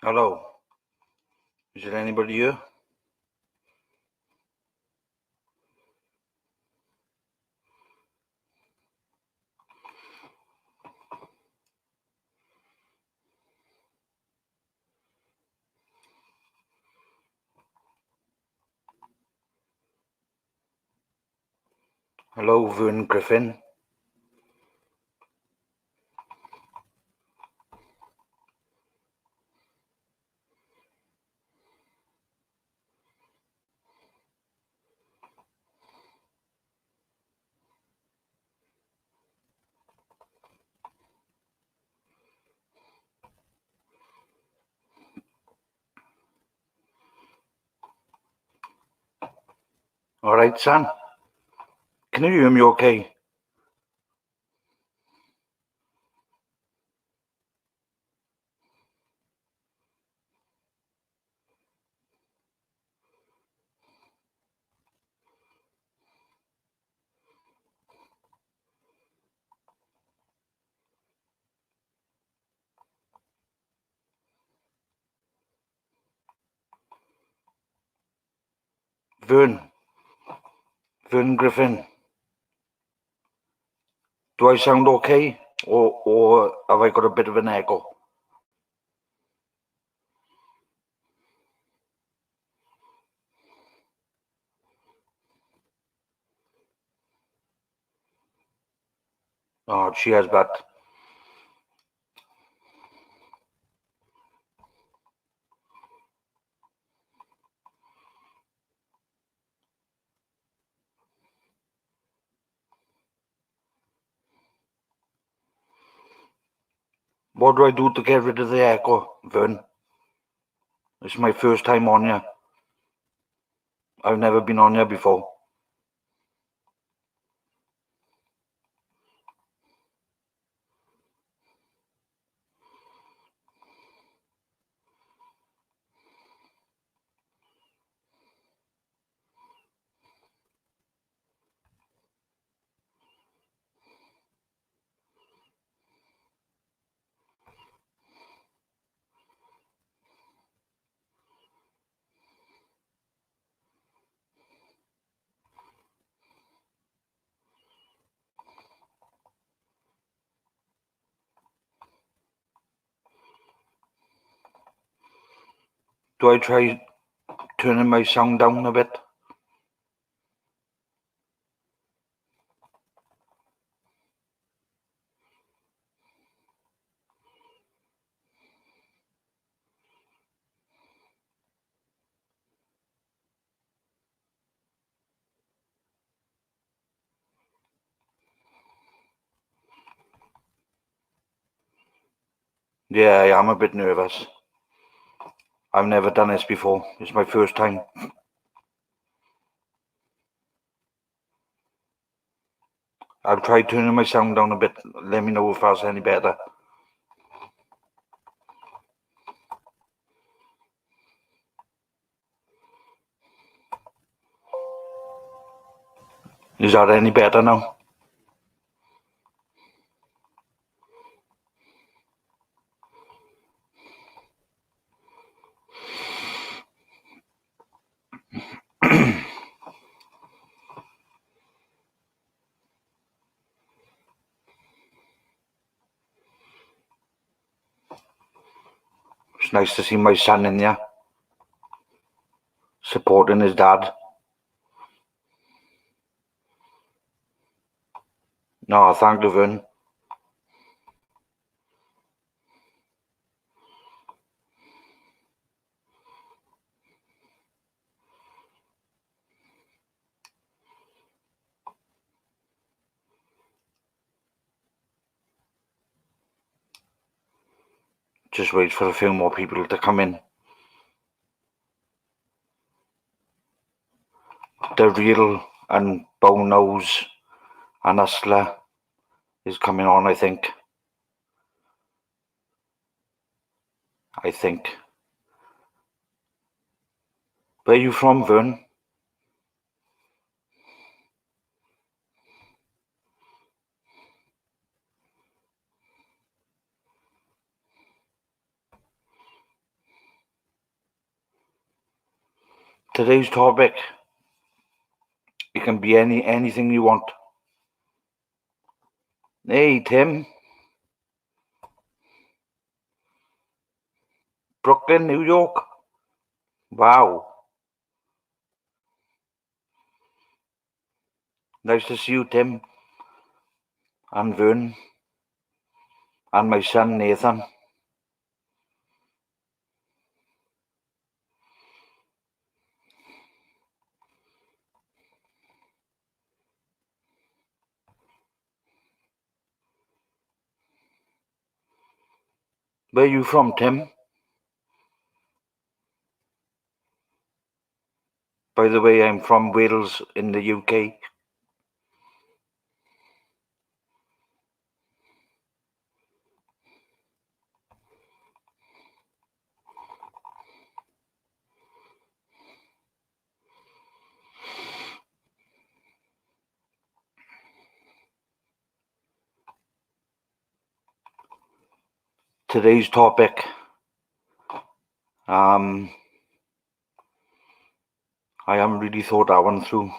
Hello, is there anybody here? Hello, Vern Griffin. All right, son. Can you hear me okay? Vern Griffin. Do I sound okay? Or have I got a bit of an echo? Oh, cheers, but what do I do to get rid of the echo, Vern? It's my first time on here. I've never been on here before. Do I try turning my sound down a bit? Yeah, I am a bit nervous. I've never done this before. It's my first time. I'll try turning my sound down a bit. Let me know if that's any better. Is that any better now? It's nice to see my son in there, supporting his dad. No, thank you, Vern. Just wait for a few more people to come in. The Real and Bono's and Hustler is coming on, I think. Where are you from, Vern? Today's topic, it can be anything you want. Hey, Tim. Brooklyn, New York. Wow. Nice to see you, Tim. And Vern. And my son, Nathan. Where are you from, Tim? By the way, I'm from Wales in the UK. Today's topic, I haven't really thought that one through,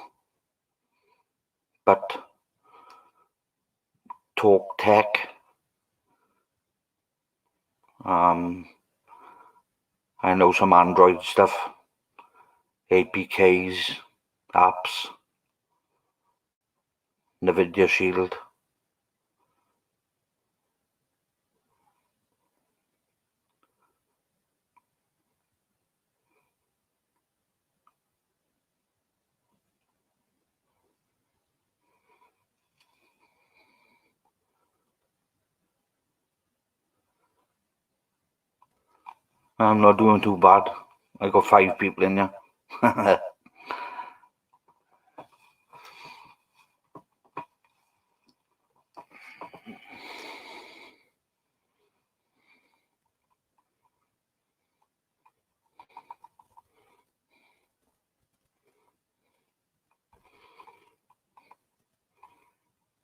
but talk tech. I know some Android stuff, APKs, apps, NVIDIA Shield. I'm not doing too bad. I got 5 people in here.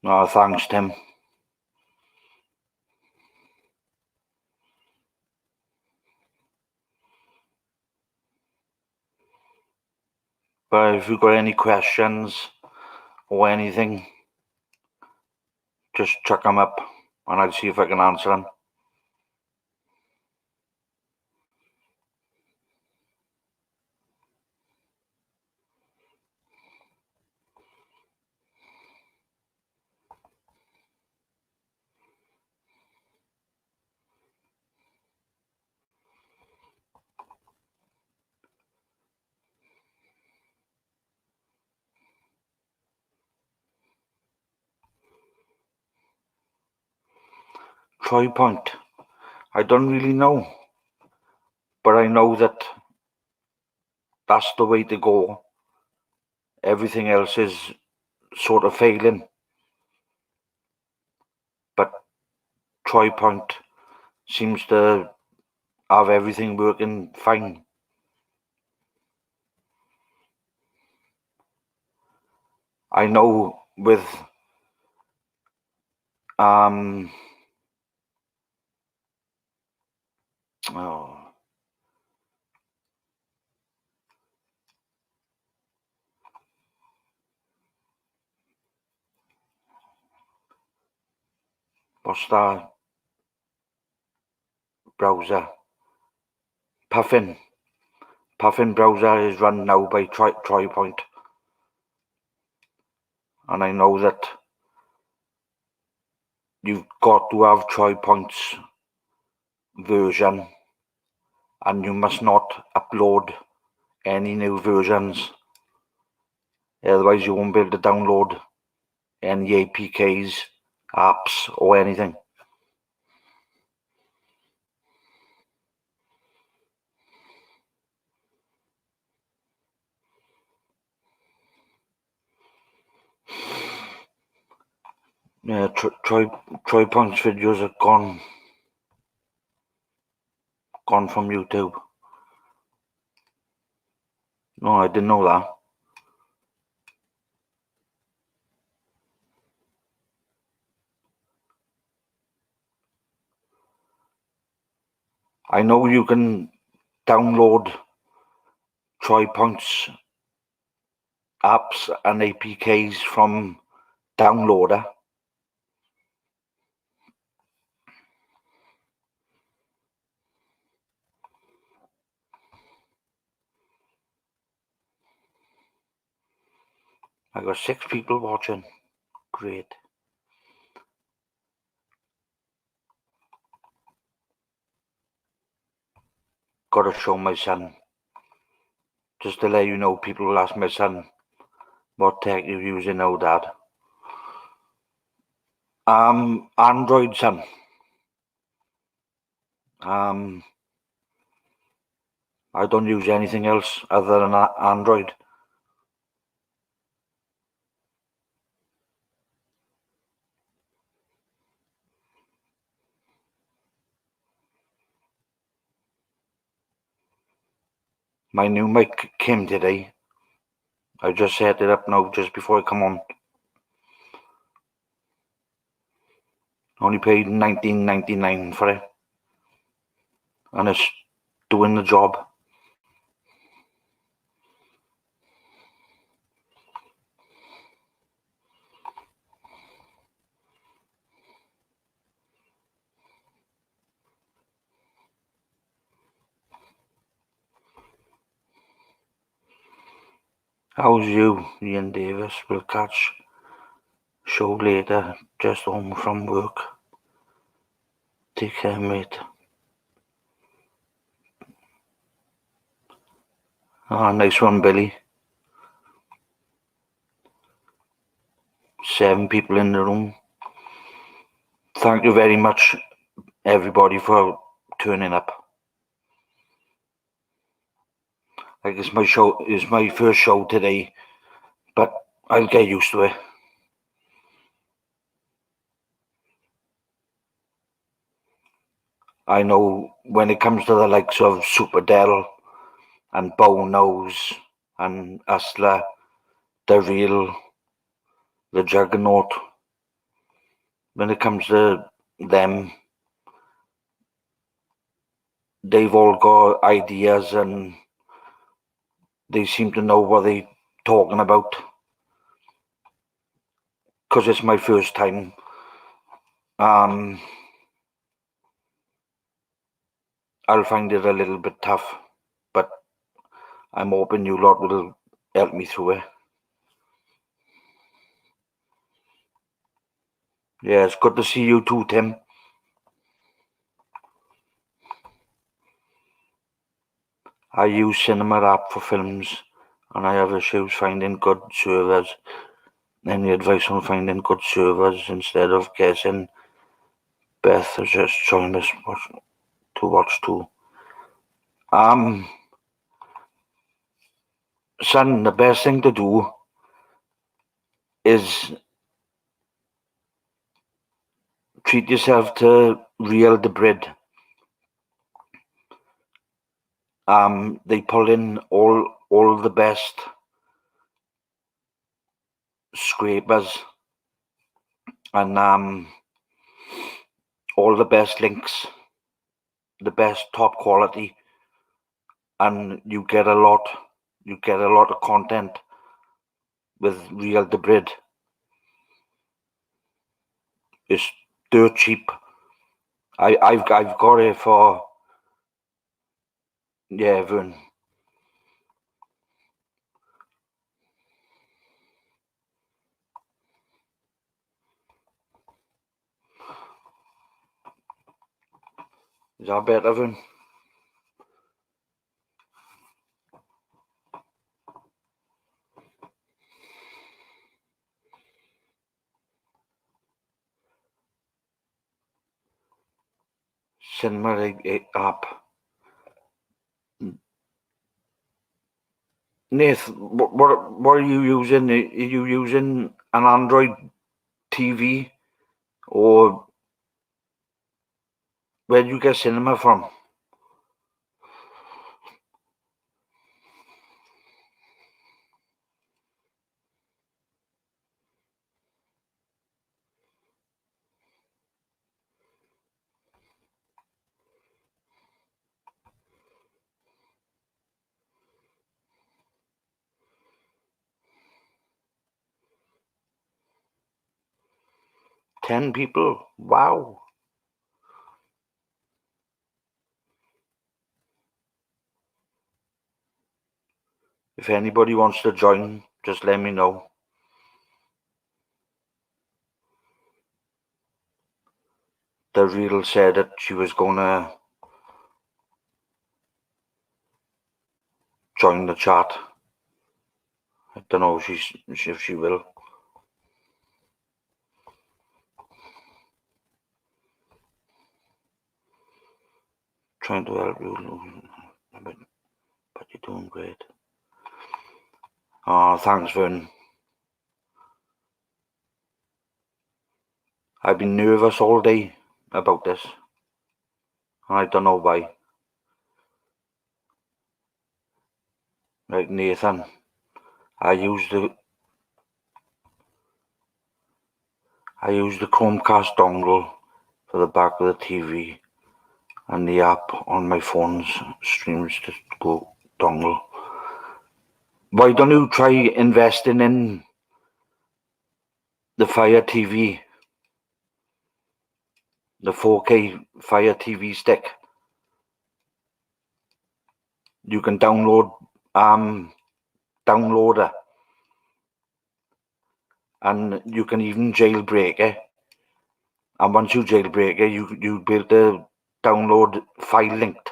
No, thanks, Tim. But if you've got any questions or anything, just chuck them up and I'll see if I can answer them. Troy Point. I don't really know, but I know that that's the way to go. Everything else is sort of failing, but Troy Point seems to have everything working fine. I know with oh, what's that browser? Puffin browser is run now by Troy Point, and I know that you've got to have Troy Point's version, and you must not upload any new versions, otherwise you won't be able to download any APKs, apps or anything. Yeah, Troy Point's videos are gone from YouTube. No, I didn't know that. I know you can download Troy Point's apps and APKs from Downloader. I got 6 people watching. Great. Gotta show my son. Just to let you know, people will ask my son, what tech you using now, Dad? Android, son. I don't use anything else other than Android. My new mic came today. I just set it up now just before I come on. Only paid $19.99 for it. And it's doing the job. How's you, Ian Davis? We'll catch show later, just home from work. Take care, mate. Nice one, Billy. 7 people in the room. Thank you very much, everybody, for turning up. Like, it's my first show today, but I'll get used to it. I know when it comes to the likes of Superdell and Bo Knows and Hustler, the Real, the Juggernaut, when it comes to them, they've all got ideas and they seem to know what they're talking about. Because it's my first time. I'll find it a little bit tough, but I'm hoping you lot will help me through it. Yeah, it's good to see you too, Tim. I use Cinema app for films, and I have issues finding good servers. Any advice on finding good servers instead of guessing? Beth has just joined us to watch too. Son, the best thing to do is treat yourself to Real the Bread. They pull in all the best scrapers and all the best links, the best top quality, and you get a lot of content with Real the Bread. It's dirt cheap. I've got it for everyone. Is that better, everyone? Cinema app. Nath, what are you using? Are you using an Android TV, or where do you get cinema from? 10 people. Wow. If anybody wants to join, just let me know. The Real said that she was gonna join the chat. I don't know if she will. Trying to help you, but you're doing great. Oh, thanks, Vern. I've been nervous all day about this. I don't know why. Like Nathan, I use the Chromecast dongle for the back of the TV, and the app on my phone's streams to go dongle. Why don't you try investing in the Fire TV, the 4K Fire TV stick? You can download downloader, and you can even jailbreak it. And once you jailbreak it, you'll be able to download file linked.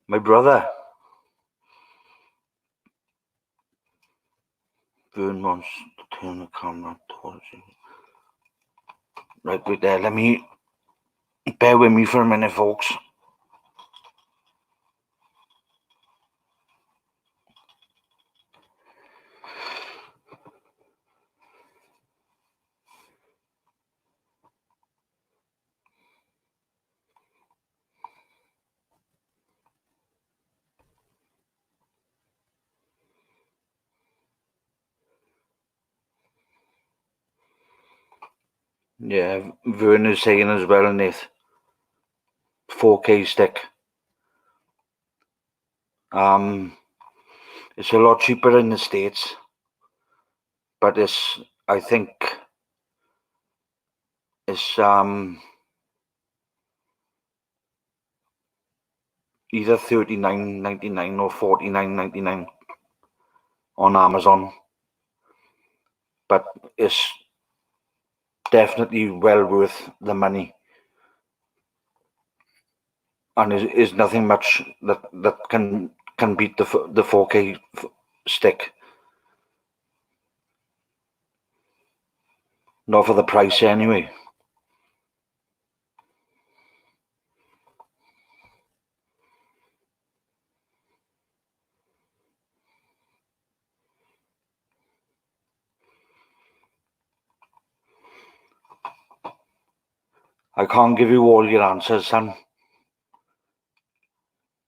My brother, Vern wants to turn the camera towards you. Right there, let me, bear with me for a minute, folks. Yeah, Vern is saying as well, Nate, 4K stick. It's a lot cheaper in the States, but I think it's either $39.99 or $49.99 on Amazon, but it's definitely well worth the money, and is nothing much that can beat the 4K stick. Not for the price anyway. I can't give you all your answers, son.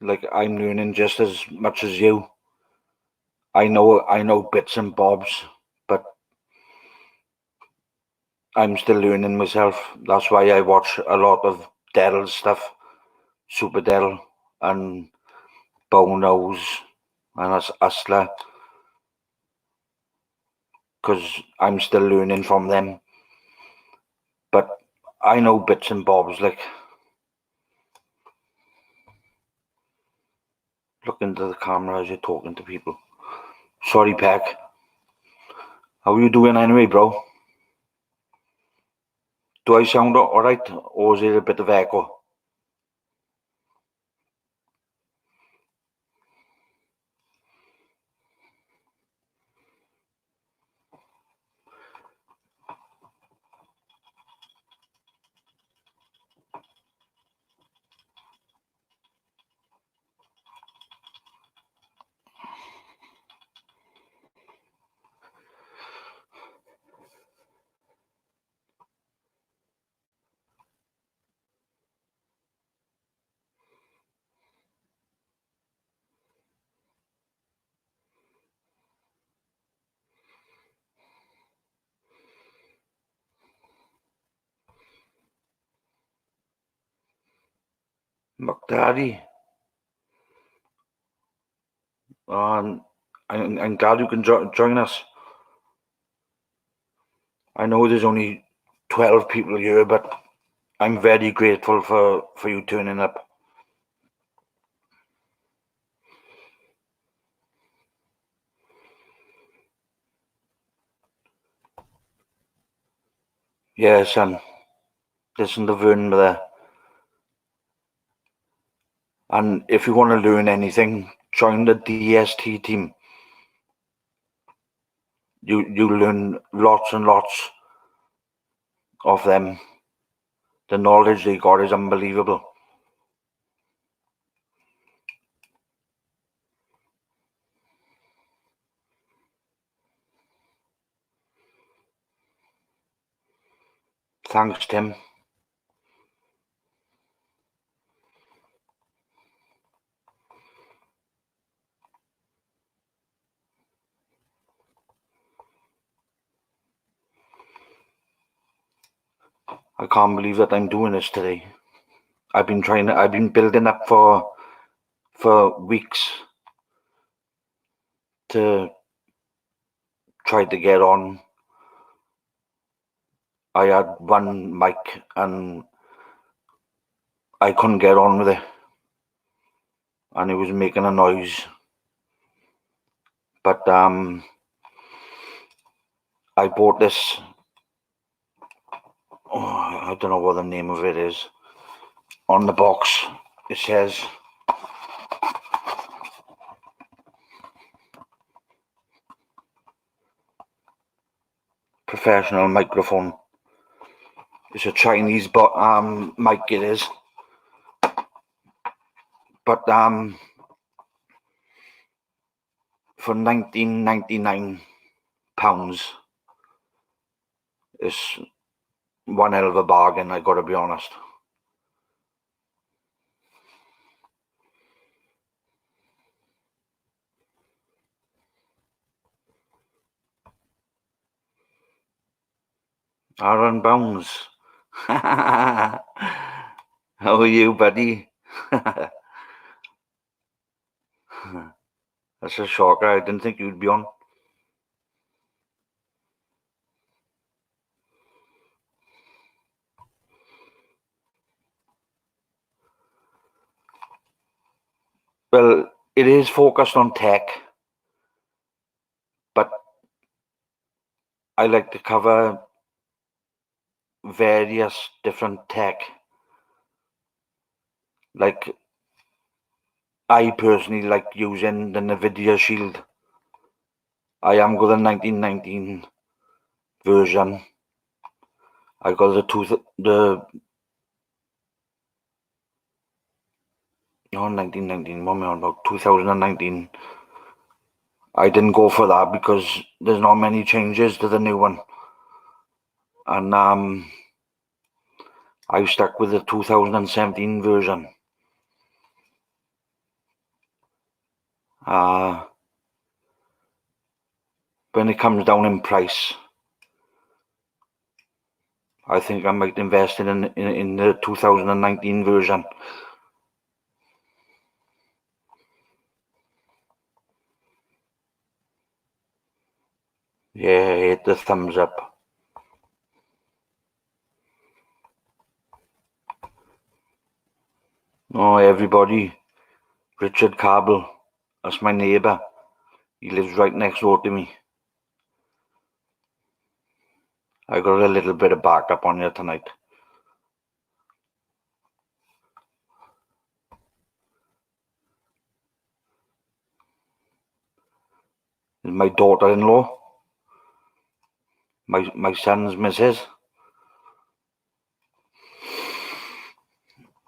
Like, I'm learning just as much as you. I know bits and bobs, but I'm still learning myself. That's why I watch a lot of Daryl's stuff, Super Daryl and Bono's and Hustler, because I'm still learning from them. But I know bits and bobs, like, look into the camera as you're talking to people. Sorry, Peck. How are you doing anyway, bro? Do I sound alright, or is it a bit of echo? McDaddy. I'm glad you can join us. I know there's only 12 people here, but I'm very grateful for you turning up. Yeah, son. Listen to Vern there. And if you want to learn anything, join the DST team. You learn lots and lots of them. The knowledge they got is unbelievable. Thanks, Tim. I can't believe that I'm doing this today. I've been building up for weeks to try to get on. I had one mic and I couldn't get on with it. And it was making a noise. But I bought this. Oh, I don't know what the name of it is. On the box, it says professional microphone. It's a Chinese mic, it is. But for £19.99, it's one hell of a bargain, I gotta be honest. Aaron Bounds. How are you, buddy? That's a shocker. I didn't think you'd be on. Well, it is focused on tech, but I like to cover various different tech. Like, I personally like using the NVIDIA Shield. I am got the 1919 version. I got the 1919. What am I on about? 2019. I didn't go for that because there's not many changes to the new one, and I stuck with the 2017 version. When it comes down in price, I think I might invest in the 2019 version. Yeah, hit the thumbs up. Oh, everybody. Richard Cable. That's my neighbour. He lives right next door to me. I got a little bit of backup on you tonight. My daughter-in-law. My son's missus.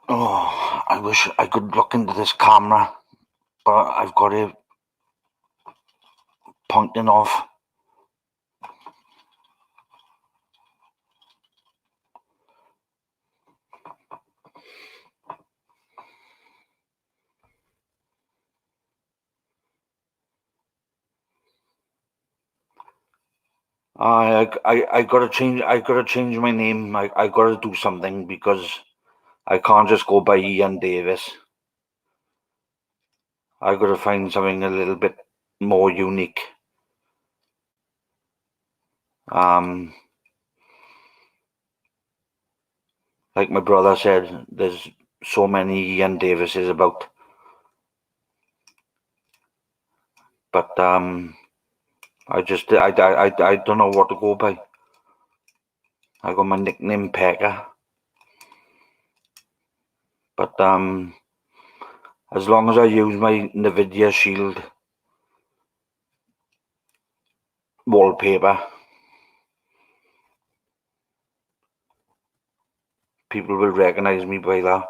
Oh, I wish I could look into this camera, but I've got it pointing off. I gotta change. I gotta change my name. I gotta do something because I can't just go by Ian Davis. I gotta find something a little bit more unique. Like my brother said, there's so many Ian Davises about, but I don't know what to go by. I got my nickname Pekka, but as long as I use my Nvidia Shield wallpaper, people will recognize me by that.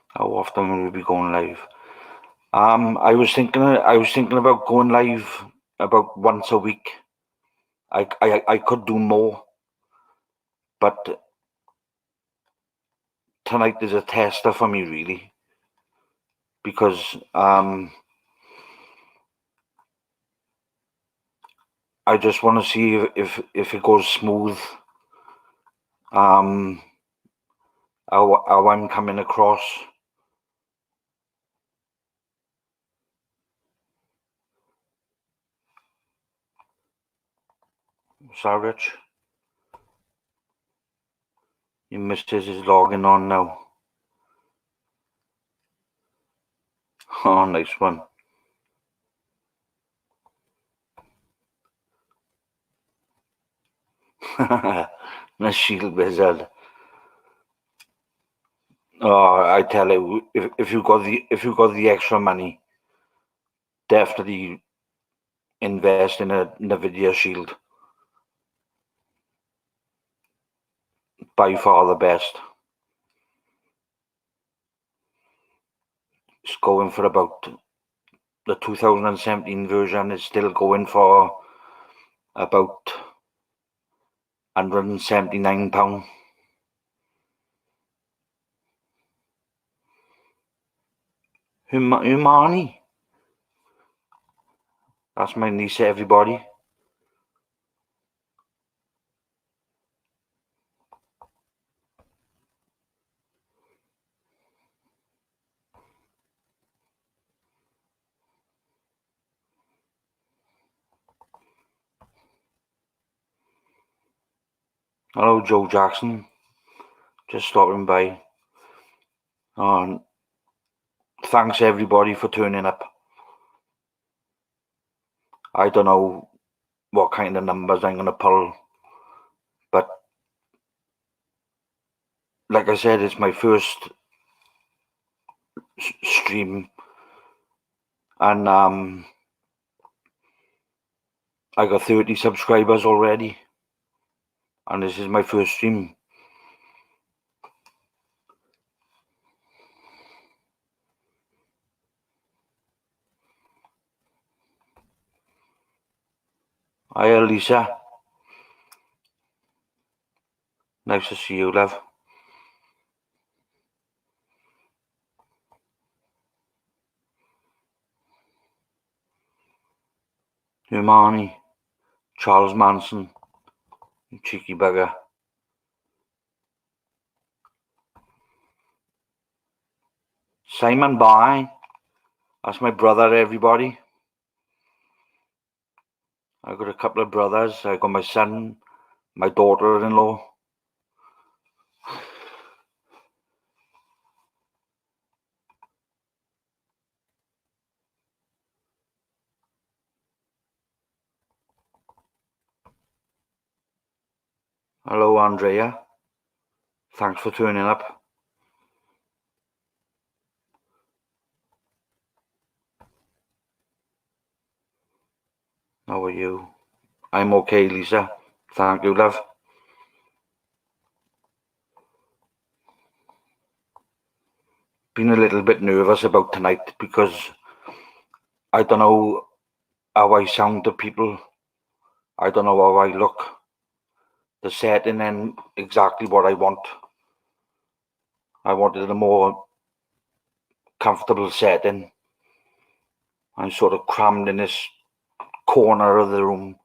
How often will we be going live? I was thinking about going live about once a week. I could do more, but tonight is a tester for me, really, because I just want to see if it goes smooth. How I'm coming across. Sorry, Rich. Your missus is logging on now. Oh, nice one. The shield wizard. Oh, I tell you, if you got the extra money, definitely invest in a Nvidia Shield. By far the best. It's going for about the 2017 version is still going for about £179. Humani. That's my niece, everybody. Hello, Joe Jackson. Just stopping by. Oh, thanks everybody for turning up. I don't know what kind of numbers I'm going to pull, but like I said, it's my first stream, and I got 30 subscribers already, and this is my first stream. Hi, Lisa. Nice to see you, love. Humani, Charles Manson, you cheeky bugger. Simon Bye. That's my brother, everybody. I got a couple of brothers. I got my son, my daughter-in-law. Hello, Andrea. Thanks for turning up. How are you? I'm okay, Lisa. Thank you, love. Been a little bit nervous about tonight because I don't know how I sound to people. I don't know how I look. The setting and exactly what I want. I wanted a more comfortable setting. I'm sort of crammed in this corner of the room.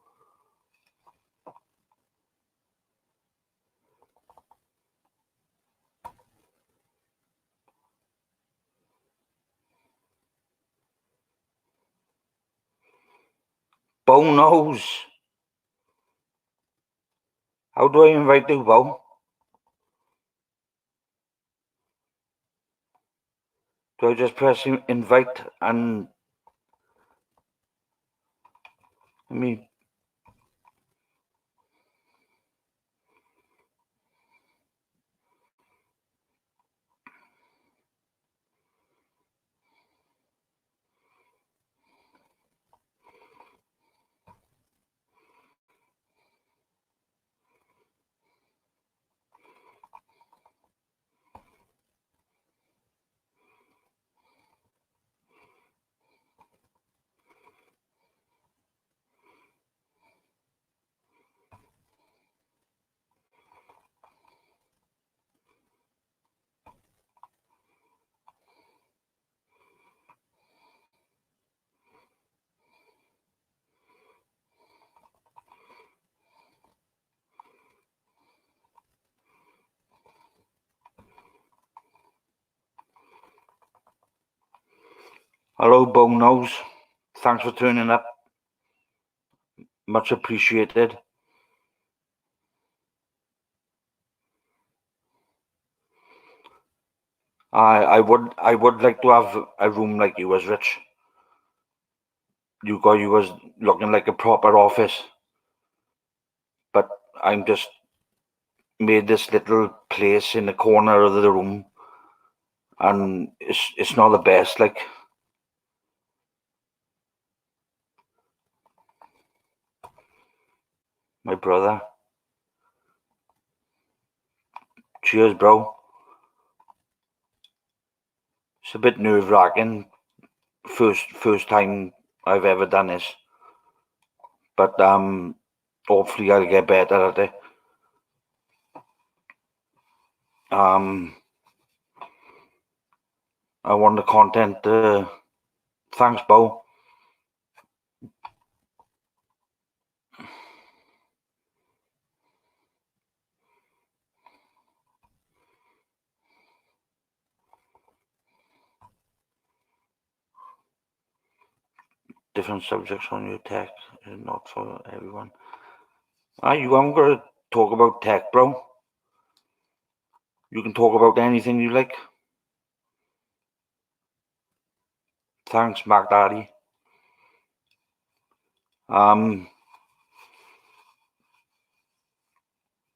Bo knows. How do I invite you, Bo? Do I just press invite and let me? Hello, Bo knows. Thanks for turning up. Much appreciated. I would like to have a room like you was, Rich. You was looking like a proper office, but I'm just made this little place in the corner of the room, and it's not the best. Like, my brother. Cheers, bro. It's a bit nerve-wracking. First time I've ever done this, but hopefully I'll get better at it. I want the content. Thanks, Bo. Different subjects on your tech is not for everyone. You haven't got to talk about tech, bro. You can talk about anything you like. Thanks, Mac Daddy.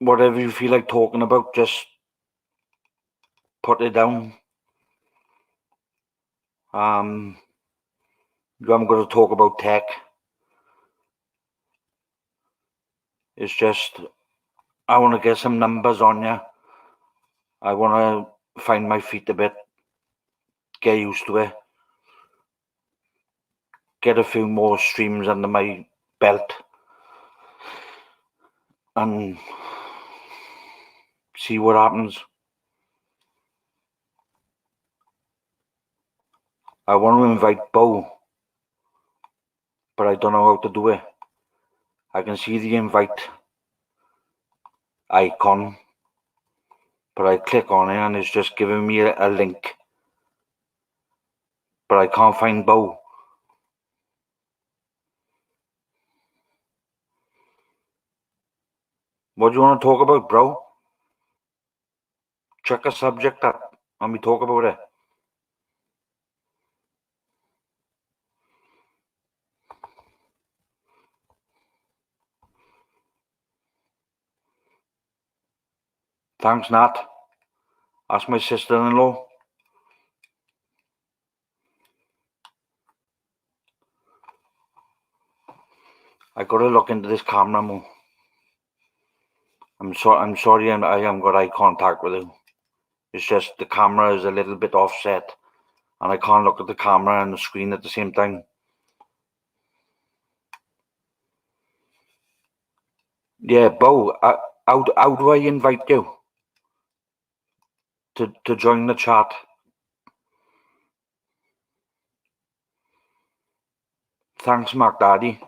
Whatever you feel like talking about, just put it down. You haven't got to talk about tech. It's just, I want to get some numbers on you. I want to find my feet a bit, get used to it, get a few more streams under my belt, and see what happens. I want to invite Bo, but I don't know how to do it. I can see the invite icon, but I click on it and it's just giving me a link, but I can't find Bo. What do you want to talk about, bro? Check a subject up and we talk about it. Thanks, Nat. That's my sister-in-law. I gotta look into this camera more. I'm sorry I haven't got eye contact with you. It's just the camera is a little bit offset and I can't look at the camera and the screen at the same time. Yeah, Bo, how do I invite you to join the chat? Thanks, Mac Daddy.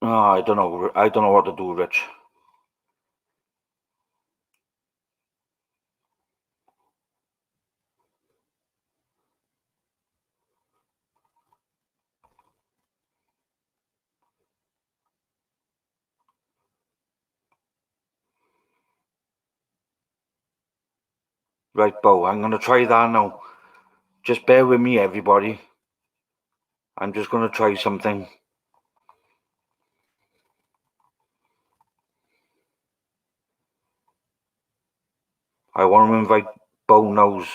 I don't know. I don't know what to do, Rich. Right, Bo, I'm going to try that now. Just bear with me, everybody. I'm just going to try something. I want to invite Bo Knows.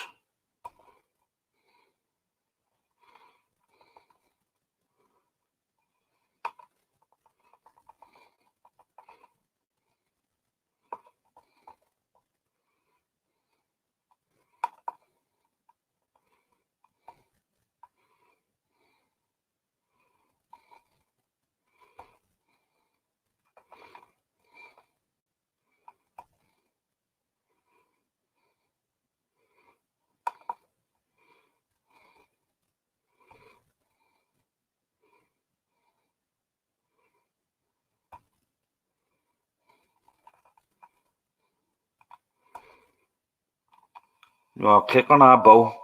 Click on that, Bo.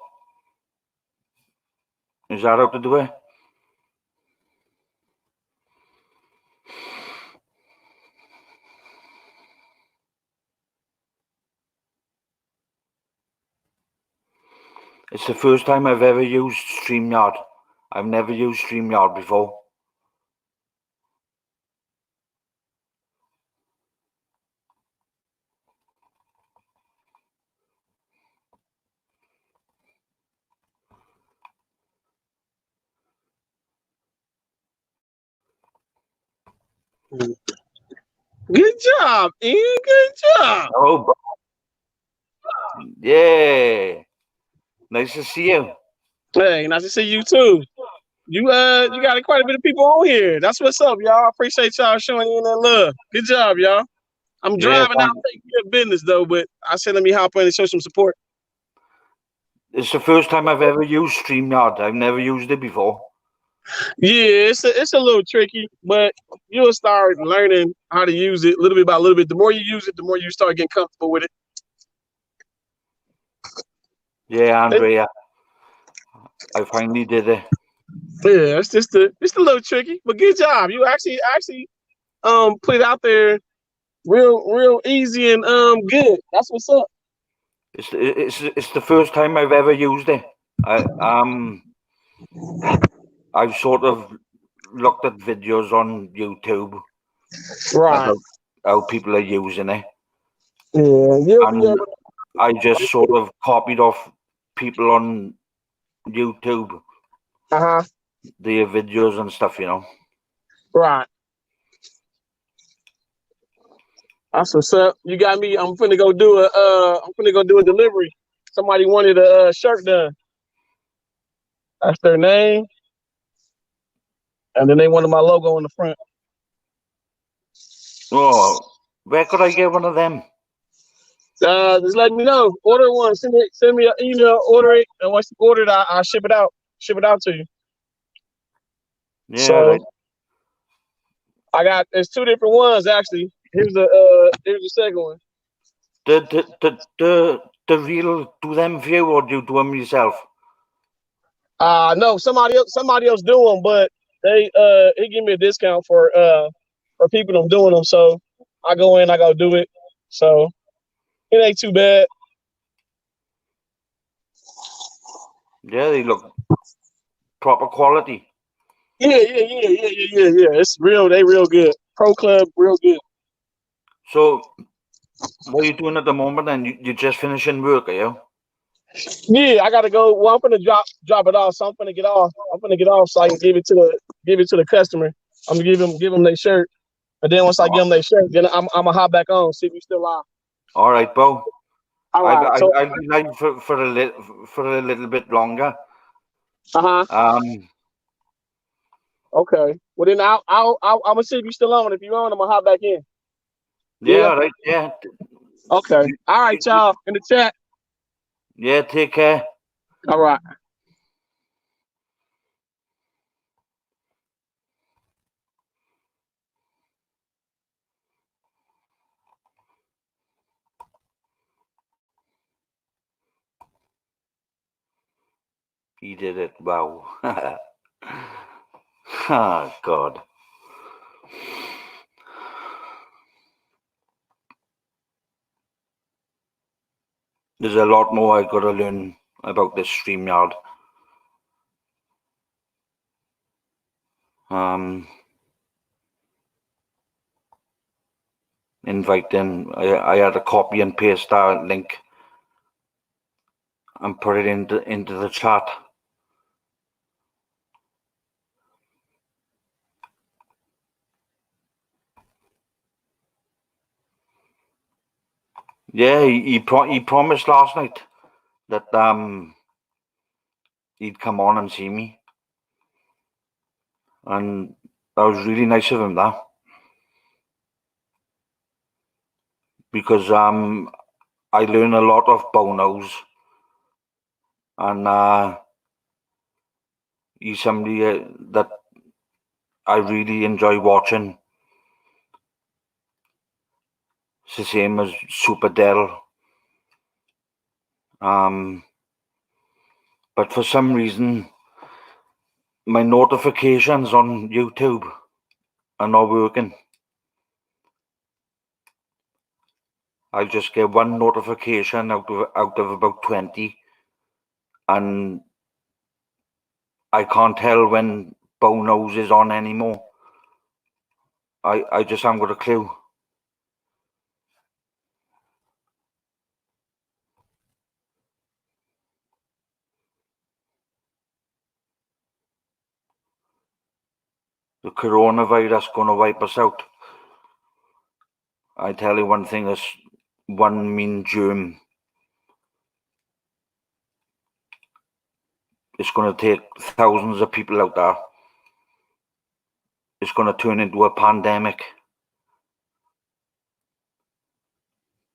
Is that how to do it? It's the first time I've ever used StreamYard. I've never used StreamYard before. Good job, Ian. Good job. Oh, yeah. Nice to see you. Hey, nice to see you too. You got quite a bit of people on here. That's what's up, y'all. I appreciate y'all showing Ian that love. Good job, y'all. I'm Yeah, driving out taking care of business though, but I said let me hop in and show some support. it's the first time I've ever used StreamYard. I've never used it before. Yeah, it's a little tricky, but you'll start learning how to use it little bit by little bit. The more you use it, the more you start getting comfortable with it. Yeah, Andrea. I finally did it. Yeah, it's a little tricky, but good job. You actually put it out there real easy and good. That's what's up. It's the first time I've ever used it. I've sort of looked at videos on YouTube Right. about how people are using it, Yeah, you'll be and able I just sort of copied off people on YouTube, to their videos and stuff, you know. right. That's what's up. You got me. I'm finna go do a delivery. Somebody wanted a shirt done. That's their name. And then they wanted my logo on the front. Oh, where could I get one of them? Just let me know. Order one. Send me an email. Order it, and once you order it, I'll ship it out. Ship it out to you. Yeah, So right. there's two different ones actually. Here's the second one. The real do them for you, or do you do them yourself? No, somebody else do them, but he give me a discount for people them doing them. So I go in, I go do it. So it ain't too bad. Yeah, they look proper quality. Yeah. It's real. They real good. Pro Club, real good. So, what are you doing at the moment? And you're just finishing work, are you? Yeah, I gotta go. Well, I'm gonna drop it off. So I'm gonna get off. I'm gonna get off so I can give it to the customer. I'm gonna give them their shirt, and then once I give them their shirt, then I'm gonna hop back on. See if we still live. All right, Bo. All right. So I'll be live for a little bit longer. uh huh. Okay. Well then I'm gonna see if you still on. If you're on, I'm gonna hop back in. Yeah, Yeah. all right, yeah. Okay. All right, y'all in the chat. Yeah, take care. All right. He did it. Wow. Oh, God. There's a lot more I've got to learn about this StreamYard. Invite them. I had to copy and paste that link and put it into the chat. Yeah, he promised last night that he'd come on and see me, and that was really nice of him, that, because I learn a lot of Bono's, and he's somebody that I really enjoy watching. It's the same as Super Del. But for some reason, my notifications on YouTube are not working. I just get one notification out of about 20, and I can't tell when Bono's is on anymore. I just haven't got a clue. The coronavirus going to wipe us out. I tell you one thing, is one mean germ. It's going to take thousands of people out there. It's going to turn into a pandemic.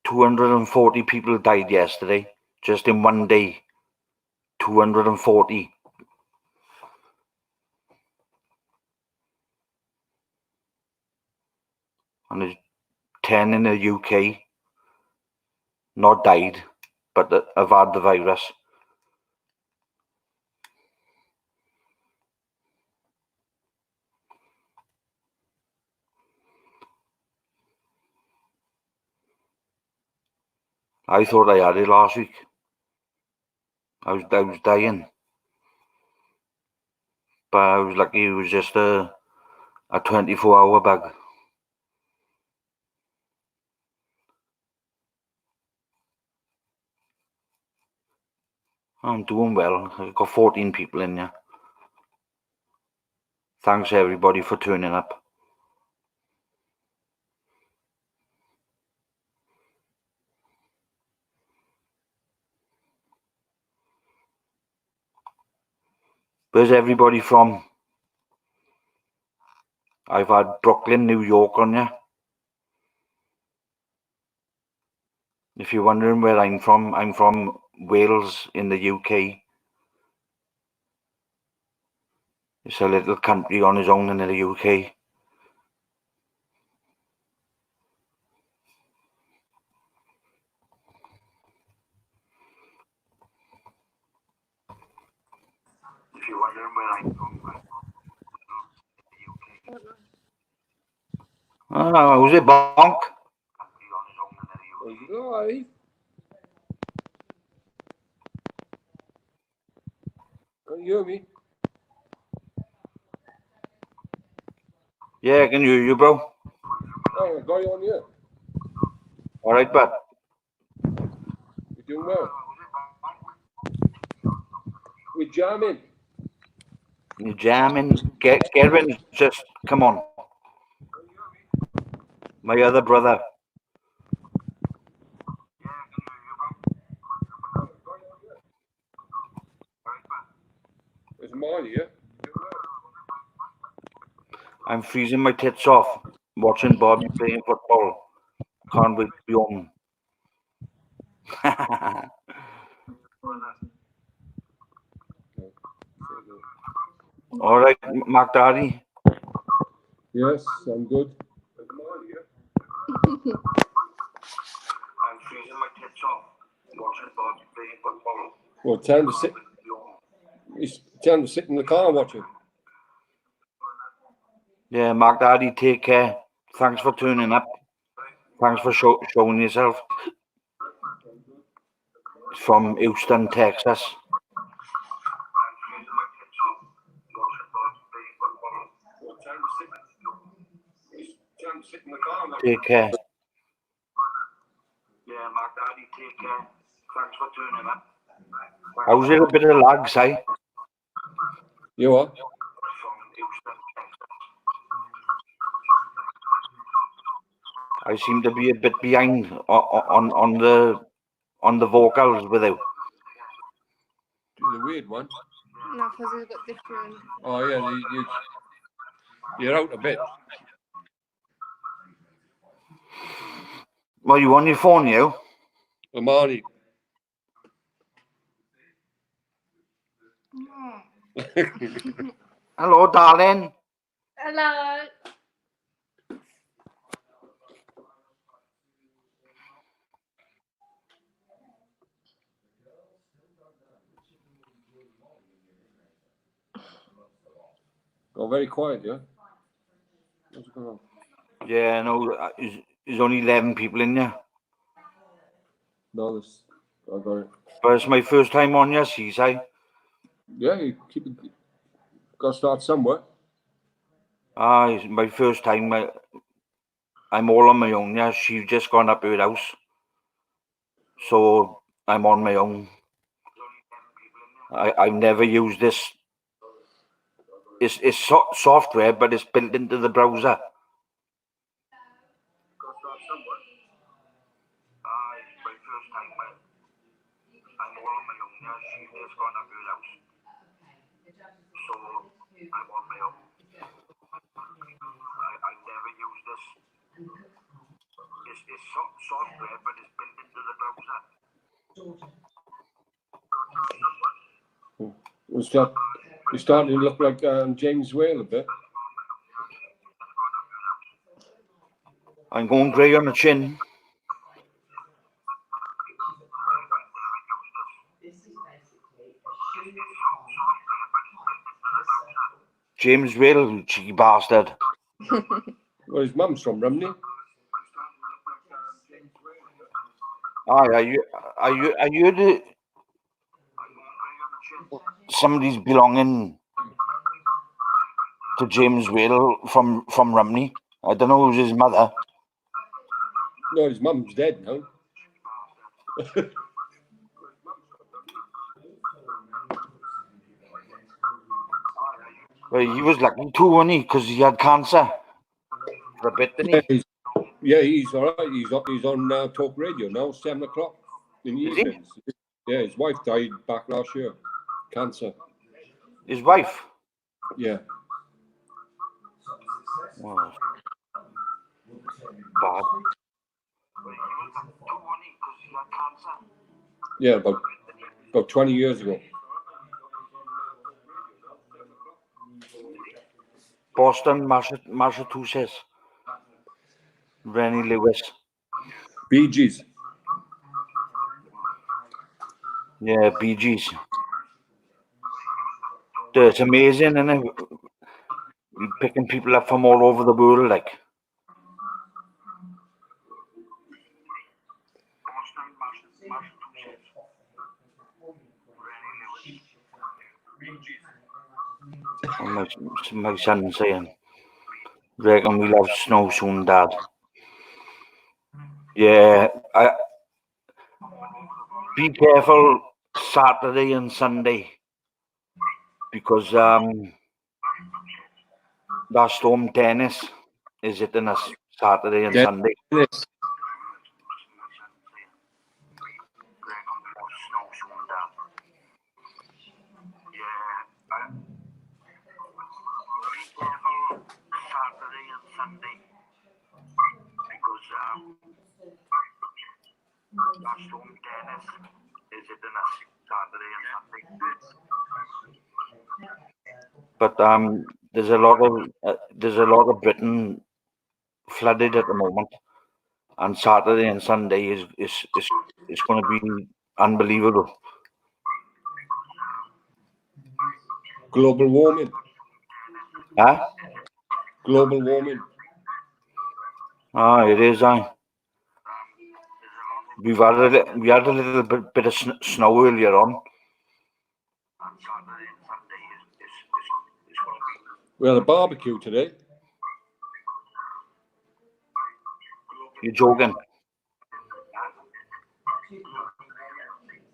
240 people died yesterday, just in one day. 240. And there's 10 in the UK. Not died, but have had the virus. I thought I had it last week. I was dying. But I was lucky it was just a 24-hour bug. I'm doing well. I've got 14 people in here. Thanks everybody for turning up. Where's everybody from? I've had Brooklyn, New York on here. If you're wondering where I'm from Wales in the UK. It's a little country on its own in the UK. If you're wondering where I'm from the UK. Oh, was it Bonk? Hi. Can you hear me? Yeah, I can hear you, bro. Oh, I got you on here. All right, bud. You're doing well. We're jamming. You're jamming. Gerwin, just come on. My other brother. It's mine here. I'm freezing my tits off watching Bobby playing football. Can't wait to be home. All right, Mark Daddy. Yes, I'm good. I'm freezing my tits off watching Bobby playing football. Well, time to sit. He's trying to sit in the car watching. Yeah, Mark Daddy, take care. Thanks for tuning up. Thanks for showing yourself. From Houston, Texas. Take care. Yeah, Mark Daddy, take care. Thanks for tuning up. How's it a bit of lag, Si? You are? I seem to be a bit behind on the vocals with you. The weird one. No, because it's got different. Oh yeah, you're out a bit. Well, you on your phone, you? Amani. Hello, darling. Hello. Got very quiet, yeah? What's going on? Yeah, no, there's only 11 people in here. No, this. I got it. But it's my first time on your seaside. Yeah, you keep it. Got to start somewhere. It's my first time. I'm all on my own. Yeah, she's just gone up her house, so I'm on my own. I've never used this. It's software, but it's built into the browser. Software, but it's built into the browser. You're starting to look like James Whale a bit. I'm going grey on the chin. James Whale, you cheeky bastard. Well, his mum's from Rumney. Aye, are you the somebody's belonging to James Whale from Rumney? I don't know who's his mother. No, his mum's dead now. Well, he was lucky too, wasn't he? Because he had cancer for a bit, didn't he? He's all right. He's on Talk Radio now, 7 o'clock in the evenings. Yeah, his wife died back last year. Cancer. His wife? Yeah. Wow. Bad. Yeah, about 20 years ago. Boston, Massachusetts. Rennie Lewis. Bee Gees. Yeah, Bee Gees. It's amazing, isn't it? You're picking people up from all over the world, like. My son saying, reckon we'll have snow soon, Dad. Yeah, be careful Saturday and Sunday, because that storm Dennis is hitting us Saturday and Sunday. Yes. But there's a lot of Britain flooded at the moment, and Saturday and Sunday is going to be unbelievable. Global warming. Huh? Global warming. Ah, it is, aye. We had a little bit of snow earlier on. We had a barbecue today. You're joking?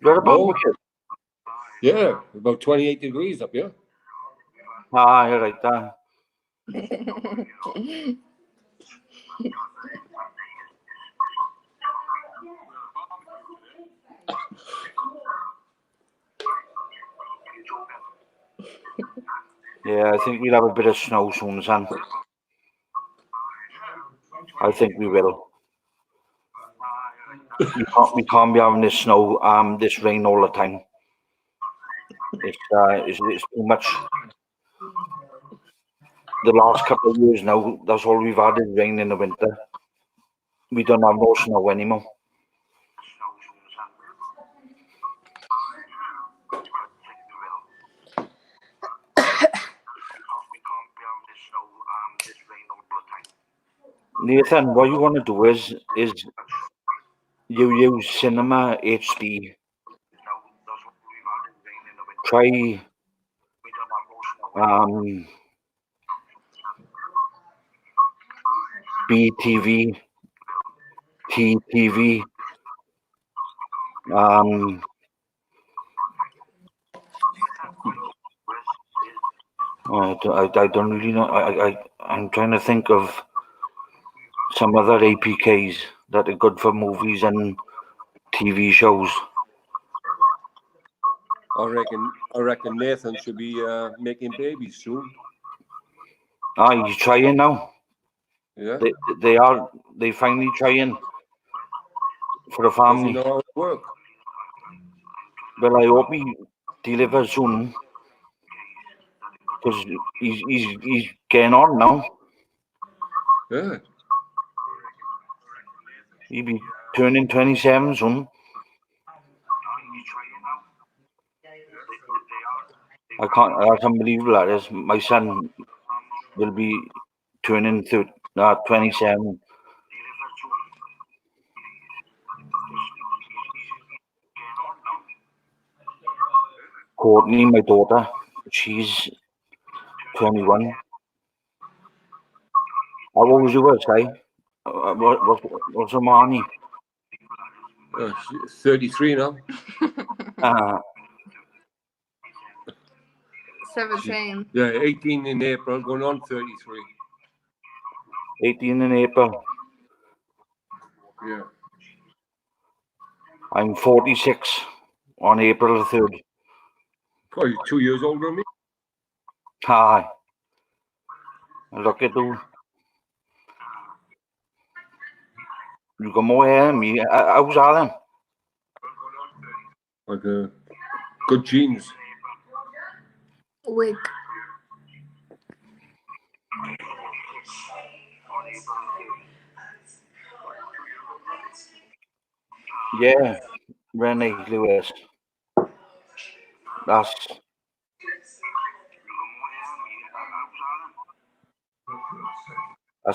You had a No. barbecue? Yeah, about 28 degrees up here. Ah, you're right there. Yeah, I think we'll have a bit of snow soon, son. I think we will. We can't be having this snow, this rain all the time. It's too much. The last couple of years now, that's all we've had is rain in the winter. We don't have no snow anymore. Nathan, what you want to do is you use Cinema HD. Try BTV, TTV, I don't really know. I'm trying to think of some other APKs that are good for movies and TV shows. I reckon Nathan should be making babies soon. Ah, he's trying now. Yeah. They finally trying for the Does he family. know how it works? Well, I hope he delivers soon because he's getting on now. Yeah. He'll be turning 27 soon. That's unbelievable. That is. My son will be turning 27. Courtney, my daughter, she's 21. How old was yours, eh? What's her money? She's 33 now. 17. Yeah, 18 in April, going on 33. 18 in April. Yeah. I'm 46 on April the 3rd. Oh, you're 2 years older than me? Hi. Look at you. You got more hair than me. How's that then? Like good genes. Wig. Yeah, Renee Lewis. That's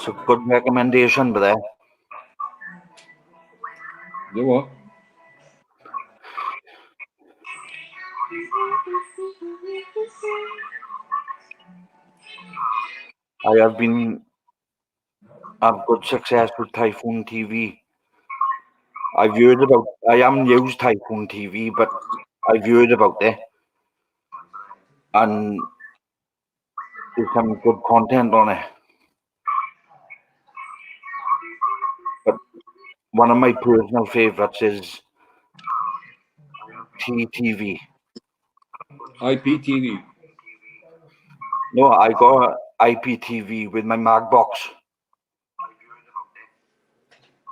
a good recommendation, but there. You what? I have had good success with Typhoon TV. I haven't used Typhoon TV, but I've heard about it. And there's some good content on it. But one of my personal favourites is TTV. IPTV. No, I got IPTV with my Magbox.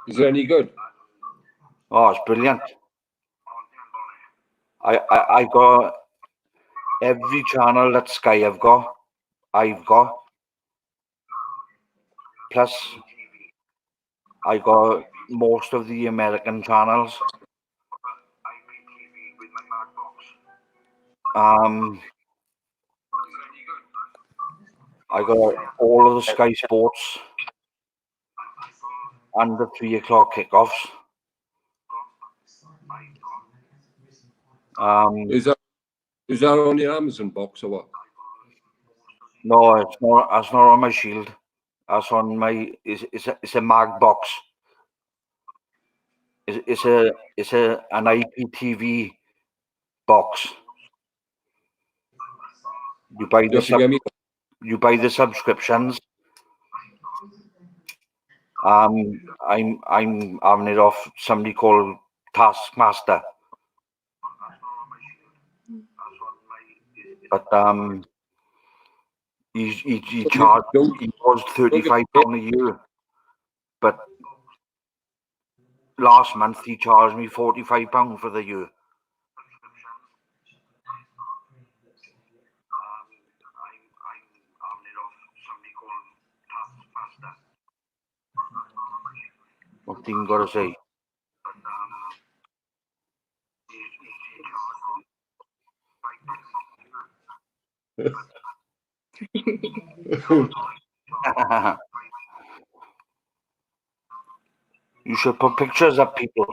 Is it any good? Oh, it's brilliant. I got every channel that Sky I've got. Plus, I got most of the American channels. I got all of the Sky Sports and the 3 o'clock kickoffs. Is that on your Amazon box or what? No, it's not. That's not on my Shield. That's on my. It's a mag box. It's an IPTV box. You buy You have to get me. you buy the subscriptions. I'm having it off somebody called Taskmaster. But he charged. He was £35 a year, but last month he charged me £45 for the year. What Dean got to say? You should put pictures up, people.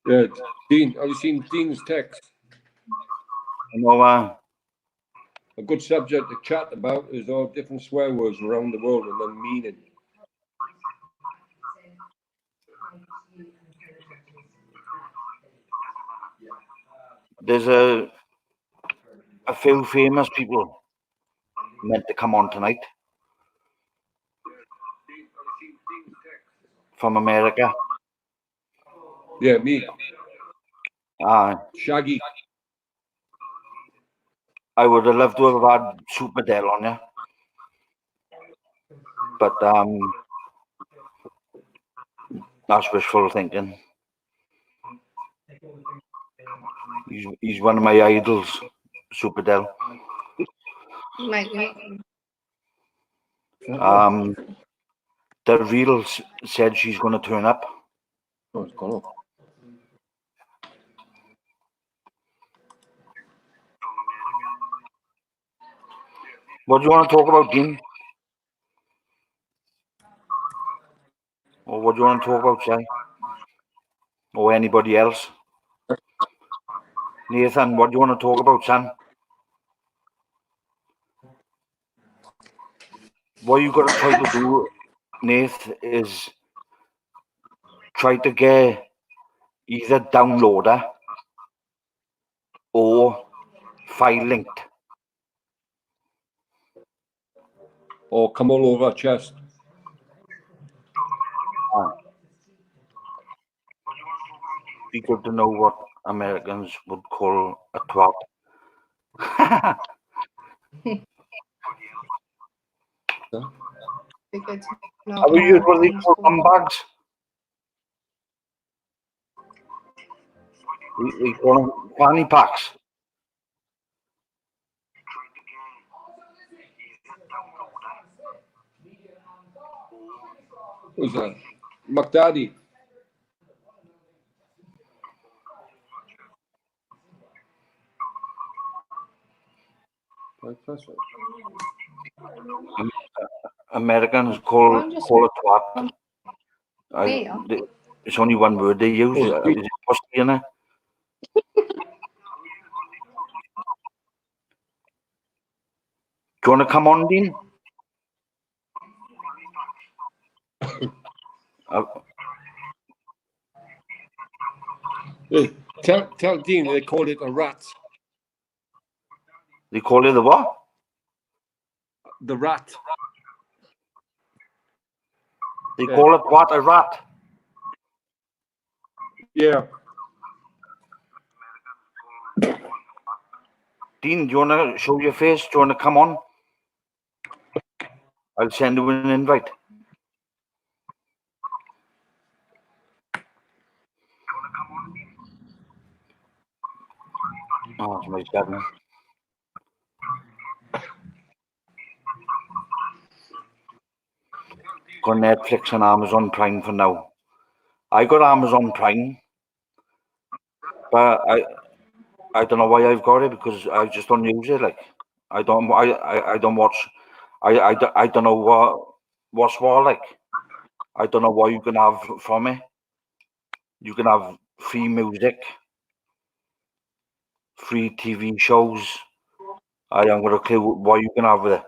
Yeah, Dean. Have you seen Dean's text? You know, A good subject to chat about is all different swear words around the world and their meaning. there's a few famous people meant to come on tonight from America. Yeah, me. Shaggy. I would have loved to have had Superdell on you, but that's wishful thinking. He's one of my idols, Superdell. The real said she's going to turn up. Oh, it's gone off. What do you want to talk about, Dean? Or what do you want to talk about, Jay? Or anybody else? Nathan, what do you want to talk about, son? What you got to try to do, Nath, is try to get either downloader or file linked. Or come all over our chest. Be good to know what Americans would call a twat. Huh? Have you heard what they call them bags? We call them fanny packs. Who's that? McDaddy. Americans call it twat. It's only one word they use. Is it pussy, innit? Do you want to come on, Dean? Tell Dean they call it a rat. They call it the what? The rat. They call it what? A rat? Yeah. Dean, do you want to show your face? Do you want to come on? I'll send you an invite. Oh, it's my God. Got Netflix and Amazon Prime for now. I got Amazon Prime, but I don't know why I've got it because I just don't use it. Like, I don't watch. I don't know what's what like. I don't know what you can have from it. You can have free music, free TV shows. I haven't got a clue what you can have with it.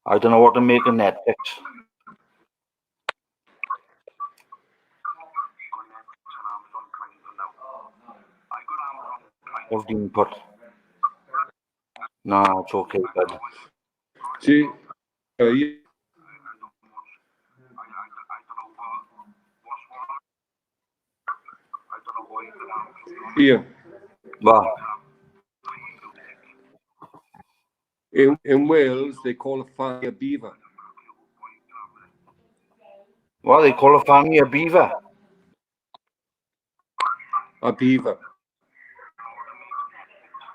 I don't know what to make of Netflix. What's the input? No, it's okay, bud. See, yeah. Ian, Well, in Wales, they call a fanny a beaver. what they call a fanny a beaver? A beaver.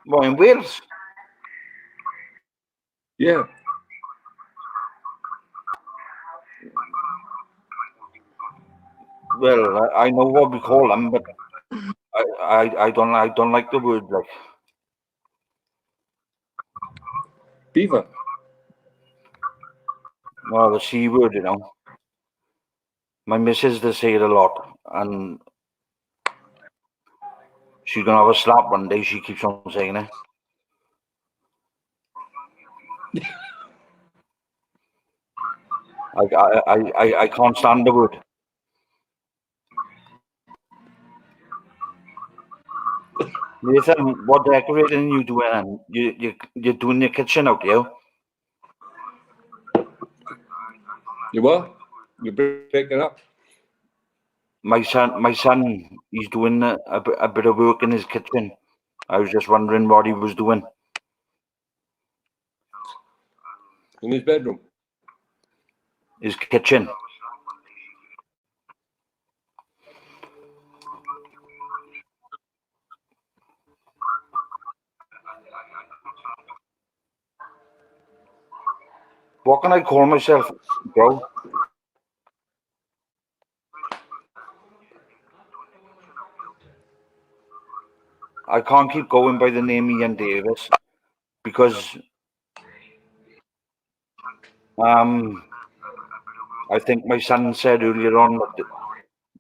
Well, in Wales? Yeah. Well, I know what we call them, but I don't like the word like. Beaver. No, the C word, you know. My missus does say it a lot, and she's gonna have a slap one day. She keeps on saying it. I can't stand the word. Nathan, what decorating you doing? You're doing your kitchen out here? You what? You break it up. My son, he's doing a bit of work in his kitchen. I was just wondering what he was doing. In his bedroom. His kitchen. What can I call myself, bro? I can't keep going by the name Ian Davis because I think my son said earlier on that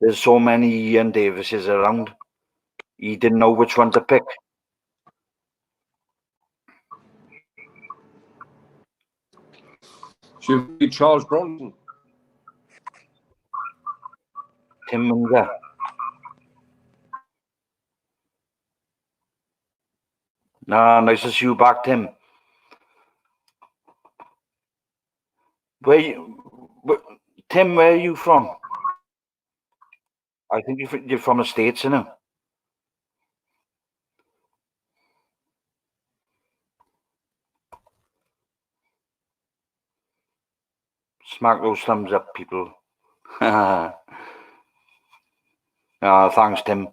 there's so many Ian Davises around. He didn't know which one to pick. Should be Charles Bronson. Tim Munger. Nah, nice to see you back, Tim. Tim, where are you from? I think you're from the States, you know. Smack those thumbs up, people. Thanks, Tim.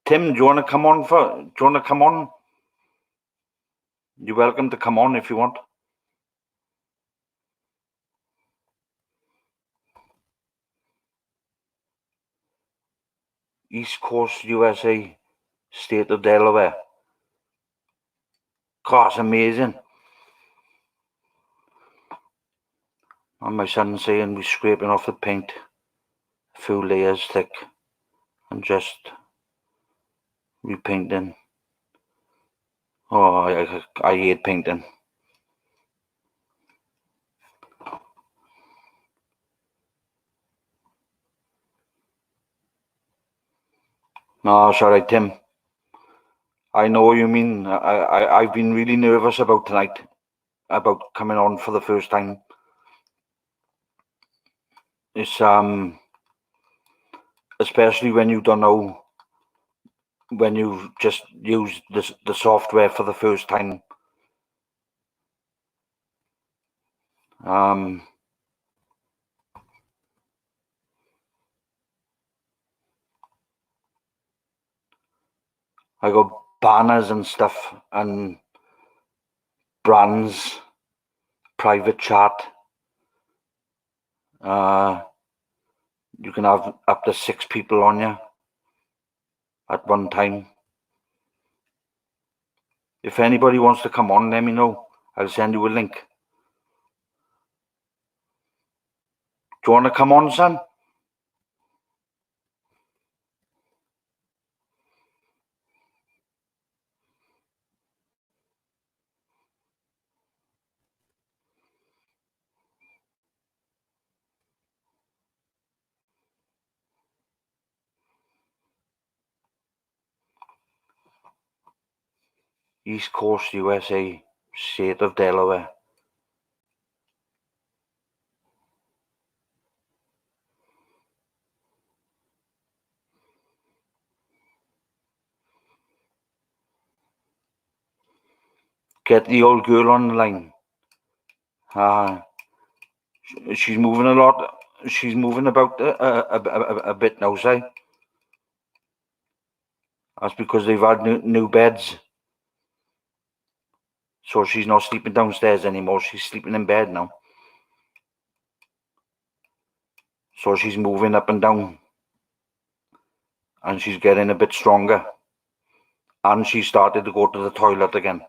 Tim, do you want to come on? Do you want to come on? You're welcome to come on if you want. East Coast, USA, state of Delaware. God, it's amazing. And my son's saying we're scraping off the paint, a few layers thick, and just repainting. Oh, I hate painting. No, sorry, Tim. I know what you mean. I've been really nervous about tonight, about coming on for the first time. It's especially when you don't know, when you just use the software for the first time. I got banners and stuff and brands, private chat, You can have up to 6 people on you at one time. If anybody wants to come on, let me know. I'll send you a link. Do you want to come on, son? East Coast, USA, state of Delaware. Get the old girl on the line. She's moving a lot. She's moving about a bit now, say. That's because they've had new beds. So she's not sleeping downstairs anymore. She's sleeping in bed now. So she's moving up and down. And she's getting a bit stronger. And she started to go to the toilet again.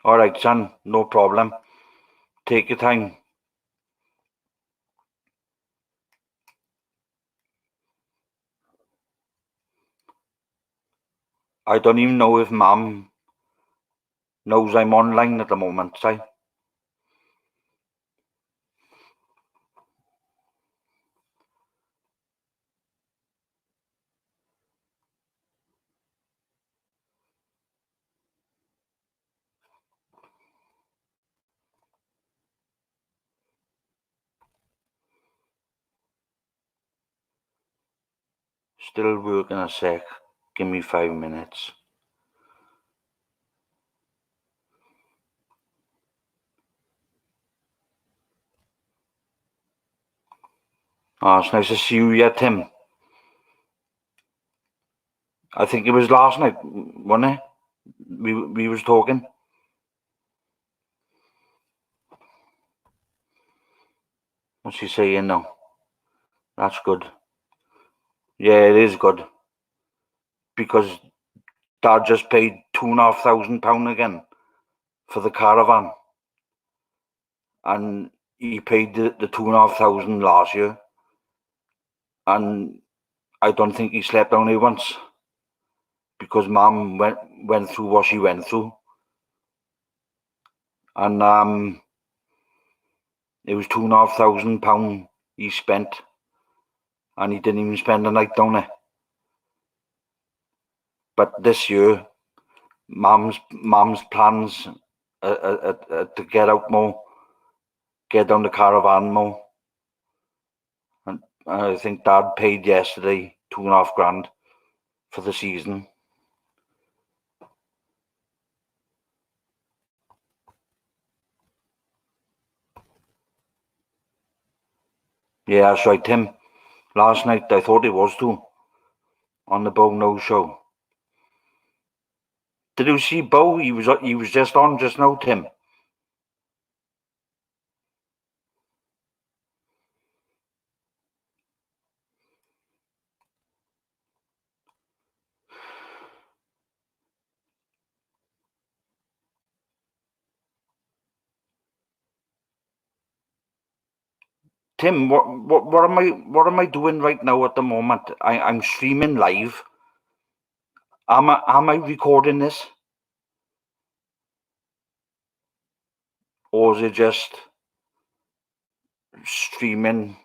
All right, son, no problem. Take your time. I don't even know if Mum knows I'm online at the moment, say. Still working a sec. Give me 5 minutes. Oh, it's nice to see you yet, Tim. I think it was last night, wasn't it? We was talking. What's he saying now? That's good. Yeah, it is good. Because Dad just paid £2,500 again for the caravan. And he paid the 2,500 last year. And I don't think he slept only once. Because Mum went through what she went through. And it was £2,500 he spent. And he didn't even spend the night down there. But this year, Mum's plans to get out more, get down the caravan more. And I think Dad paid yesterday $2,500 for the season. Yeah, that's right, Tim. Last night I thought it was too, on the Bo No Show. Did you see Bo? He was just on just now, Tim. Tim, what am I doing right now at the moment? I'm streaming live. Am I recording this? Or is it just streaming?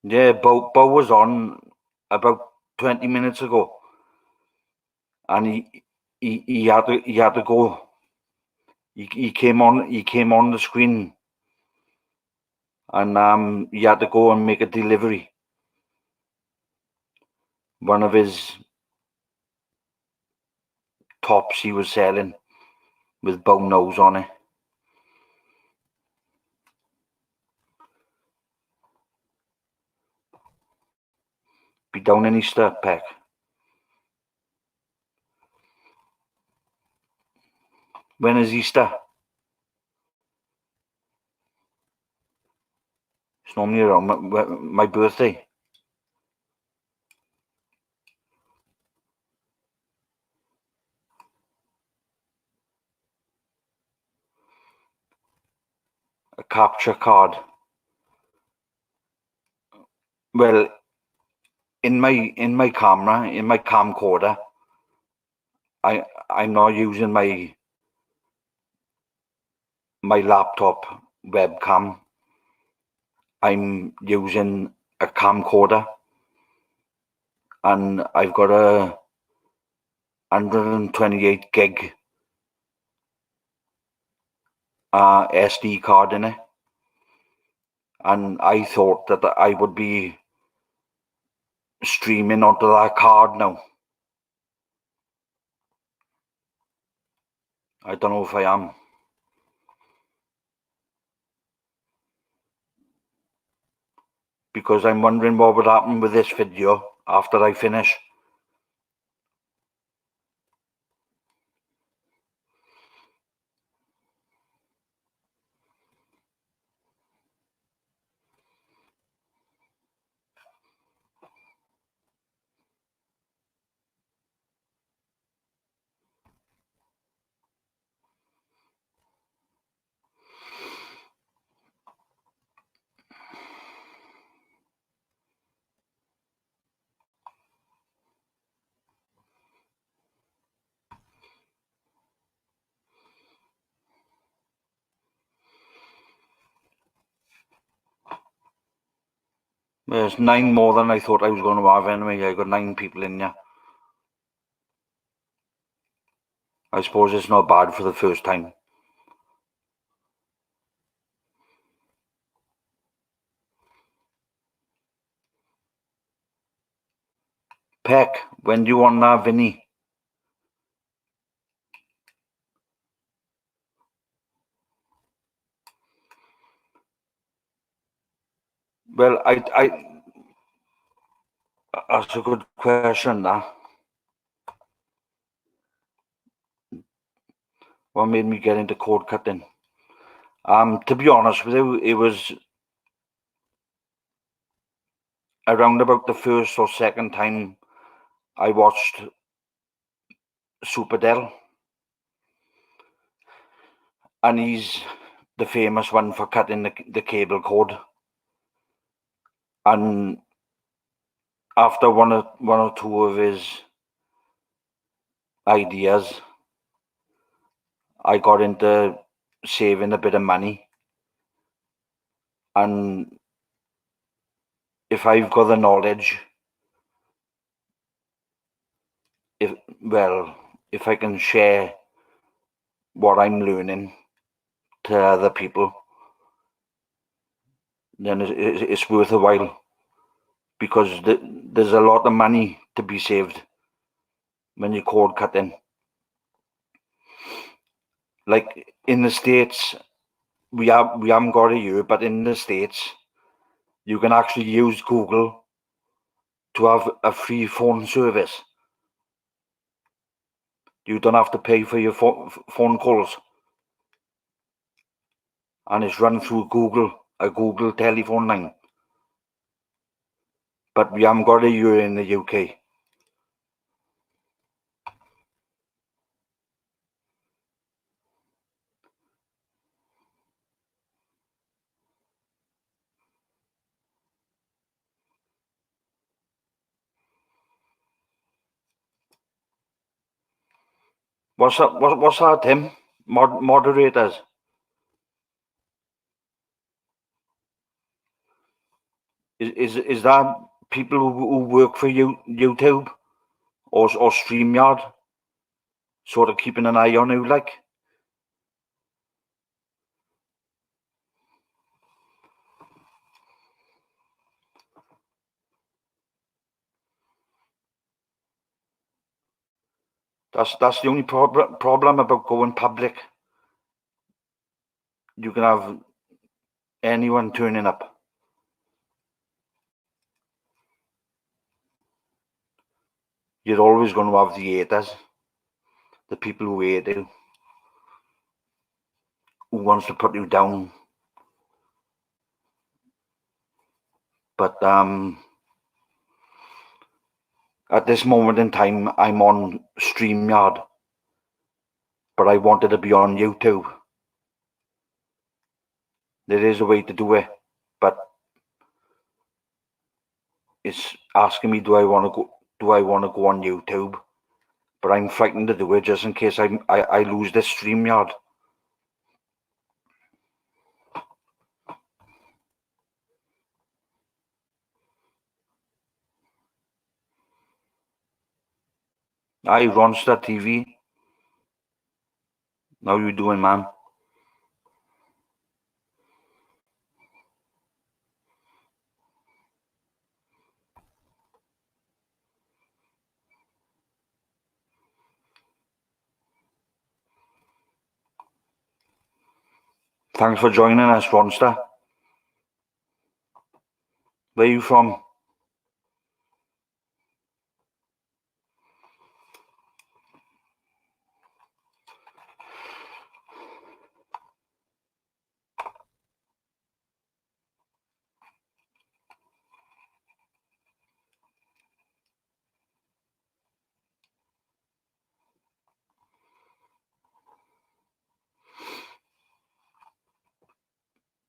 Yeah, Bo was on about 20 minutes ago. And he had to go. He came on the screen. And he had to go and make a delivery. One of his tops he was selling with Bo Nose on it. Be down in Easter, Peck. When is Easter? It's normally around my birthday. A capture card. Well, in my camera, in my camcorder, I'm not using my laptop webcam. I'm using a camcorder, and I've got a 128 gig SD card in it, and I thought that I would be streaming onto that card now. I don't know if I am. Because I'm wondering what would happen with this video after I finish. There's 9 more than I thought I was going to have anyway. I got 9 people in here. I suppose it's not bad for the first time. Peck, when do you want that, Vinny? Well, that's a good question, that. What made me get into cord cutting? To be honest with you, it was around about the first or second time I watched Superdell, and he's the famous one for cutting the cable cord. And after one or two of his ideas, I got into saving a bit of money. And if I've got the knowledge, if I can share what I'm learning to other people, then it's worth a while, because there's a lot of money to be saved when you're cord cutting. Like in the States, we haven't got it here, but in the States, you can actually use Google to have a free phone service. You don't have to pay for your phone calls, and it's run through Google, a Google telephone line. But we haven't got it here in the UK. What's that, Tim? Moderators? Is that people who work for YouTube or StreamYard, sort of keeping an eye on you, like? That's the only problem about going public. You can have anyone turning up. you're always going to have the haters, the people who hate you, who wants to put you down. But at this moment in time, I'm on StreamYard, but I wanted to be on YouTube. There is a way to do it, but it's asking me, do I want to go on YouTube? But I'm frightened to do it just in case I lose this StreamYard. Hi, Ronster TV. How you doing, man? Thanks for joining us, Ronster. Where are you from?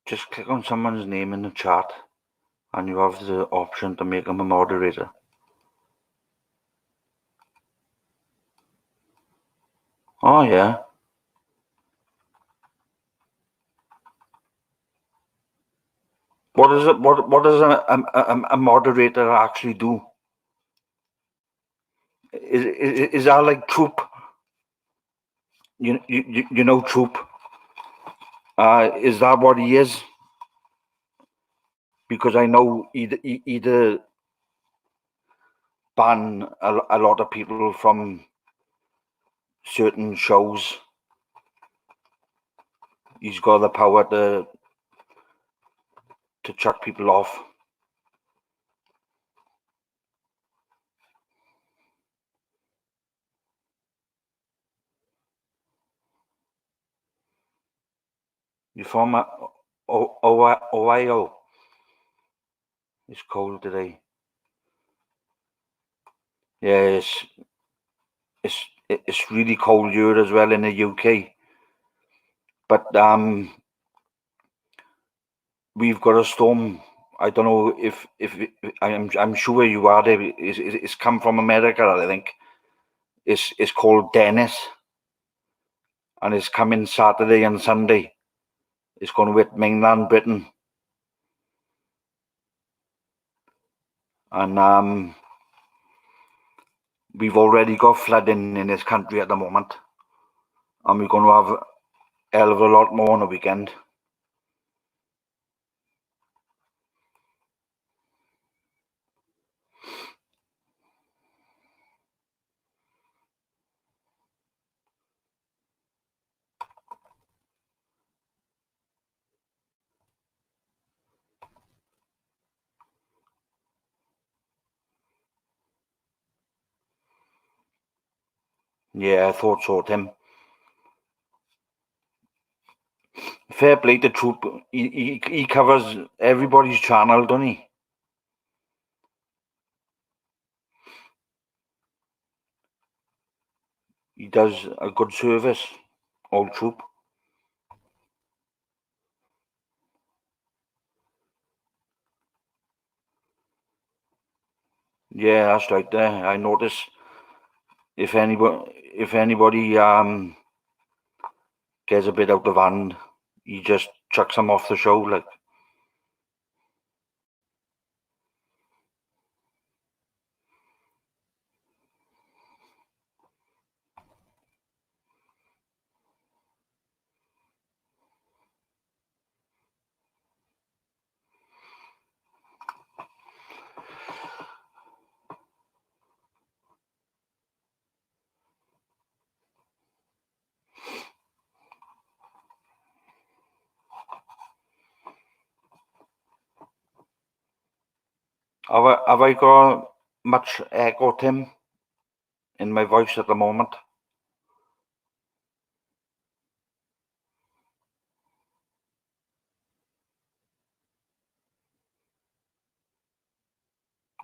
Just click on someone's name in the chat and you have the option to make them a moderator. Oh yeah. What is it? What does a moderator actually do? Is that like Troop? You know Troop? Is that what he is? Because I know either ban a lot of people from certain shows. He's got the power to chuck people off. You're from Ohio. It's cold today. Yeah, it's really cold here as well in the UK. But we've got a storm. I don't know if I'm sure you are there. It's come from America, I think. It's called Dennis, and it's coming Saturday and Sunday. It's going to hit mainland Britain, and we've already got flooding in this country at the moment, and we're going to have a hell of a lot more on the weekend. Yeah, I thought so, Tim. Fair play to Troop. He covers everybody's channel, doesn't he? He does a good service, old Troop. Yeah, that's right there. I notice if anybody gets a bit out of hand, he just chucks them off the show, like. Have I got much echo, Tim? in my voice at the moment.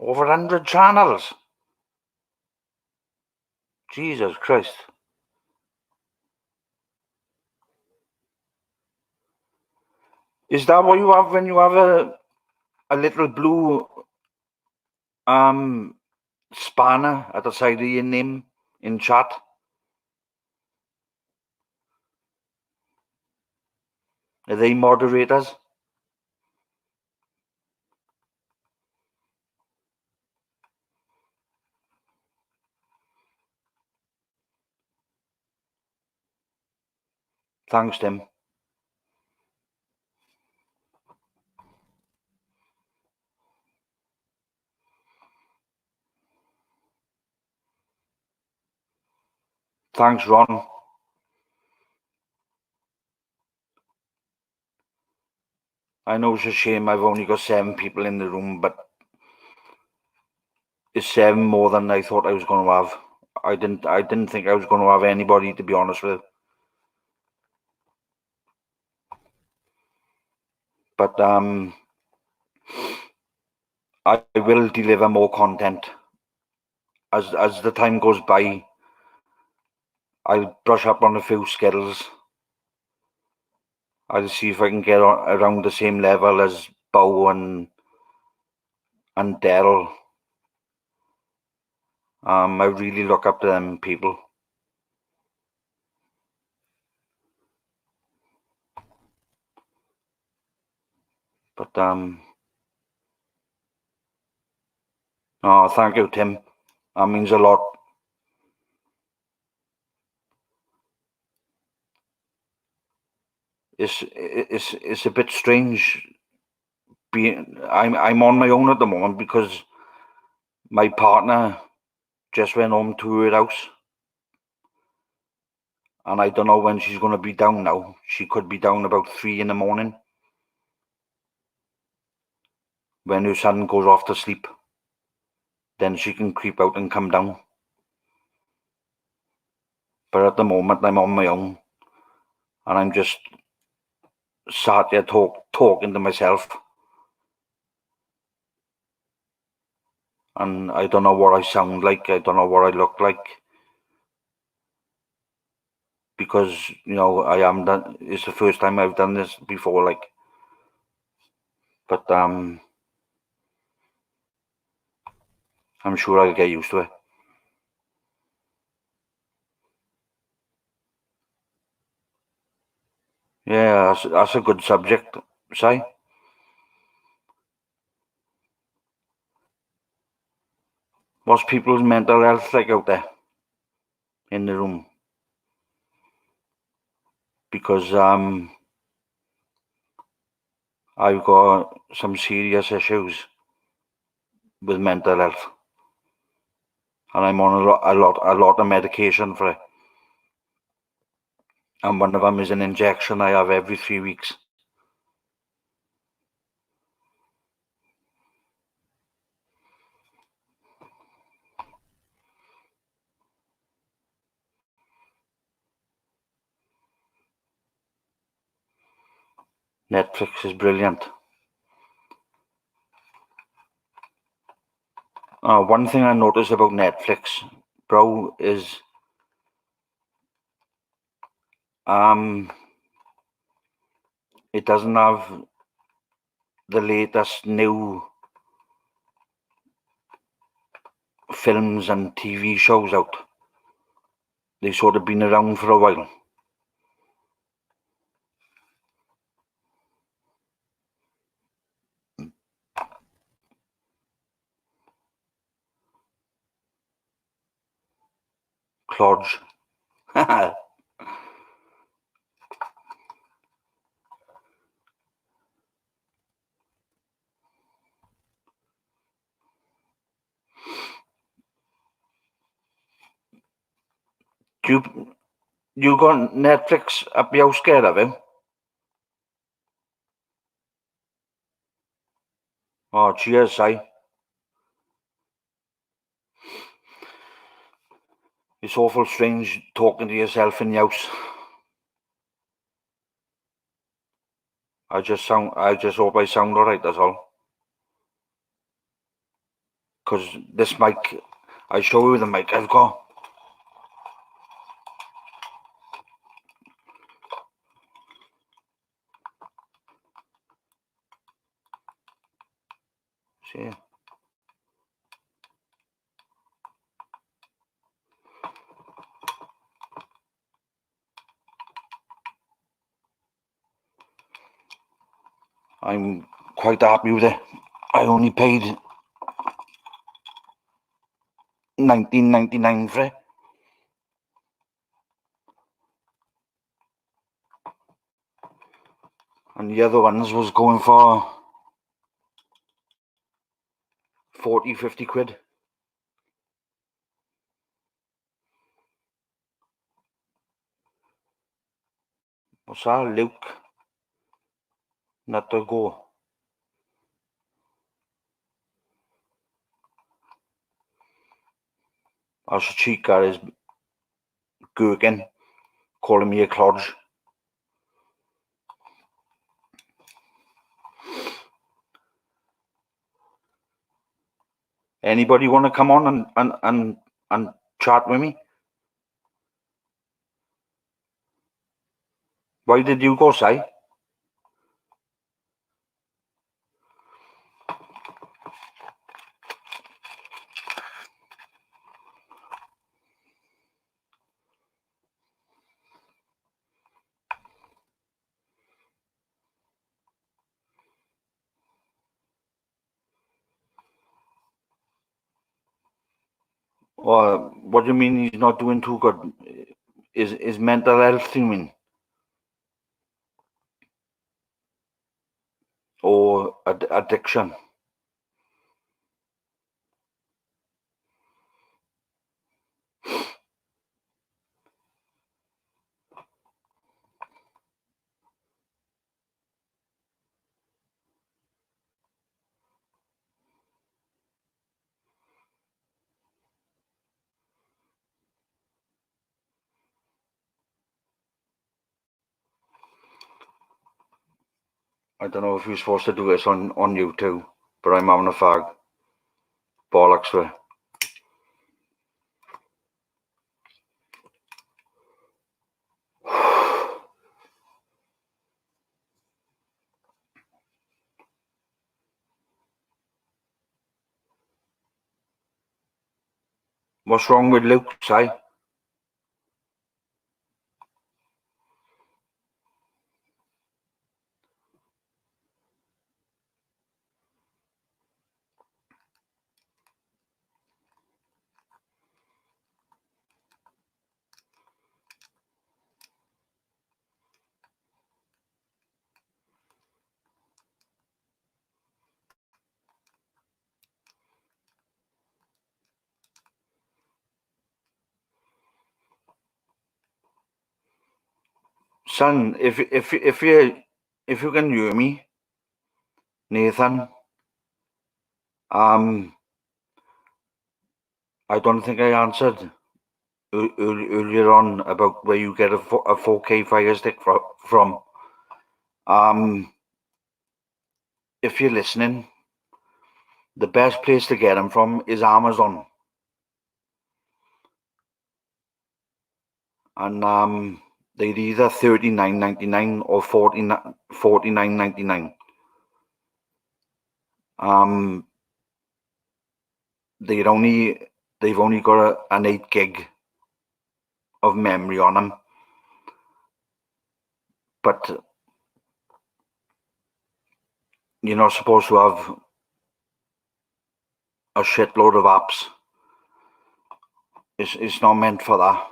Over 100 channels. Jesus Christ. Is that what you have when you have a little blue spanner at the side of your name in chat? Are they moderators? Thanks, Tim. Thanks, Ron. I know it's a shame I've only got 7 people in the room, but it's 7 more than I thought I was going to have. I didn't think I was going to have anybody, to be honest with you. But I will deliver more content as the time goes by. I'll brush up on a few skills. I'll see if I can get around the same level as Bo and Daryl. I really look up to them people. But oh, thank you, Tim. That means a lot. It's a bit strange. I'm on my own at the moment because my partner just went home to her house, and I don't know when she's going to be down now. She could be down about 3 in the morning when her son goes off to sleep. Then she can creep out and come down. But at the moment, I'm on my own, and I'm just sat there talking to myself. And I don't know what I sound like. I don't know what I look like. Because, you know, it's the first time I've done this before, like. But I'm sure I'll get used to it. Yeah, that's a good subject, Si. What's people's mental health like out there in the room? Because I've got some serious issues with mental health, and I'm on a lot of medication for it. And one of them is an injection I have every 3 weeks. Netflix is brilliant. One thing I noticed about Netflix, bro, is it doesn't have the latest new films and TV shows out. They've sort of been around for a while. Clodge. You got Netflix up your scared of him? Oh, cheers, Si. It's awful strange talking to yourself in the house. I just hope I sound alright, that's all. Because this mic, I show you the mic I've got. See? I'm quite happy with it. I only paid $19.99 for it. And the other ones was going for 40, 50 quid. What's that, Luke? Not to go. As a chica is gurging, calling me a clodge. Anybody want to come on and chat with me? Why did you go, Si? Or what do you mean he's not doing too good? Is mental health, you mean? Or addiction? I don't know if you're supposed to do this on you too, but I'm having a fag. Bollocks for it. What's wrong with Luke, Si? Son, if you can hear me, Nathan, I don't think I answered earlier on about where you get a 4K Fire Stick from. If you're listening, the best place to get them from is Amazon. And they're either $39.99 or $49.99. They've only got an 8 gig of memory on them, but you're not supposed to have a shitload of apps. It's not meant for that.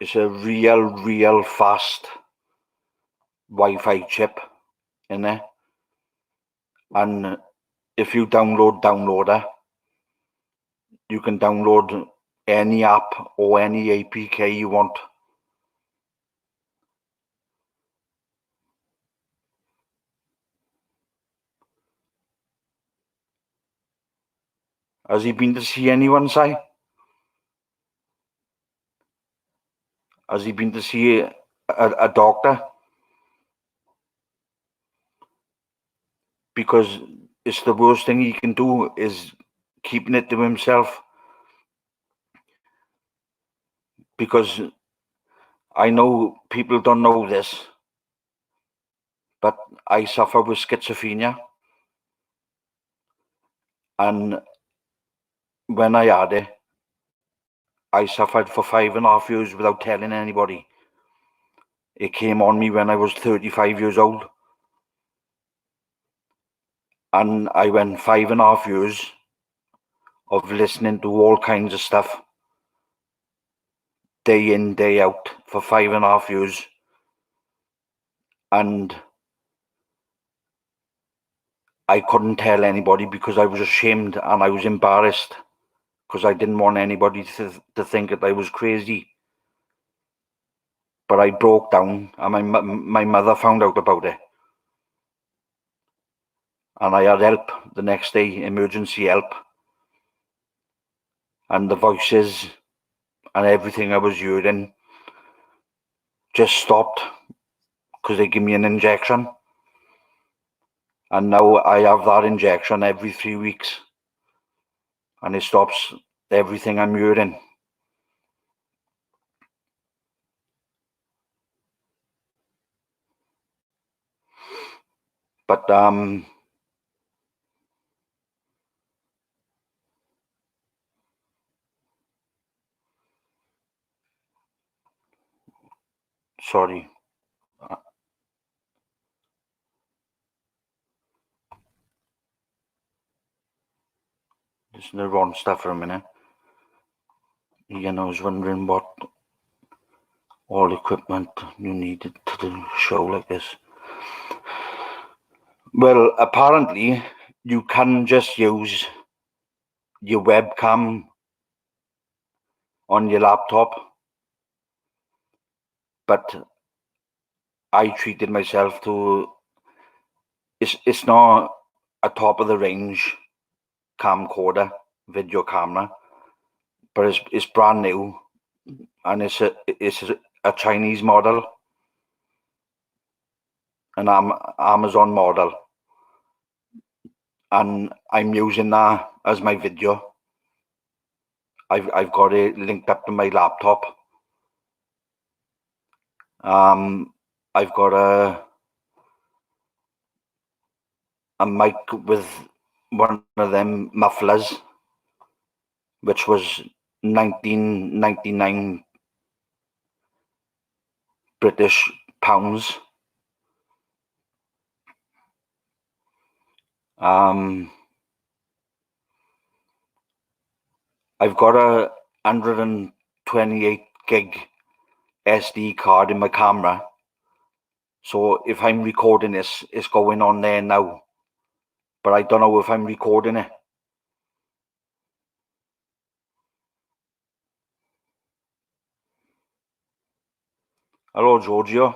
It's a real fast Wi-Fi chip in there, and if you download Downloader, you can download any app or any APK you want. Has he been to see anyone, Si? Has he been to see a doctor? Because it's the worst thing he can do is keeping it to himself. Because I know people don't know this, but I suffer with schizophrenia. And when I had it, I suffered for 5.5 years without telling anybody. It came on me when I was 35 years old. And I went 5.5 years of listening to all kinds of stuff, day in, day out, for 5.5 years. And I couldn't tell anybody because I was ashamed and I was embarrassed because I didn't want anybody to think that I was crazy. But I broke down and my mother found out about it. And I had help the next day, emergency help. And the voices and everything I was hearing just stopped because they give me an injection. And now I have that injection every 3 weeks. And it stops everything I'm hearing. But sorry. Listen to the wrong stuff for a minute. Ian, I was wondering what all equipment you needed to do a show like this. Well, apparently you can just use your webcam on your laptop, but I treated myself to, it's not a top of the range camcorder, video camera, but it's brand new and it's a Chinese model, an Amazon model, and I'm using that as my video. I've got it linked up to my laptop. I've got a mic with one of them mufflers, which was 1999 British pounds. I've got a 128 gig SD card in my camera. So if I'm recording this, it's going on there now. But I don't know if I'm recording it. Hello, Giorgio.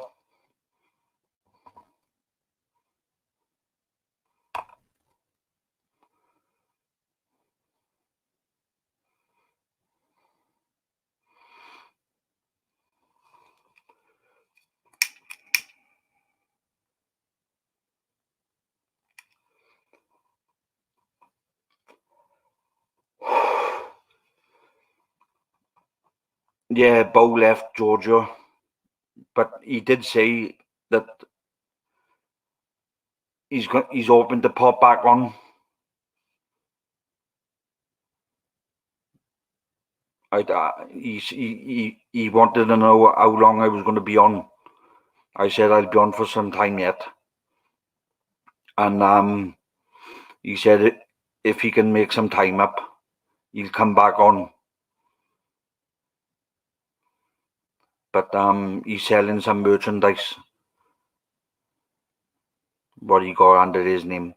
Yeah, Bo left Giorgio, but he did say that he's open to pop back on. He wanted to know how long I was going to be on. I said I'll be on for some time yet, and he said if he can make some time up, he'll come back on. But he's selling some merchandise. What he got under his name.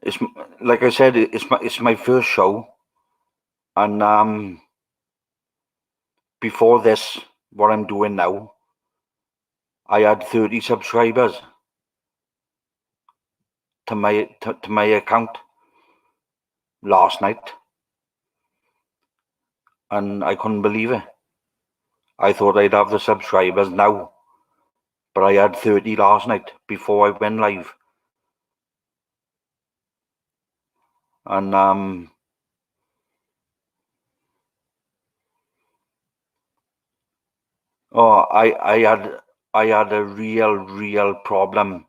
It's like I said, it's my first show, And before this, what I'm doing now, I had 30 subscribers to my account last night, and I couldn't believe it. I thought I'd have the subscribers now, but I had 30 last night before I went live. And I had a real problem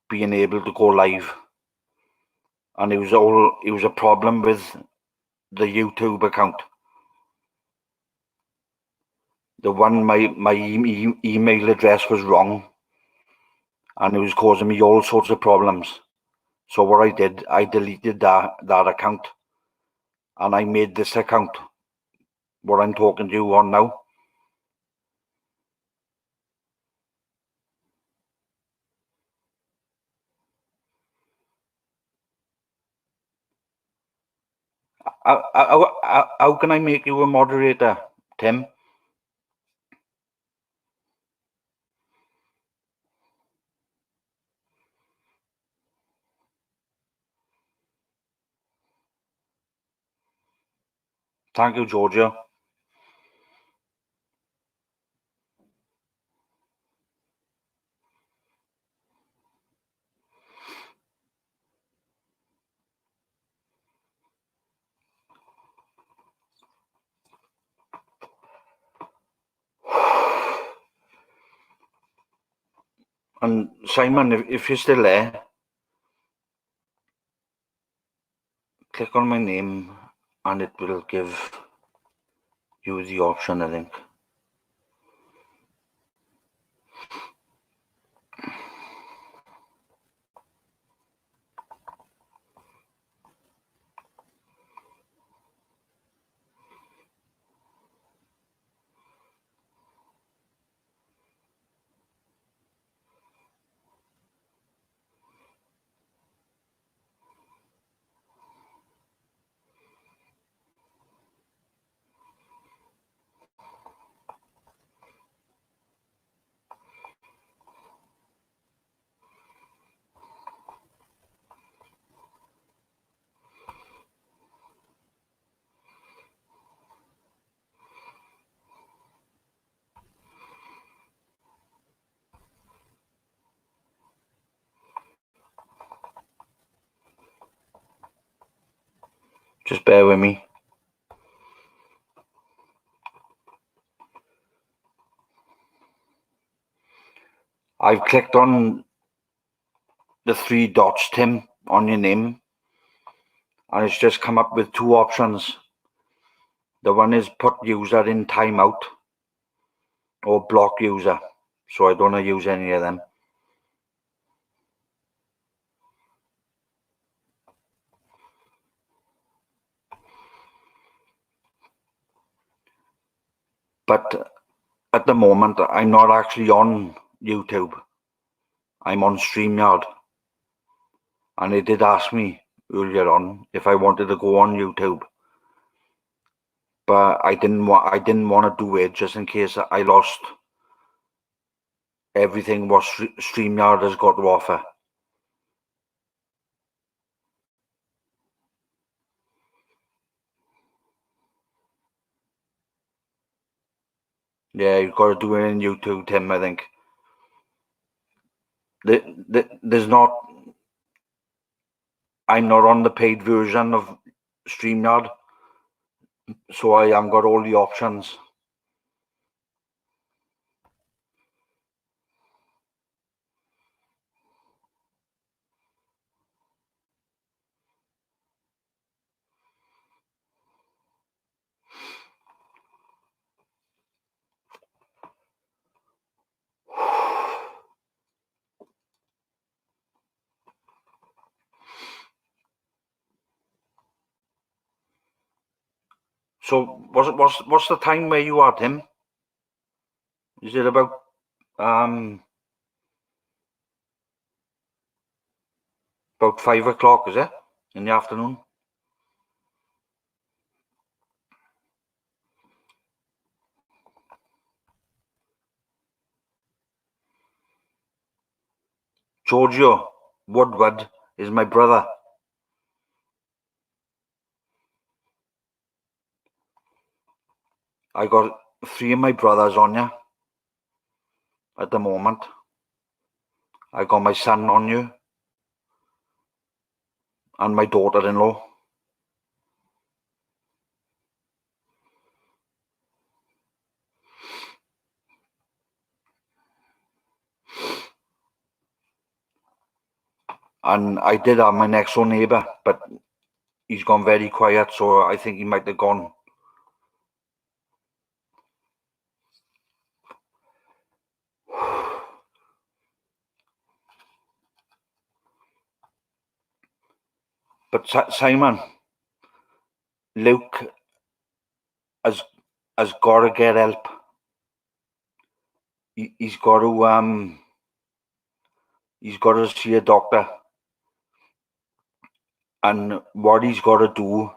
being able to go live, and it was a problem with the YouTube account. The one, my email address was wrong, and it was causing me all sorts of problems. So what I did, I deleted that account, and I made this account, what I'm talking to you on now. How can I make you a moderator, Tim? Thank you, Georgia. And Simon, if you're still there, click on my name and it will give you the option, I think. Just bear with me. I've clicked on the 3 dots, Tim, on your name, and it's just come up with 2 options. The one is put user in timeout or block user. So I don't want to use any of them. But at the moment, I'm not actually on YouTube. I'm on StreamYard. And they did ask me earlier on if I wanted to go on YouTube. But I didn't want to do it just in case I lost everything what StreamYard has got to offer. Yeah, you've got to do it in YouTube, Tim, I think. There's not... I'm not on the paid version of StreamYard, so I haven't got all the options. So what's the time where you are, Tim? Is it about about 5 o'clock, is it? In the afternoon? Giorgio Woodward is my brother. I got 3 of my brothers on you at the moment. I got my son on you and my daughter-in-law. And I did have my next door neighbour, but he's gone very quiet, so I think he might have gone. But Simon, Luke has got to get help. He's got to see a doctor, and what he's got to do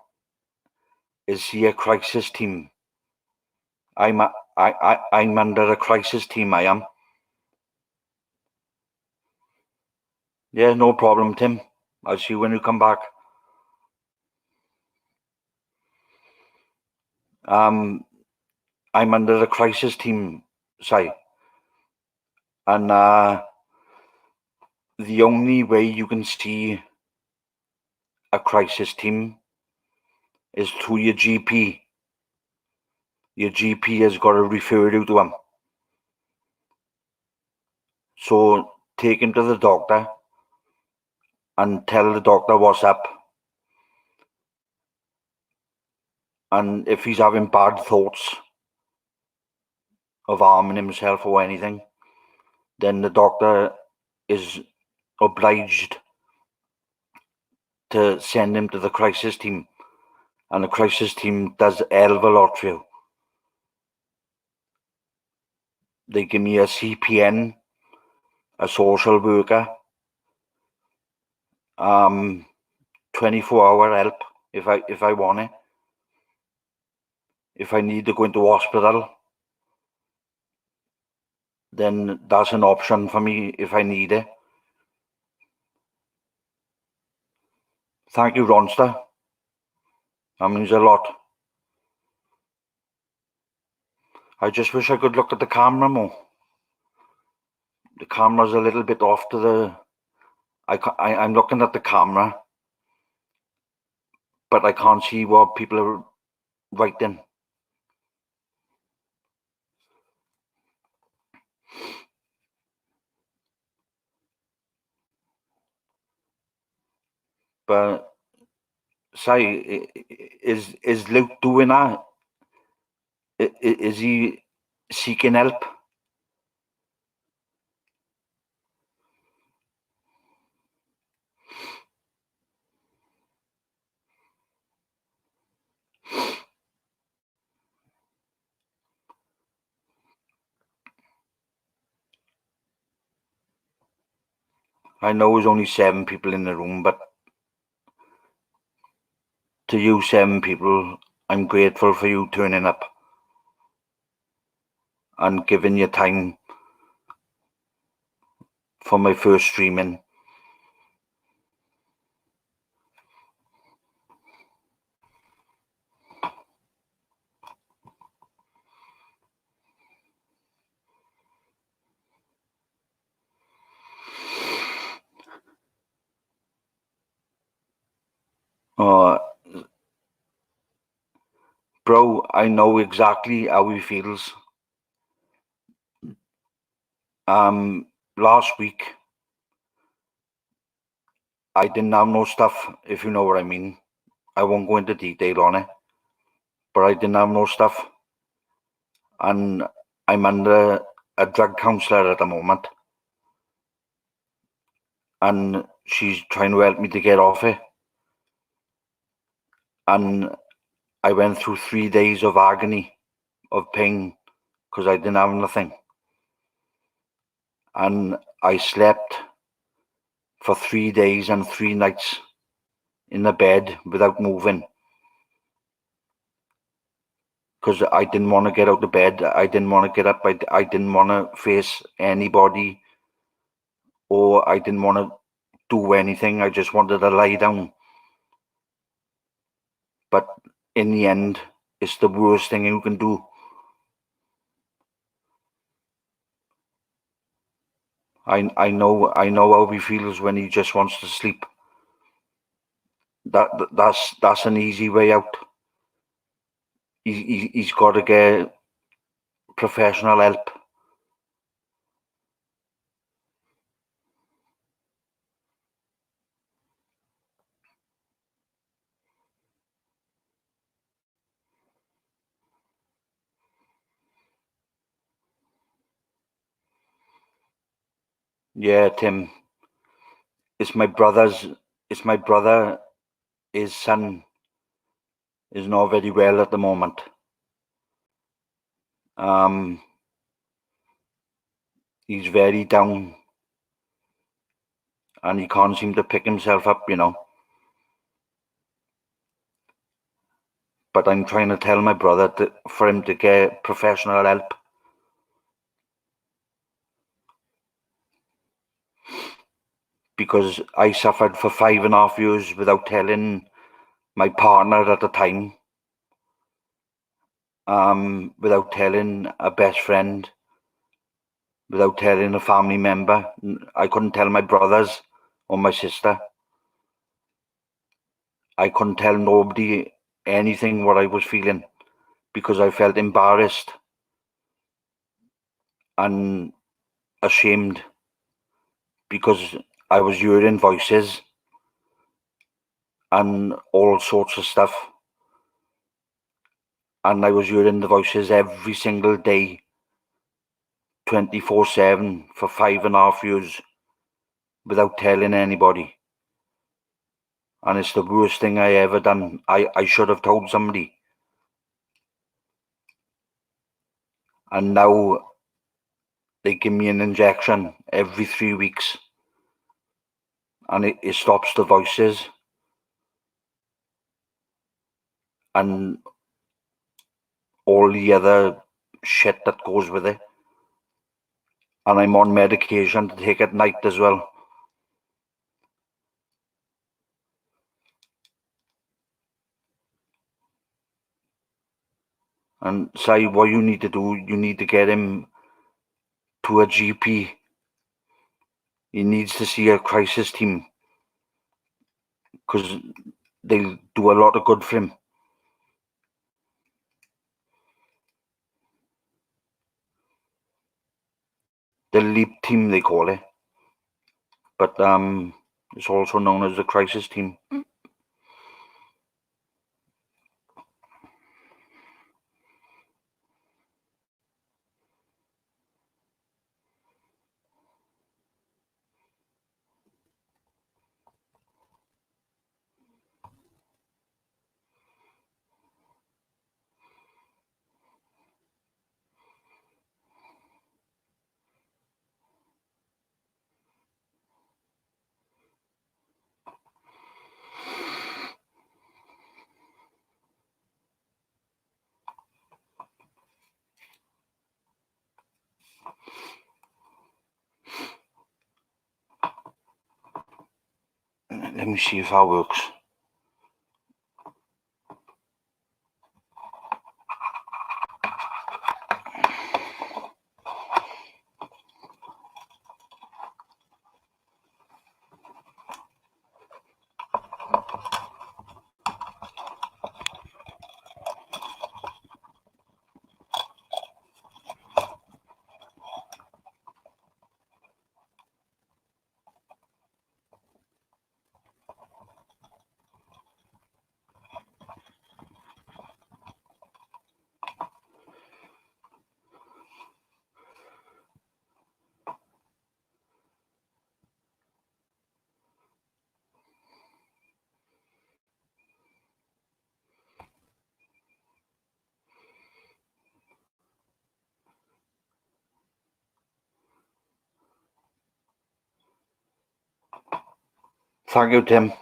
is see a crisis team. I'm under a crisis team. I am. Yeah, no problem, Tim. I'll see you when you come back. I'm under the crisis team, Si. And the only way you can see a crisis team is through your GP. Your GP has got to refer you to him. So take him to the doctor and tell the doctor what's up. And if he's having bad thoughts of harming himself or anything, then the doctor is obliged to send him to the crisis team. And the crisis team does a hell of a lot for you. They give me a CPN, a social worker, 24-hour help if I want it. If I need to go into hospital, then that's an option for me if I need it. Thank you, Ronster. That means a lot. I just wish I could look at the camera more. The camera's a little bit off to the... I'm looking at the camera, but I can't see what people are writing. But say, is Luke doing that? Is he seeking help? I know there's only 7 people in the room, but to you 7 people, I'm grateful for you turning up and giving your time for my first streaming. Bro, I know exactly how he feels. Last week, I didn't have no stuff, if you know what I mean. I won't go into detail on it, but I didn't have no stuff. And I'm under a drug counsellor at the moment. And she's trying to help me to get off it. And I went through 3 days of agony, of pain, because I didn't have nothing. And I slept for 3 days and 3 nights in the bed without moving. Because I didn't want to get out of bed. I didn't want to get up. I didn't want to face anybody or I didn't want to do anything. I just wanted to lie down. But in the end, it's the worst thing you can do. I know how he feels when he just wants to sleep. That's an easy way out. He's got to get professional help. Yeah, Tim. It's my brother. His son is not very well at the moment. He's very down, and he can't seem to pick himself up, But I'm trying to tell my brother for him to get professional help. Because I suffered for 5.5 years without telling my partner at the time, without telling a best friend, without telling a family member. I couldn't tell my brothers or my sister. I couldn't tell nobody anything what I was feeling because I felt embarrassed and ashamed because I was hearing voices and all sorts of stuff. And I was hearing the voices every single day, 24/7 for 5.5 years without telling anybody. And it's the worst thing I ever done. I should have told somebody. And now they give me an injection every 3 weeks. And it stops the voices. And all the other shit that goes with it. And I'm on medication to take at night as well. And say what you need to do, you need to get him to a GP. He needs to see a crisis team because they'll do a lot of good for him. The LEAP team, they call it. But it's also known as the crisis team. Let me see if that works. Thank you, Tim.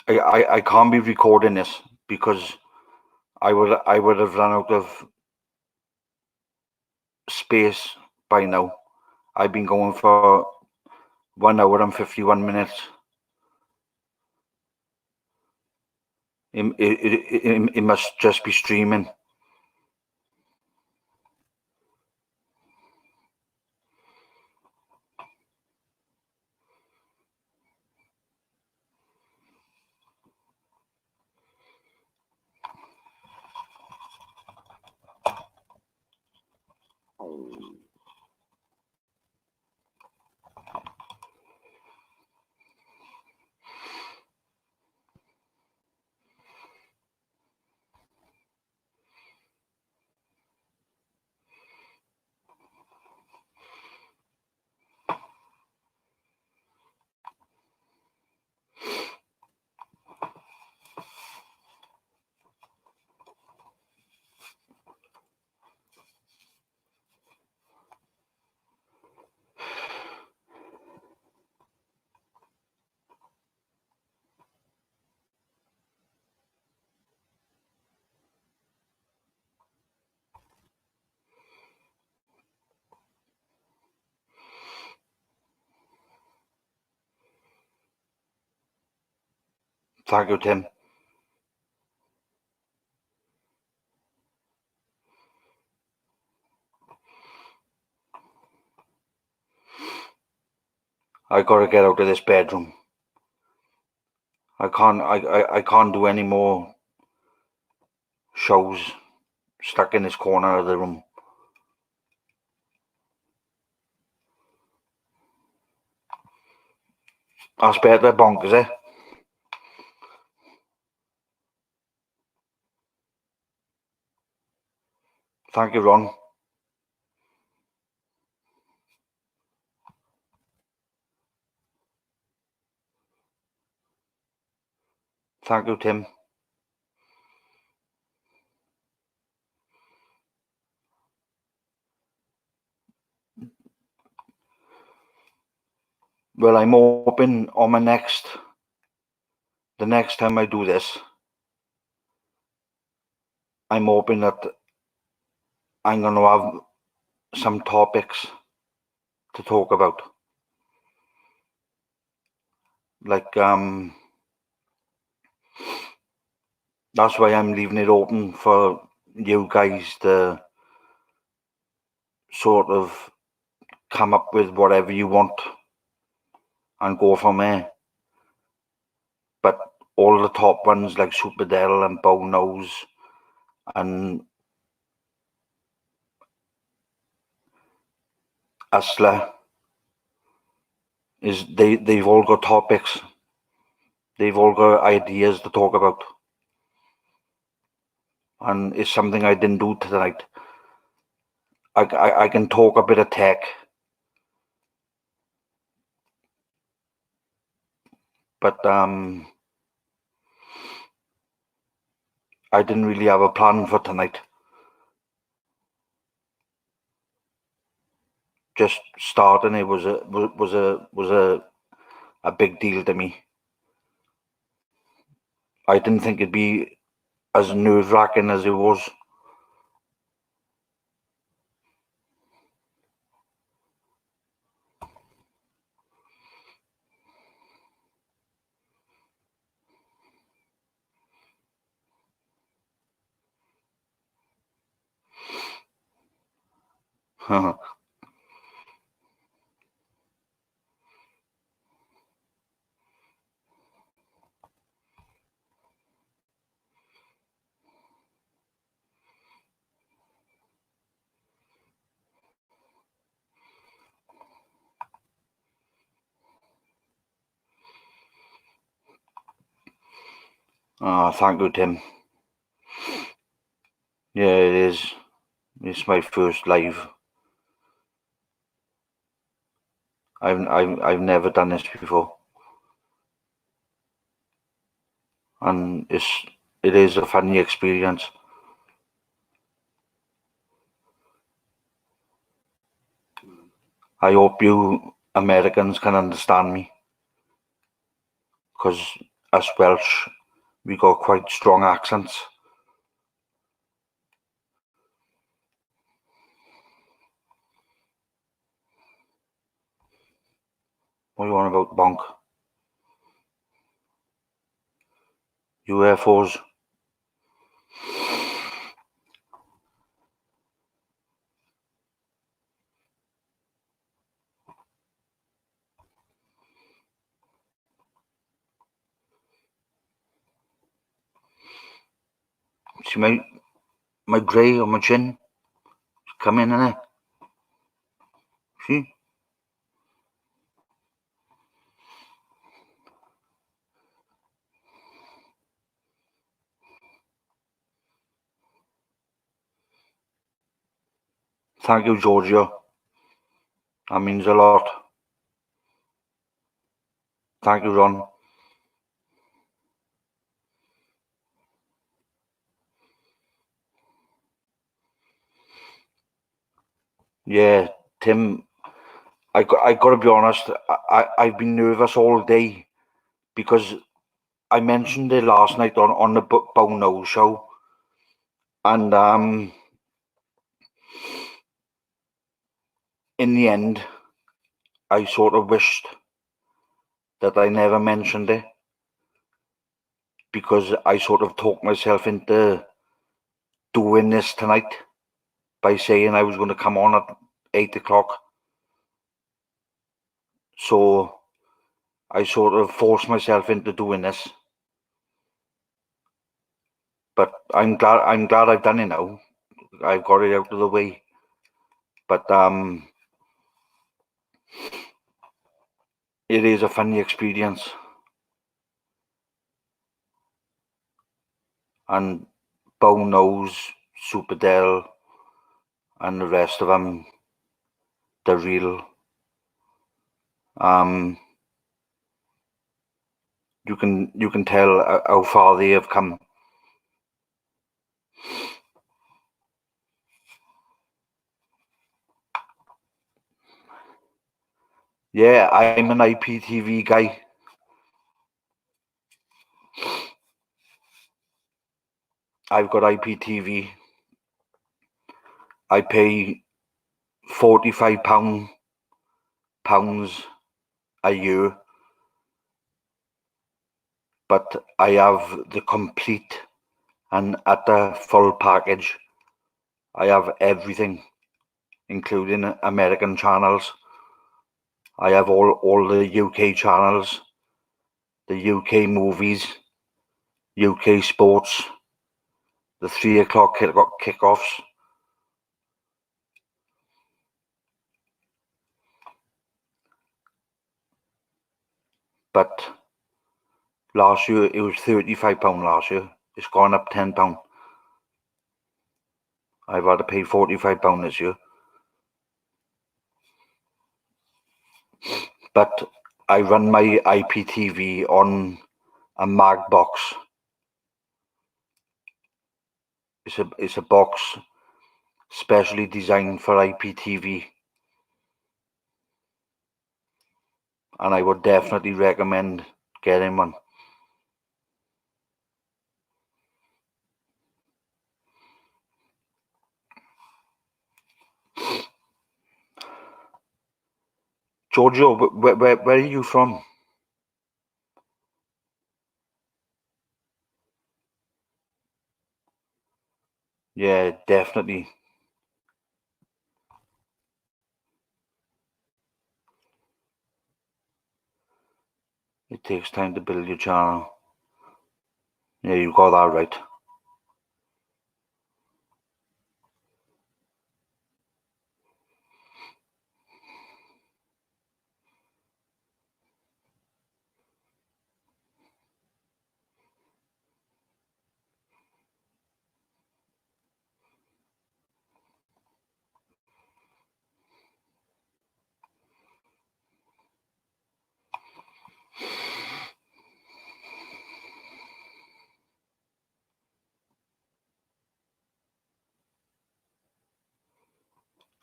I can't be recording this because I would have run out of space by now. I've been going for 1 hour and 51 minutes. It must just be streaming. Thank you, Tim. I gotta get out of this bedroom. I can't do any more shows stuck in this corner of the room. That's better, bonkers, eh? Thank you, Ron. Thank you, Tim. Well, I'm hoping on the next time I do this, I'm hoping that I'm going to have some topics to talk about. Like, that's why I'm leaving it open for you guys to sort of come up with whatever you want and go from there. But all the top ones like Superdell and Bow Nose and Hustler, they've all got topics. They've all got ideas to talk about. And it's something I didn't do tonight. I can talk a bit of tech, but I didn't really have a plan for tonight. Just starting it was a big deal to me. I didn't think it'd be as nerve-wracking as it was. Thank you, Tim. Yeah, it is. It's my first live. I've never done this before, and it is a funny experience. I hope you Americans can understand me, because us Welsh, we got quite strong accents. What are you on about, Bonk? UFOs. See my grey on my chin? Come in, innit? See? Thank you, Giorgio. That means a lot. Thank you, Ron. Yeah, Tim, I got to be honest, I've been nervous all day because I mentioned it last night on the Bono show, and in the end, I sort of wished that I never mentioned it because I sort of talked myself into doing this tonight by saying I was going to come on at 8 o'clock. So I sort of forced myself into doing this. But I'm glad I've done it now. I've got it out of the way. But it is a funny experience. And Bono's, Superdell, and the rest of them, they're real. You can tell how far they have come. Yeah, I'm an IPTV guy. I've got IPTV. I pay £45 a year, but I have the complete and utter full package. I have everything, including American channels. I have all the UK channels, the UK movies, UK sports, the 3 o'clock kickoffs. But last year it was £35 last year. It's gone up £10. I've had to pay £45 this year. But I run my IPTV on a mag box. It's a box specially designed for IPTV, and I would definitely recommend getting one. Giorgio, where are you from? Yeah, definitely. It takes time to build your channel. Yeah, you got that right.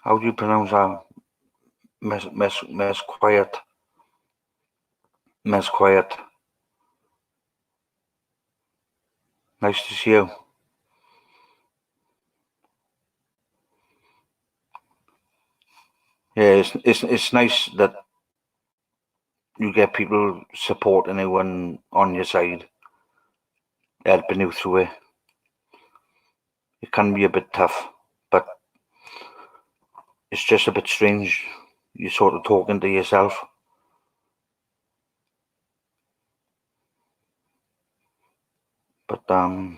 How do you pronounce that? Mess quiet. Nice to see you. Yeah, it's nice that you get people supporting you and on your side, helping you through it. It can be a bit tough, but it's just a bit strange. You're sort of talking to yourself. But I'll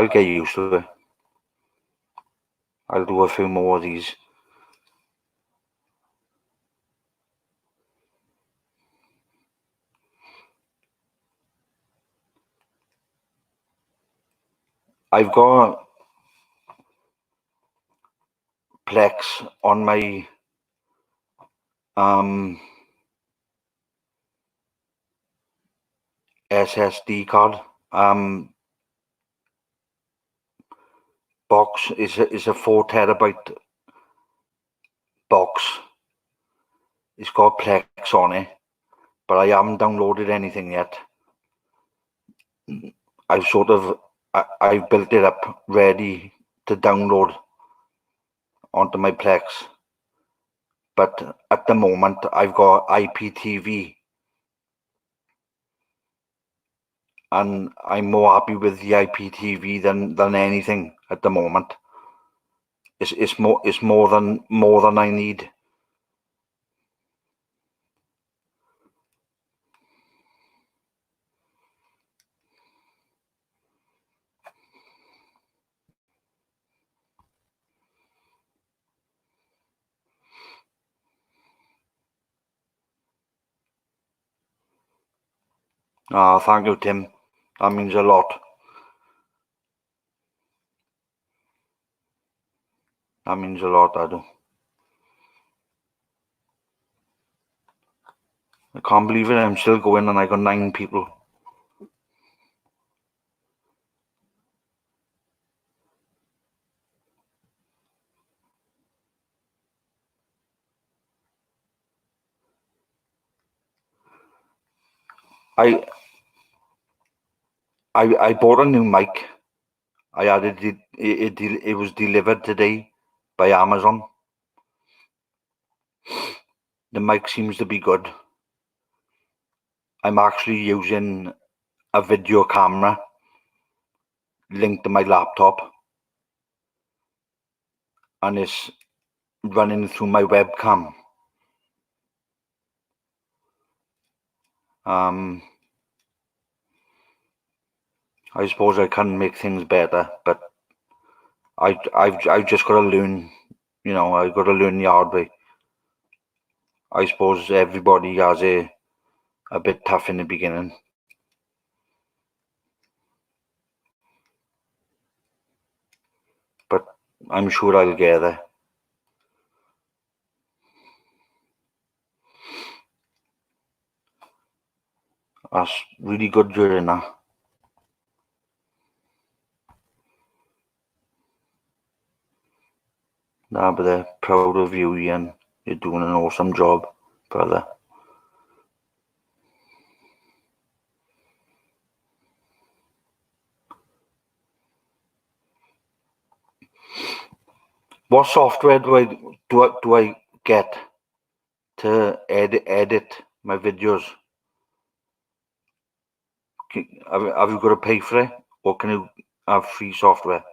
get used to it. I'll do a few more of these. I've got Plex on my SSD card. Box is a 4 terabyte box. It's got Plex on it, but I haven't downloaded anything yet. I've built it up ready to download onto my Plex. But at the moment, I've got IPTV, and I'm more happy with the IPTV than anything at the moment. It's more than I need. Thank you, Tim. That means a lot. That means a lot, I do. I can't believe it. I'm still going and I got 9 people. I bought a new mic. I had it was delivered today by Amazon. The mic seems to be good. I'm actually using a video camera linked to my laptop, and it's running through my webcam. I suppose I can make things better, but I've just got to learn. You know, I've got to learn the hard way. I suppose everybody has a bit tough in the beginning. But I'm sure I'll get there. That's really good during that. Nah, but they're proud of you, Ian. You're doing an awesome job, brother. What software do I get to edit my videos? Have you got to pay for it, or can you have free software?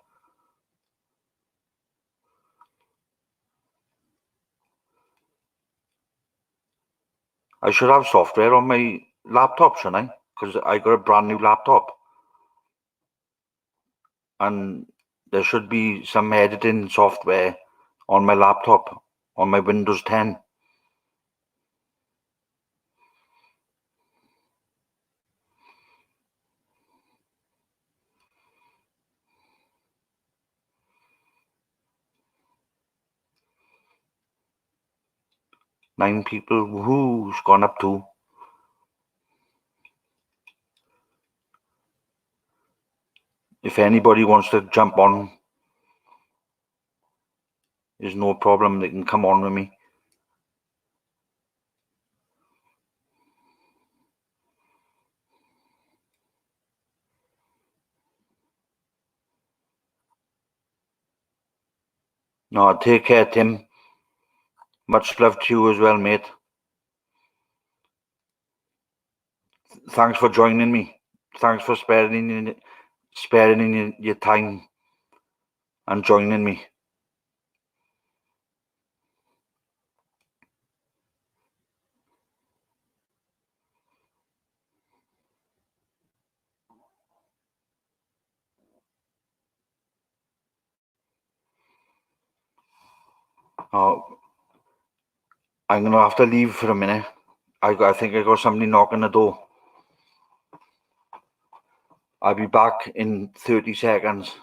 I should have software on my laptop, shouldn't I? Because I got a brand new laptop, and there should be some editing software on my laptop, on my Windows 10. Nine people. Who's gone up to? If anybody wants to jump on, there's no problem. They can come on with me. No, take care, Tim. Much love to you as well, mate. Thanks for joining me. Thanks for sparing your time and joining me. I'm gonna have to leave for a minute. I think I got somebody knocking the door. I'll be back in 30 seconds.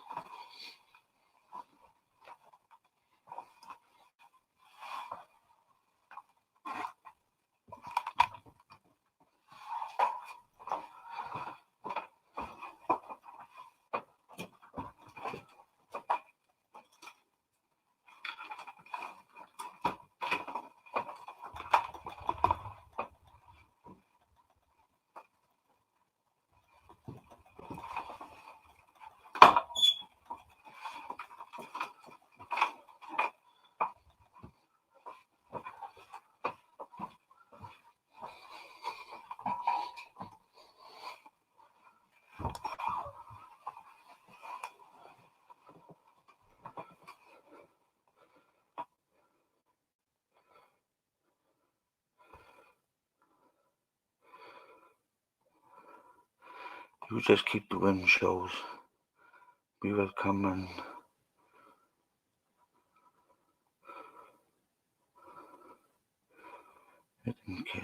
You just keep doing shows. We will come and in case.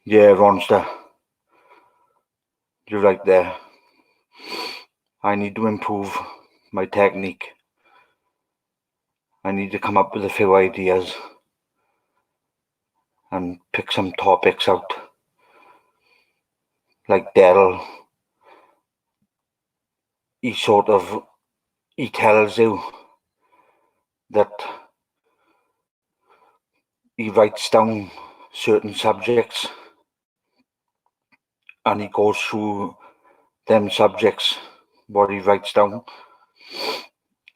Yeah, Ronster, you're right there. I need to improve my technique. I need to come up with a few ideas and pick some topics out. Like Daryl, he tells you that he writes down certain subjects and he goes through them subjects, what he writes down.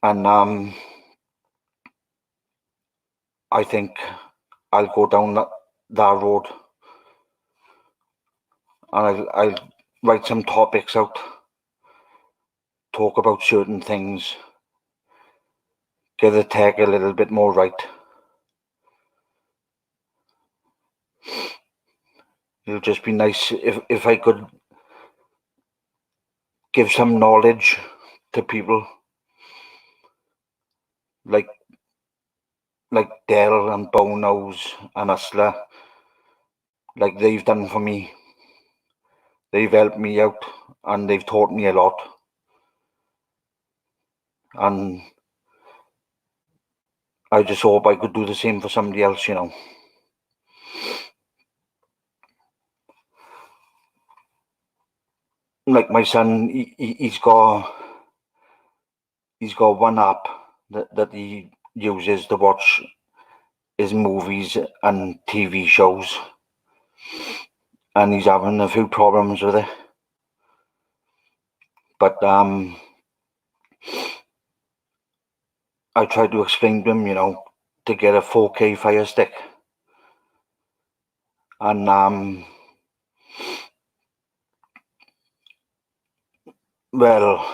And I think I'll go down that road and I'll write some topics out, talk about certain things, get the tech a little bit more right. It'll just be nice if I could give some knowledge to people like Daryl and Bonos and Hustler, like they've done for me. They've helped me out and they've taught me a lot. And I just hope I could do the same for somebody else, you know. Like my son, he's got one app that he uses to watch his movies and TV shows, and he's having a few problems with it. But I tried to explain to him, you know, to get a 4K Fire Stick, and well,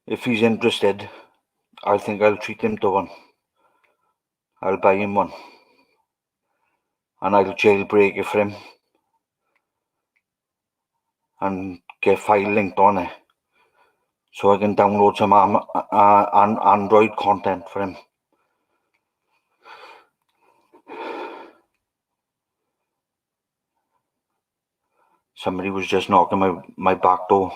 if he's interested, I think I'll treat him to one. I'll buy him one, and I'll jailbreak it for him, and get file linked on it, so I can download some Android content for him. Somebody was just knocking my back door,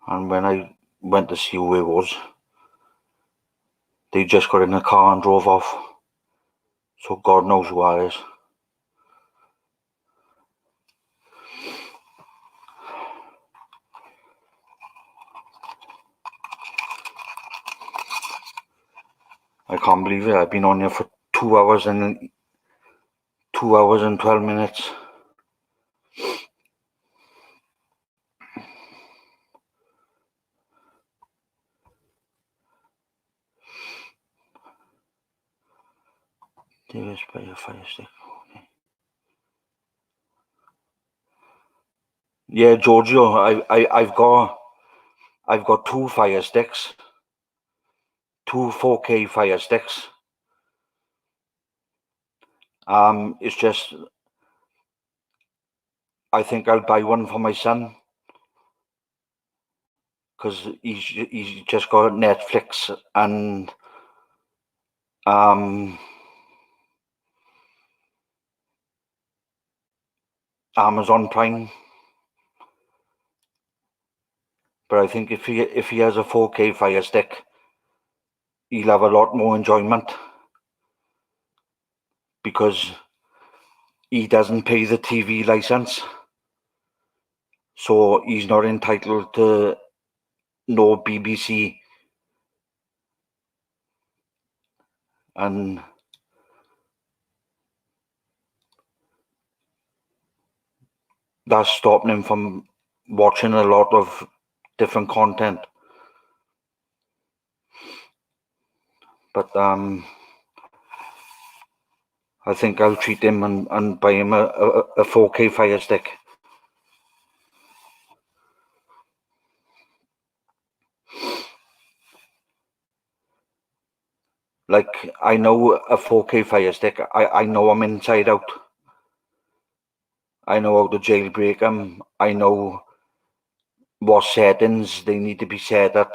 and when I went to see who it was, they just got in the car and drove off. So God knows who I is. I can't believe it. I've been on here for 2 hours and 2 hours and 12 minutes. Davis by a fire stick. Okay. Yeah, Giorgio, I've got 2 fire sticks, 2 4K fire sticks. It's just, I think I'll buy one for my son because he's just got Netflix and Amazon Prime. But I think if he has a 4K fire stick, he'll have a lot more enjoyment because he doesn't pay the TV license, so he's not entitled to no BBC. And that's stopping him from watching a lot of different content. But I think I'll treat him and buy him a 4K fire stick. Like, I know a 4K fire stick, I know I'm inside out. I know how to jailbreak them. I know what settings they need to be set at.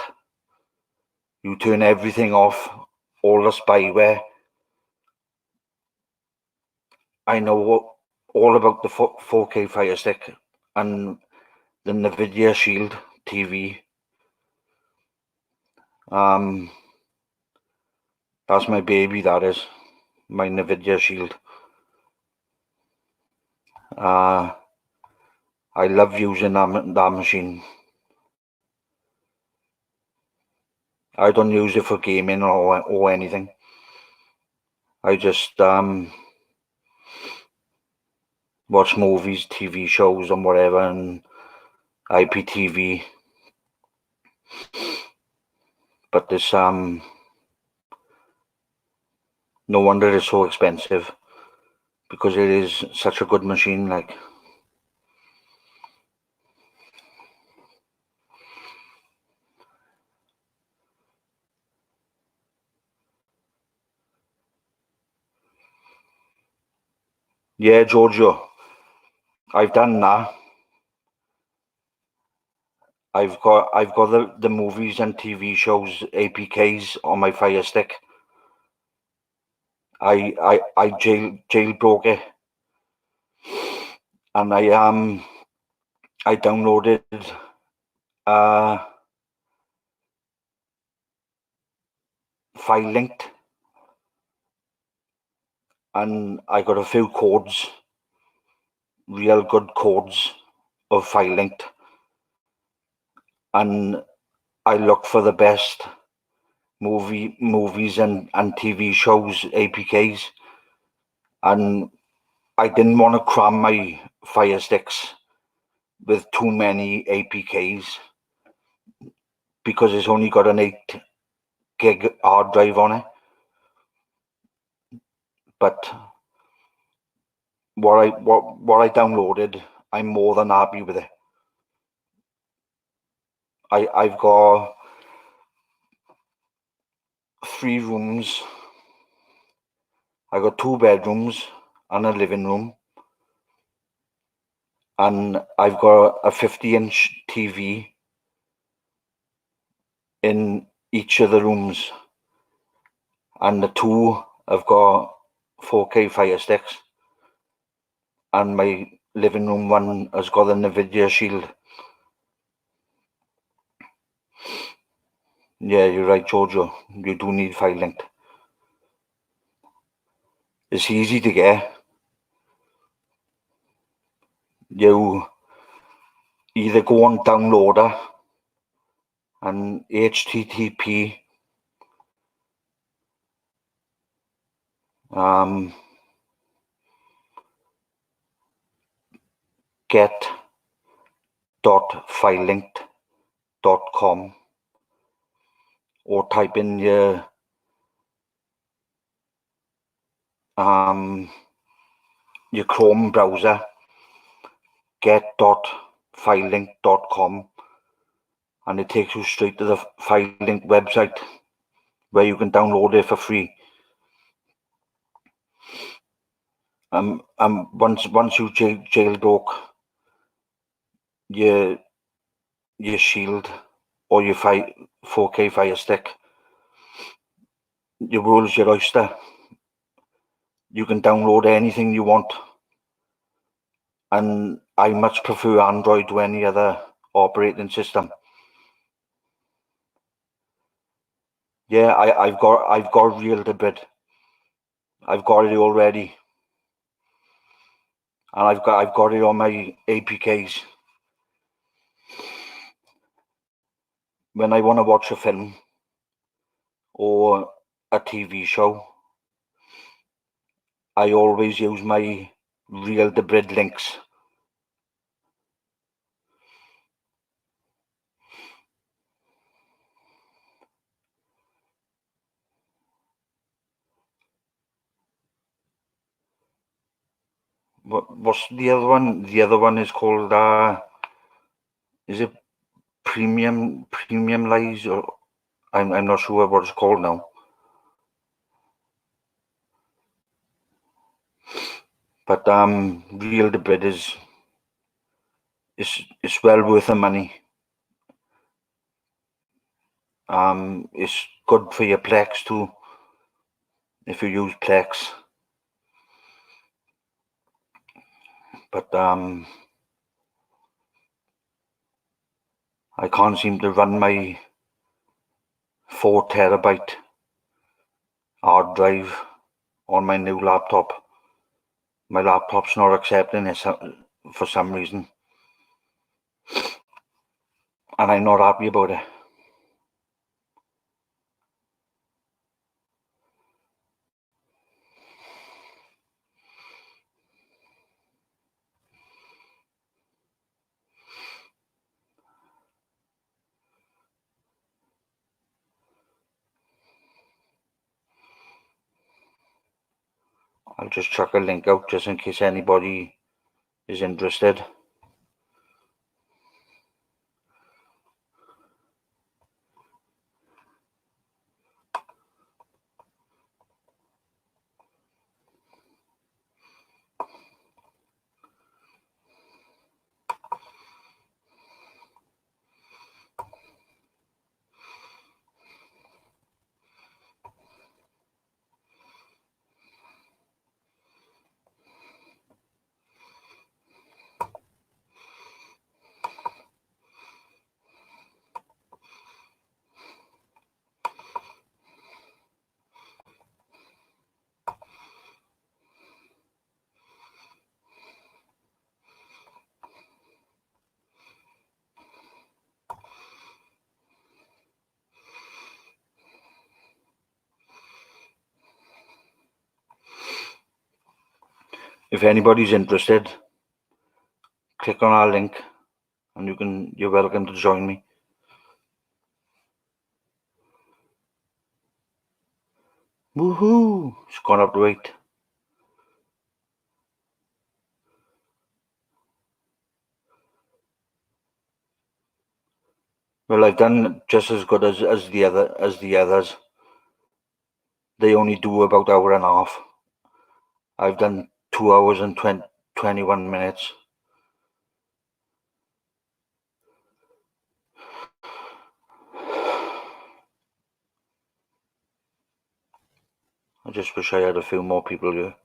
You turn everything off, all the spyware. I know all about the 4K fire stick and the NVIDIA Shield TV. That's my baby, that is. My NVIDIA Shield. I love using that machine. I don't use it for gaming or anything. I just watch movies, TV shows and whatever, and IPTV. But this no wonder it's so expensive, because it is such a good machine. Like, yeah, Giorgio, I've done that. I've got the movies and TV shows APKs on my Fire Stick. I jailbroke it, and I downloaded FileLinked, and I got a few codes, real good codes of FileLinked, and I look for the best movies and TV shows APKs, and I didn't want to cram my Fire Sticks with too many APKs because it's only got an 8 gig hard drive on it. But what I downloaded, I'm more than happy with it. I've got 3 rooms. I got 2 bedrooms and a living room, and I've got a 50-inch TV in each of the rooms, and the 2 have got 4K Fire Sticks, and my living room one has got the NVIDIA Shield. Yeah, you're right, Giorgio. You do need FileLinked. It's easy to get. You either go on Downloader and HTTP get.filelinked.com, or type in your Chrome browser, get.filelink.com, and it takes you straight to the FileLink website where you can download it for free. Once you jailbroke your Shield or your 4K Fire Stick, your world's your oyster. You can download anything you want, and I much prefer Android to any other operating system. Yeah, I've got Real Debrid. I've got it already, and I've got it on my APKs. When I want to watch a film or a TV show, I always use my Real Debrid links. What's the other one? The other one is called is it Premium Lies, or I'm not sure what it's called now. But Real Debrid is well worth the money. It's good for your Plex too, if you use Plex. But I can't seem to run my 4 terabyte hard drive on my new laptop. My laptop's not accepting it for some reason, and I'm not happy about it. I'll just chuck a link out just in case anybody is interested. If anybody's interested, click on our link and you're welcome to join me. Woohoo! It's gone up to 8. Well, I've done just as good as the others. They only do about hour and a half. I've done 2 hours and 21 minutes. I just wish I had a few more people here.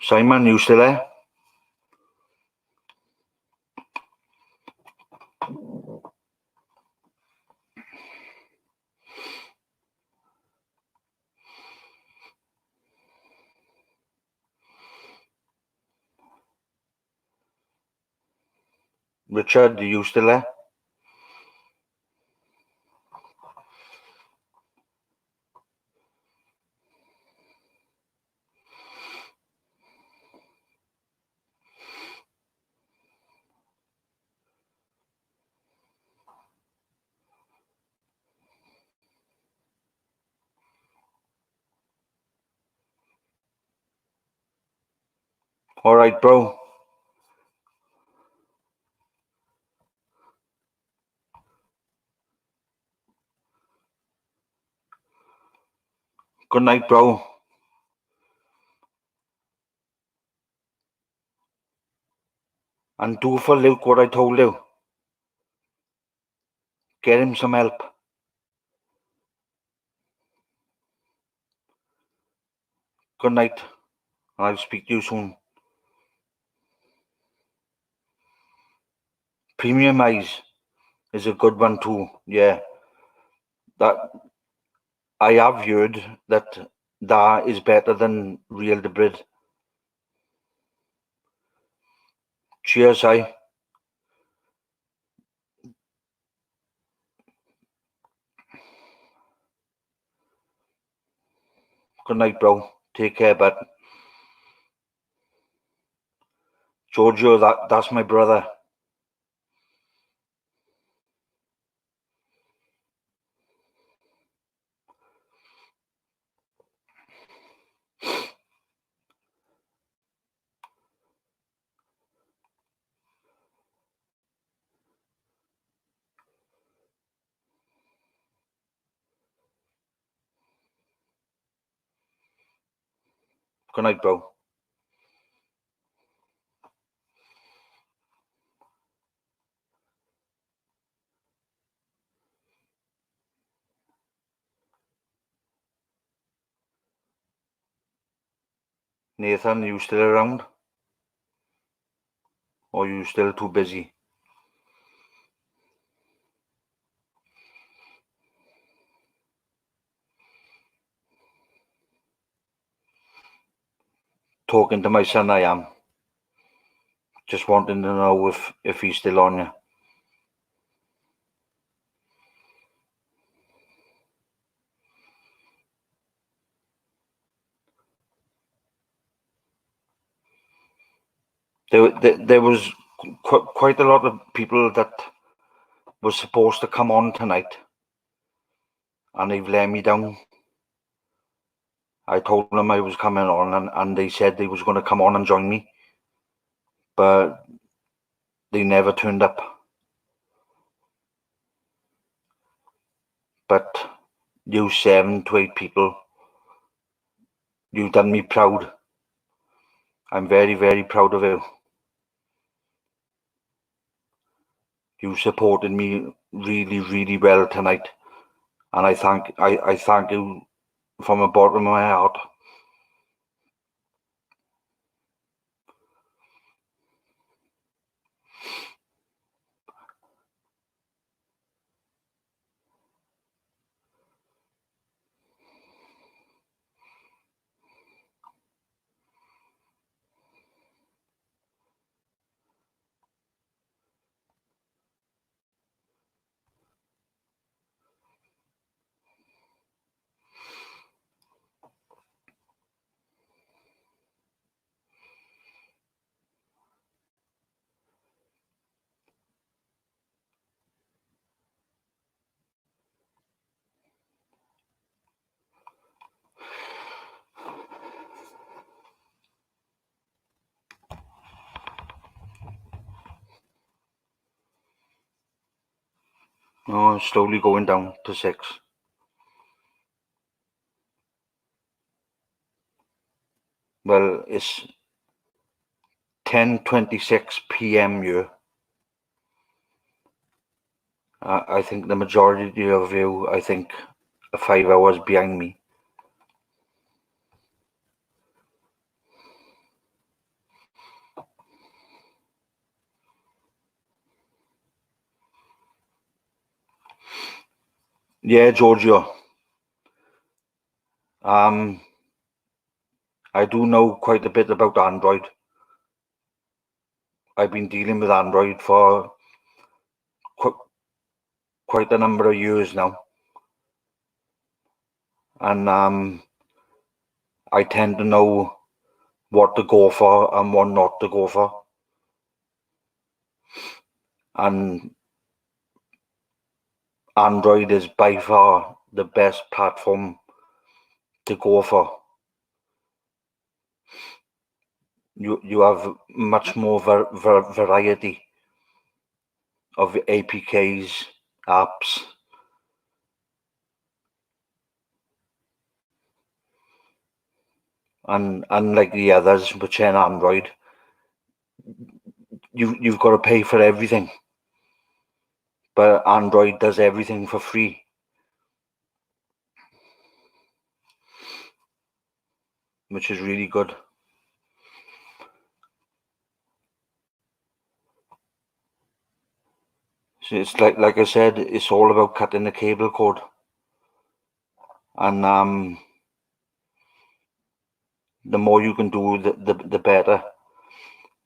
Simon, you still there? Richard, are you still there? All right, bro. Good night, bro. And do for Luke what I told you. Get him some help. Good night. I'll speak to you soon. Premium Eyes is a good one too. Yeah. That I have heard that is better than Real de Brid. Cheers, I. Good night, bro. Take care, bud. Giorgio, that's my brother. Good night, bro. Nathan, you still around? Or you still too busy? Talking to my son, I am. Just wanting to know if he's still on you. There was quite a lot of people that was supposed to come on tonight, and they've let me down. I told them I was coming on, and they said they was going to come on and join me, but they never turned up. But you 7 to 8 people, you've done me proud. I'm very, very proud of you. You supported me really, really well tonight, and I thank you from the bottom of my heart. Oh, slowly going down to 6. Well, it's 10:26 p.m. here. I think the majority of you, I think, are 5 hours behind me. Yeah, Giorgio. I do know quite a bit about Android. I've been dealing with Android for quite a number of years now, and I tend to know what to go for and what not to go for. And Android is by far the best platform to go for. you have much more variety of APKs, apps, and unlike the others, which are Android, you've got to pay for everything. But Android does everything for free. Which is really good. So it's like I said, it's all about cutting the cable cord. And the more you can do, the better.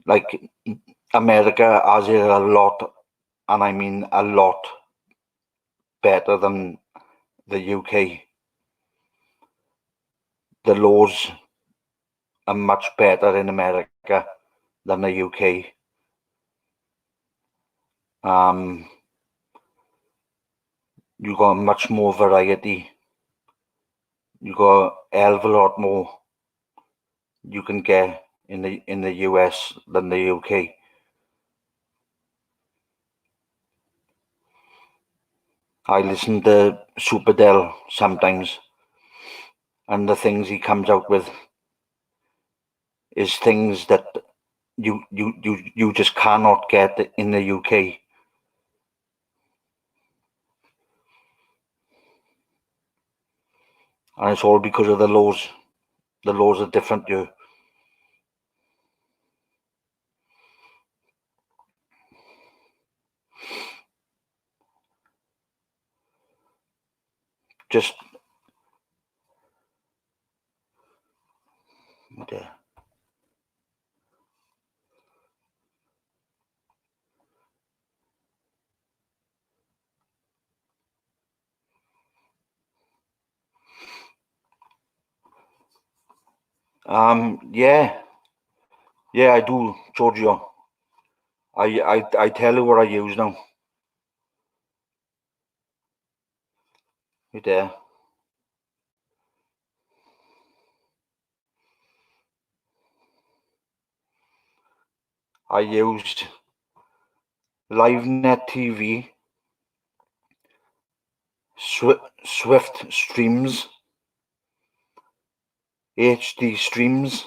Like America has it a lot, and I mean a lot better than the UK. The laws are much better in America than the UK. You got much more variety. You got a hell of a lot more you can get in the US than the UK. I listen to Superdell sometimes, and the things he comes out with is things that you just cannot get in the UK. And it's all because of the laws. The laws are different here. Just yeah, I do, Giorgio. I tell you what I use now. Right there. I used LiveNet TV, Swift Streams, HD Streams,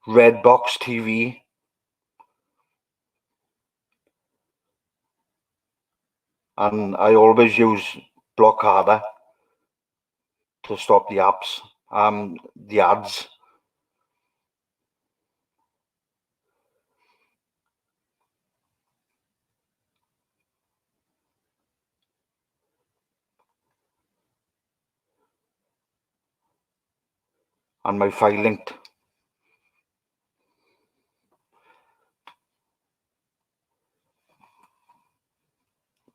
Redbox TV, and I always use Blockada to stop the apps, the ads. And my file linked.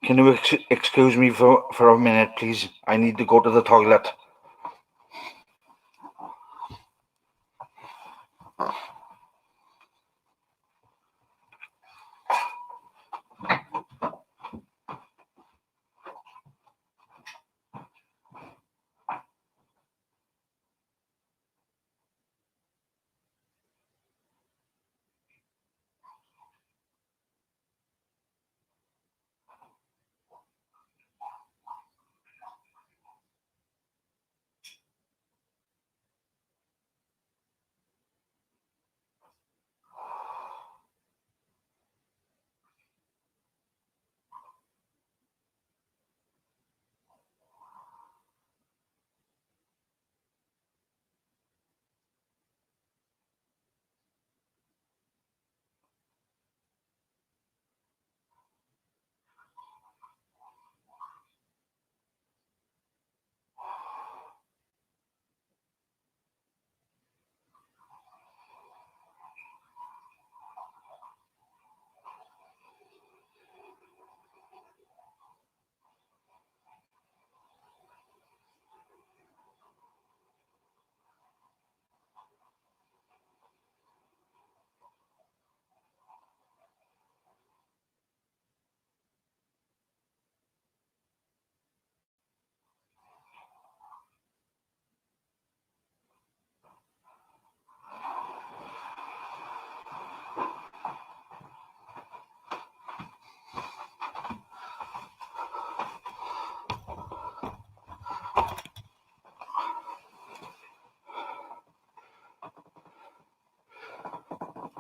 Can you excuse me for a minute, please? I need to go to the toilet.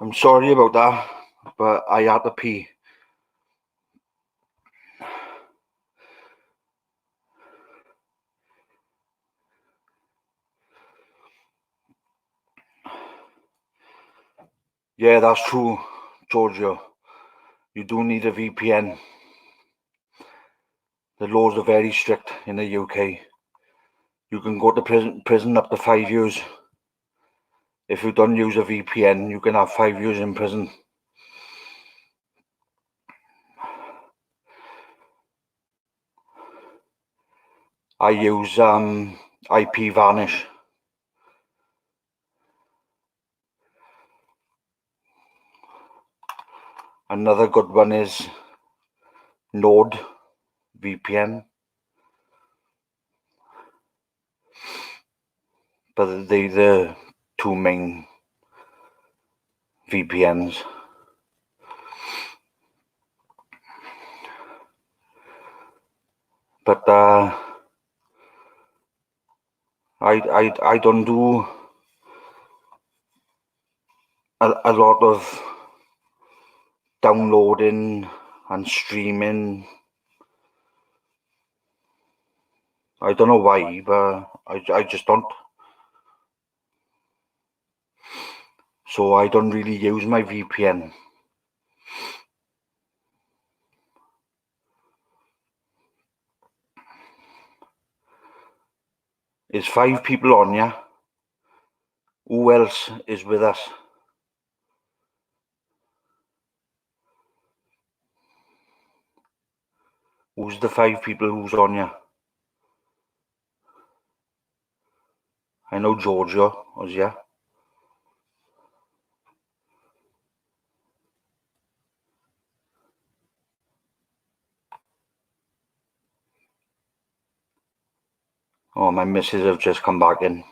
I'm sorry about that, but I had to pee. Yeah, that's true, Giorgio. You do need a VPN. The laws are very strict in the UK. You can go to prison up to 5 years. If you don't use a VPN, you can have 5 years in prison. I use IPVanish. Another good one is NordVPN. But they're the two main VPNs. But I don't do a lot of downloading and streaming. I don't know why, but I just don't. So I don't really use my VPN. There's 5 people on here. Who else is with us? Who's the 5 people who's on here? I know Giorgio was here. Oh, my missus have just come back in.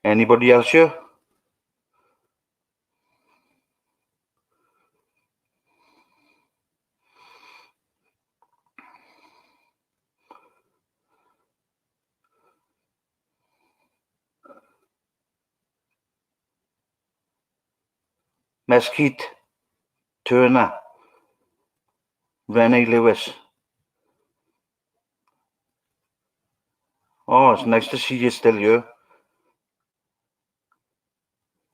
Anybody else here? Mesquite, Turner, Renee Lewis. Oh, it's nice to see you still here.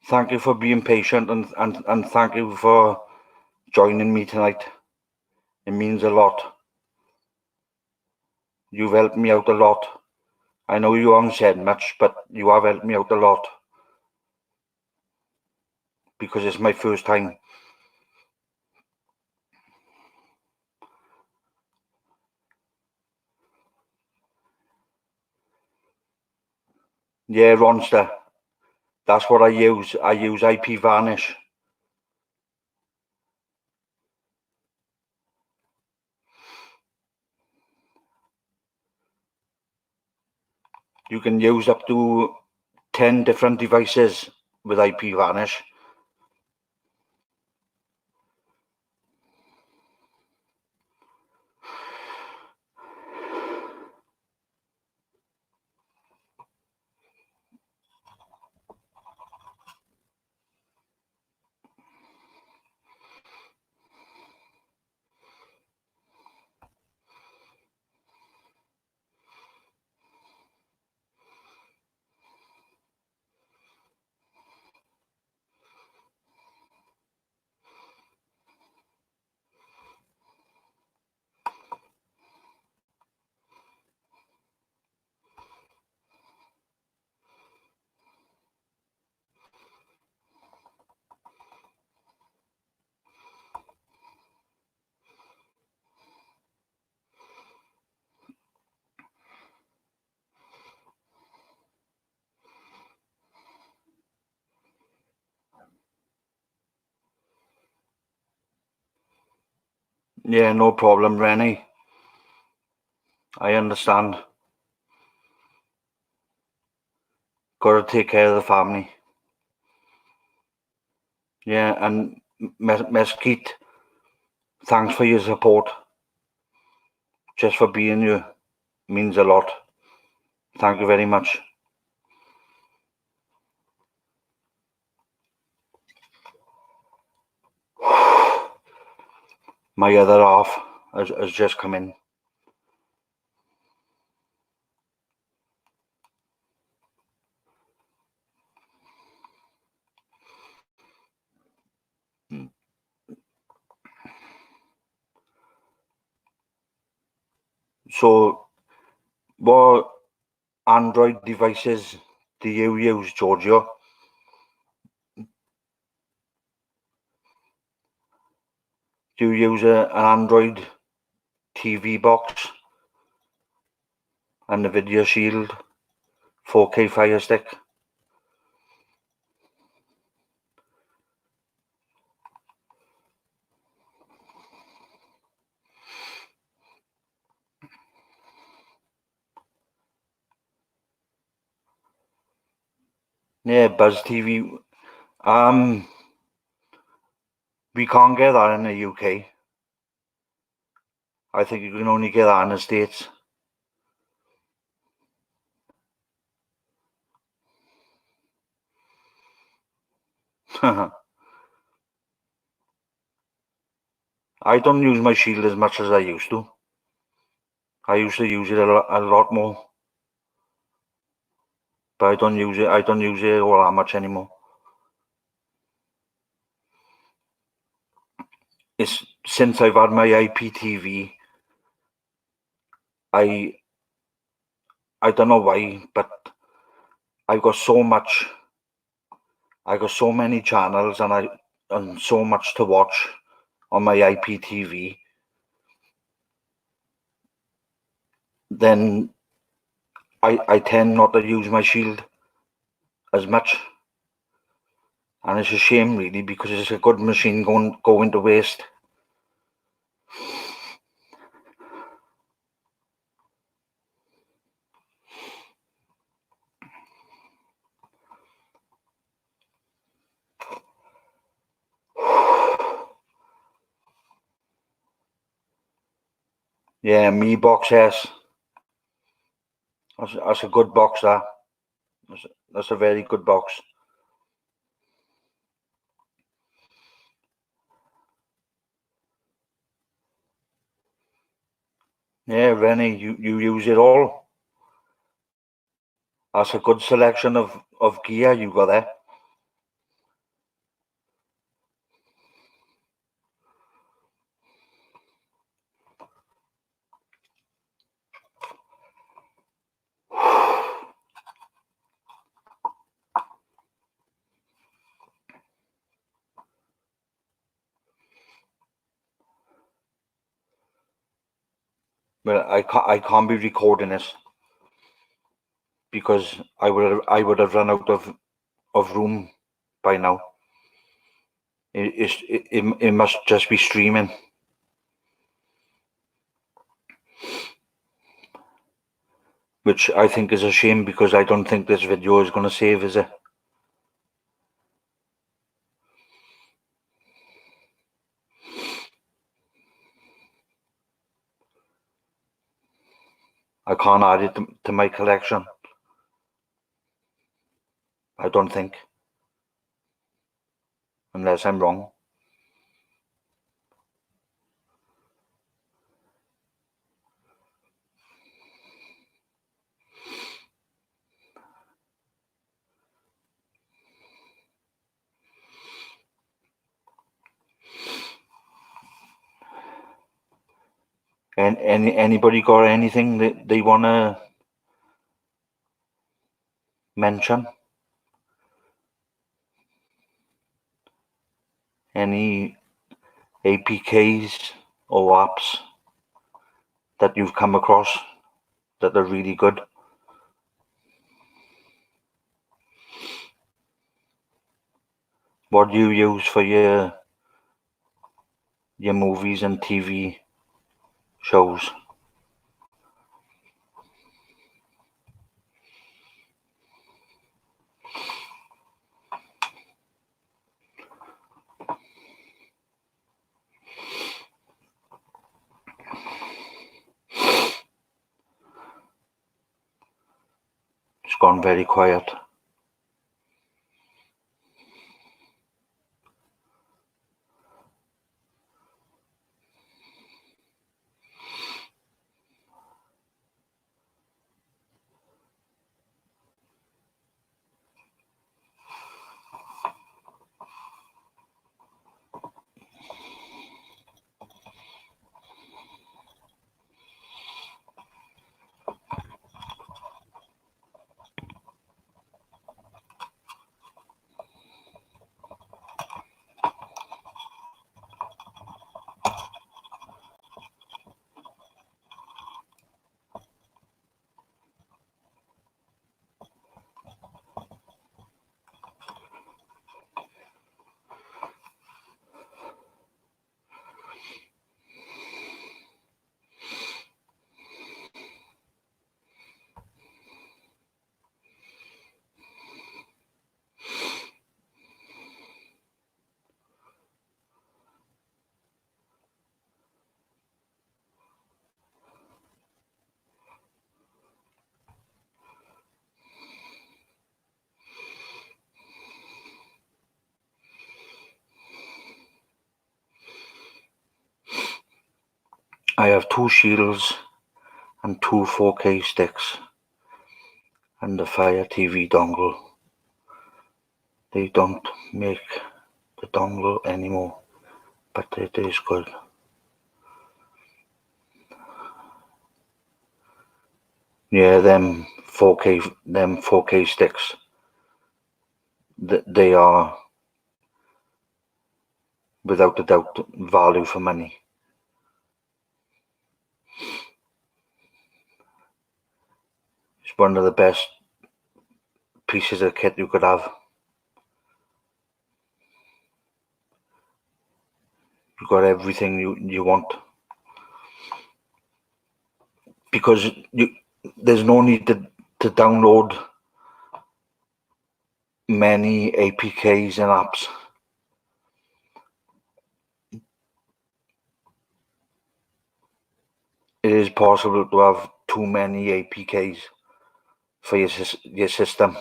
Thank you for being patient and thank you for joining me tonight. It means a lot. You've helped me out a lot. I know you haven't said much, but you have helped me out a lot. Because it's my first time. Yeah, Ronster. That's what I use. I use IPVanish. You can use up to 10 different devices with IPVanish. Yeah, no problem, Rennie. I understand. Got to take care of the family. Yeah, and Mesquite, thanks for your support. just for being here means a lot. Thank you very much. My other half has just come in. So, what Android devices do you use, Giorgio? Do you use an Android TV box and the Video Shield 4K Fire Stick? Yeah, Buzz TV. We can't get that in the UK. I think you can only get that in the States. I don't use my Shield as much as I used to. I used to use it a lot more, but I don't use it. I don't use it all that much anymore. It's since I've had my IPTV. I don't know why, but I've got so much. I got so many channels and so much to watch on my IPTV. Then I tend not to use my Shield as much, and it's a shame really, because it's a good machine going to waste. Yeah, Mi Box S. That's a good box. That's a very good box. Yeah, Rennie, you use it all. That's a good selection of gear you got there. Well, I can't be recording this because I would have run out of room by now. It must just be streaming, which I think is a shame, because I don't think this video is going to save, is it? I can't add it to my collection. I don't think, unless I'm wrong. And anybody got anything that they want to mention? Any APKs or apps that you've come across that are really good? What do you use for your movies and TV shows? gone very quiet. I have 2 shields and 2 4K sticks and the Fire TV dongle. They don't make the dongle anymore, but it is good. Yeah, them 4K sticks, they are without a doubt value for money. It's one of the best pieces of kit you could have. You've got everything you want, because there's no need to download many APKs and apps. It is possible to have too many APKs for your system,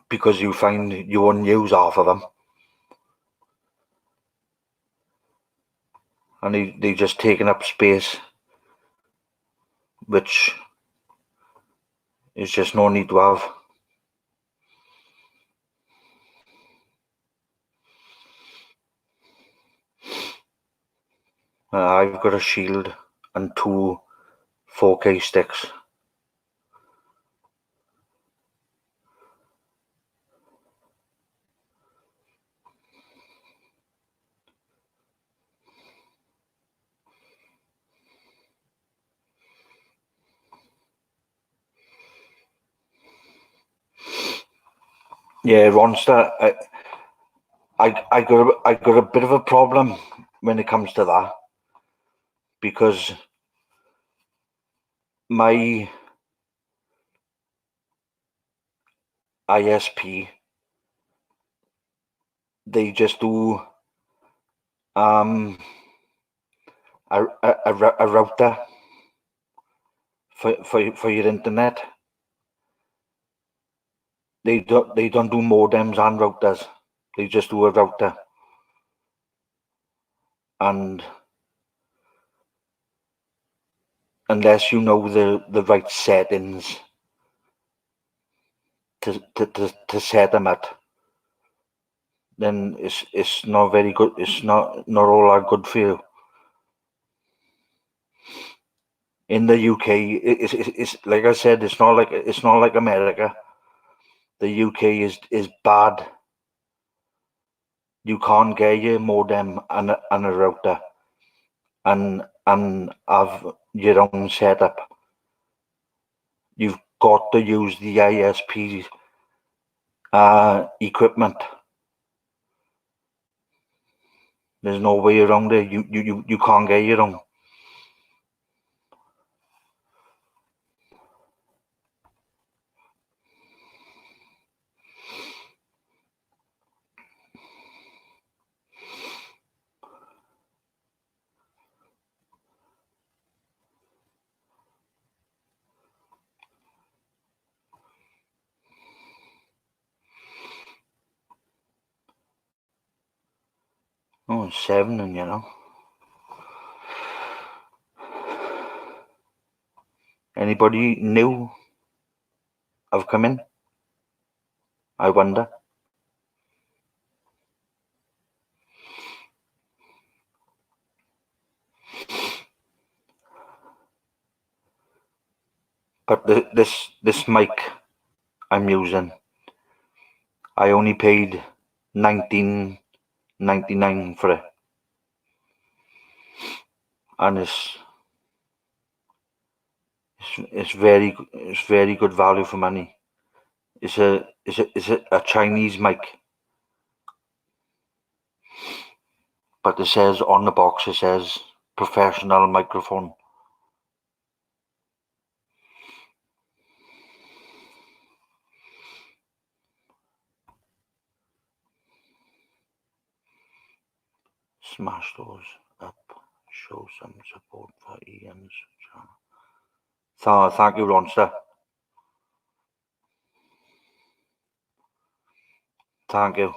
because you find you won't use half of them, and they just taking up space, which is just no need to have. I've got a shield and 2 4K sticks. Yeah, Ronster, I got a bit of a problem when it comes to that, because my ISP, they just do a router for your internet. They don't do modems and routers. They just do a router, and unless you know the right settings to set them at, then it's not very good. It's not all that good for you. In the UK, it's like I said, it's not like America. The UK is bad. You can't get your modem and a router and have your own setup. You've got to use the ISP equipment. There's no way around it. You can't get your own. Oh, 7 and you know. Anybody new have come in? I wonder. But this mic I'm using, I only paid $19.99 for it, and it's very good value for money. It's a Chinese mic, but it says on the box, it says professional microphone. Smash those up. Show some support for Ian's channel. Thank you, Ronster. Thank you.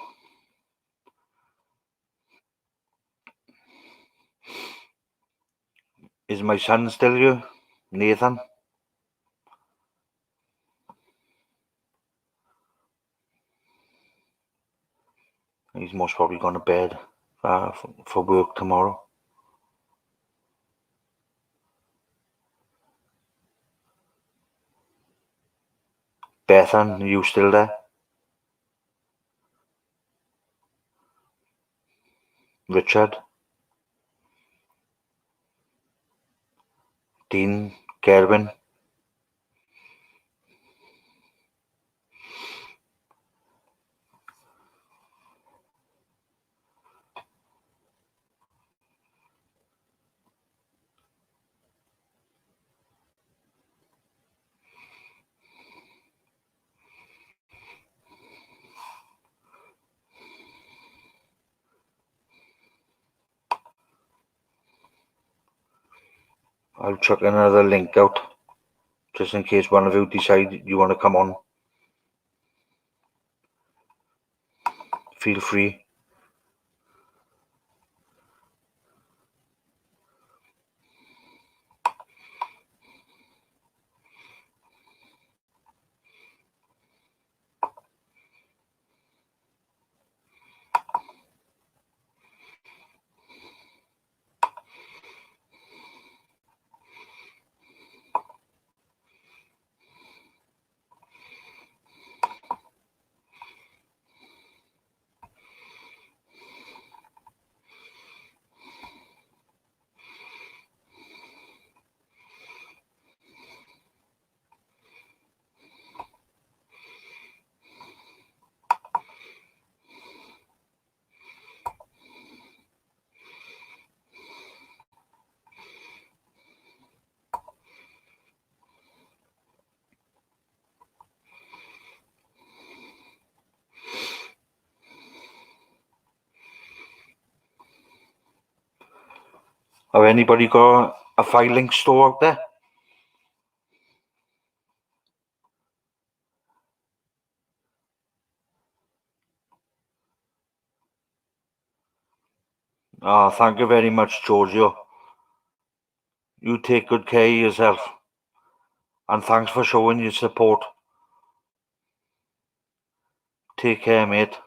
Is my son still here? Nathan? He's most probably gone to bed for work tomorrow. Bethan, are you still there? Richard? Dean? Kerwin? I'll chuck another link out, just in case one of you decide you want to come on. Feel free. Have anybody got a filing store out there? Thank you very much, Giorgio. You take good care of yourself. And thanks for showing your support. Take care, mate.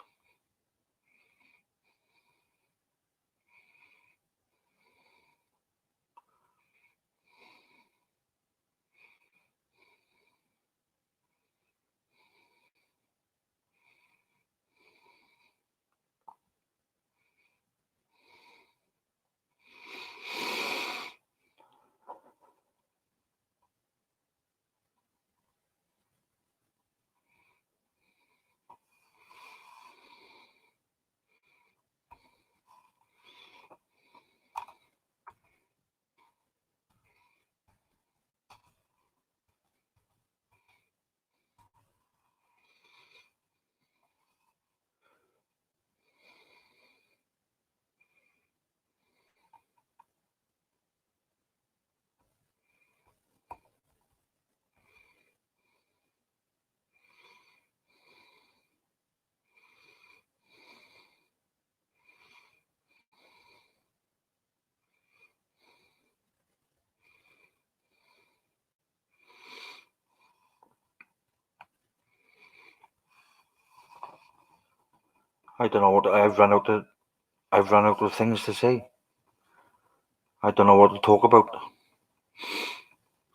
I don't know what I've run out of things to say. I don't know what to talk about.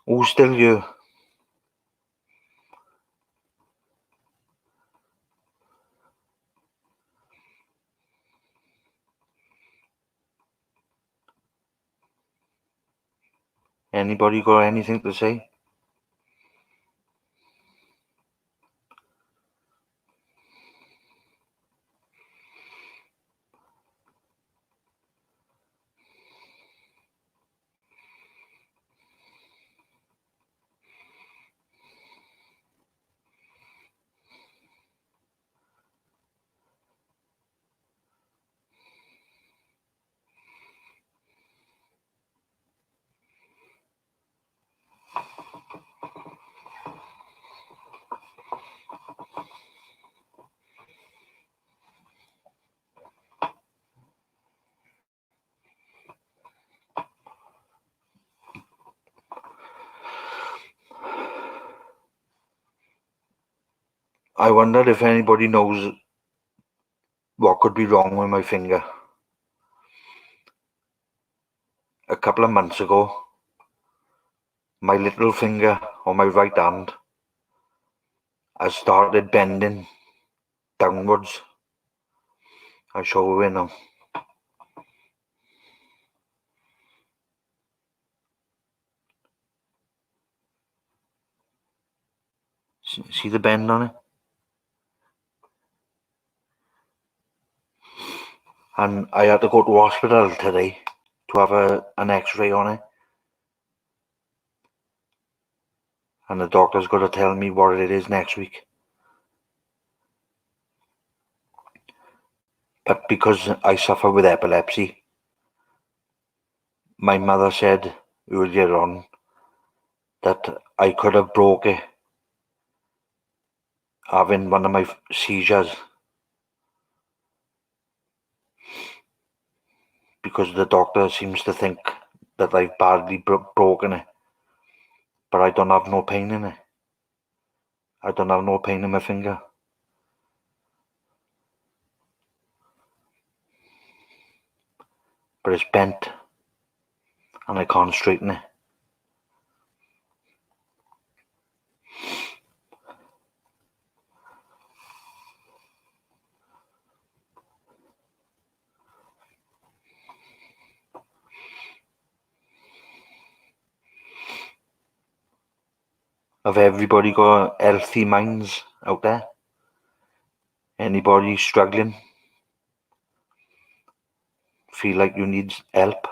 Who's still here? Anybody got anything to say? I wonder if anybody knows what could be wrong with my finger. A couple of months ago, my little finger on my right hand has started bending downwards. I'll show you now. See the bend on it? And I had to go to hospital today to have an x-ray on it. And the doctor's got to tell me what it is next week. But because I suffer with epilepsy, my mother said earlier on that I could have broke it having one of my seizures, because the doctor seems to think that I've badly broken it, but I don't have no pain in it. I don't have no pain in my finger. But it's bent and I can't straighten it. Have everybody got healthy minds out there? Anybody struggling? Feel like you need help?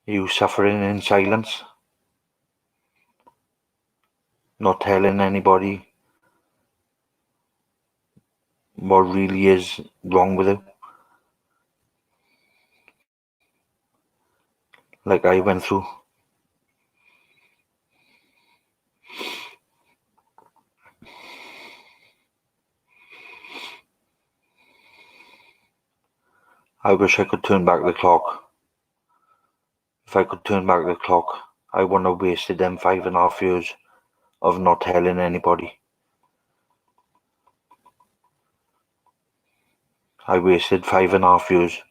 Are you suffering in silence? Not telling anybody what really is wrong with you? Like I went through. I wish I could turn back the clock. If I could turn back the clock, I wouldn't have wasted them 5.5 years of not telling anybody. I wasted 5.5 years.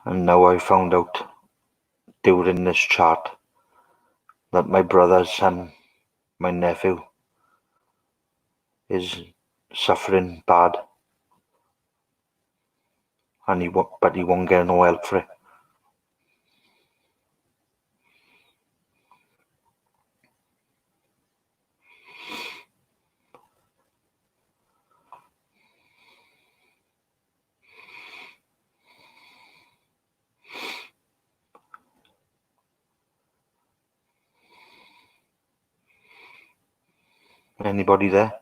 And now I found out during this chat that my brother's son, my nephew, is suffering bad, and he won't get no help for it. Anybody there?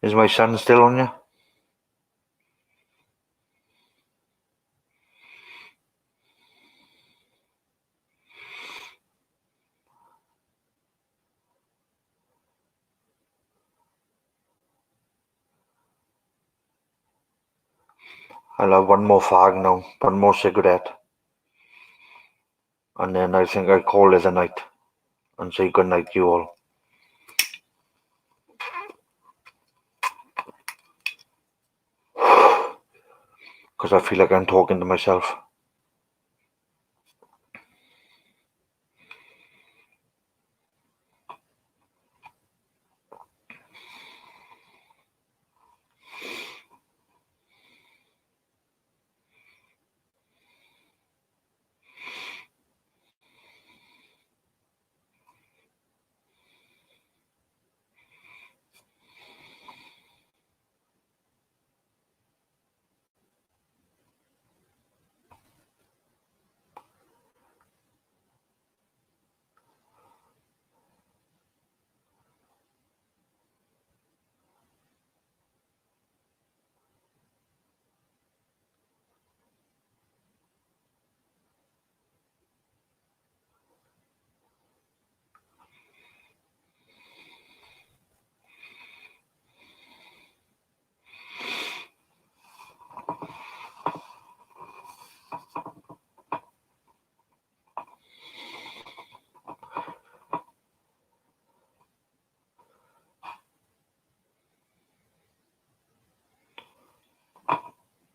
Is my son still on you? I'll have one more fag now, one more cigarette. And then I think I'll call it a night and say good night to you all. Because I feel like I'm talking to myself.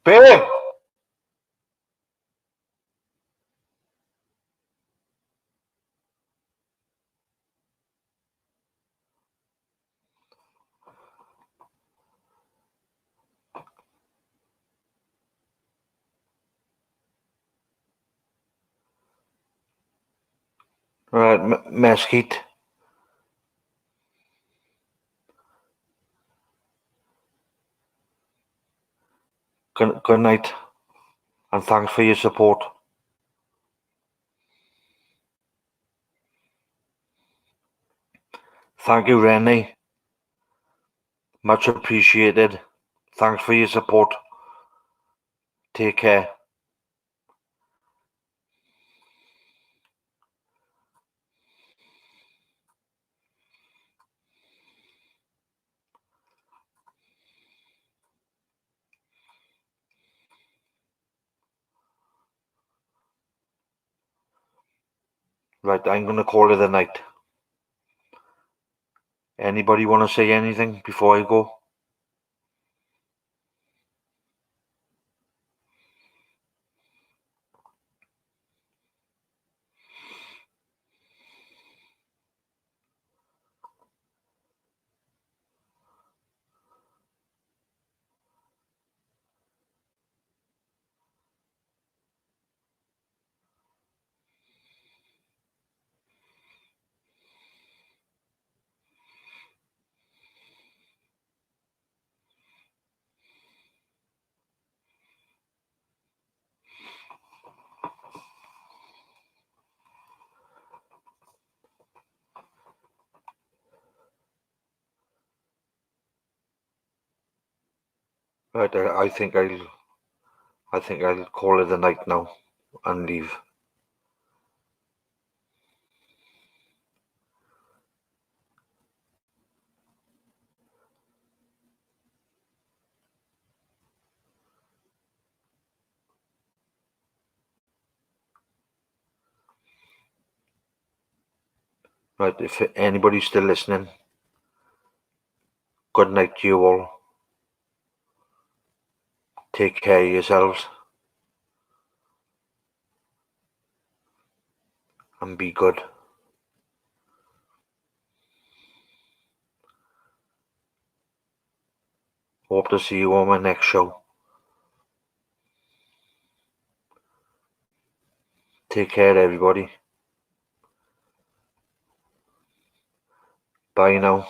Babe! Right, Mesquite. Good night. And thanks for your support. Thank you, Rennie. Much appreciated. Thanks for your support. Take care. Right, I'm going to call it a night. Anybody want to say anything before I go? Right, I think I'll call it a night now and leave. Right, if anybody's still listening, good night to you all. Take care of yourselves. And be good. Hope to see you on my next show. Take care, everybody. Bye now.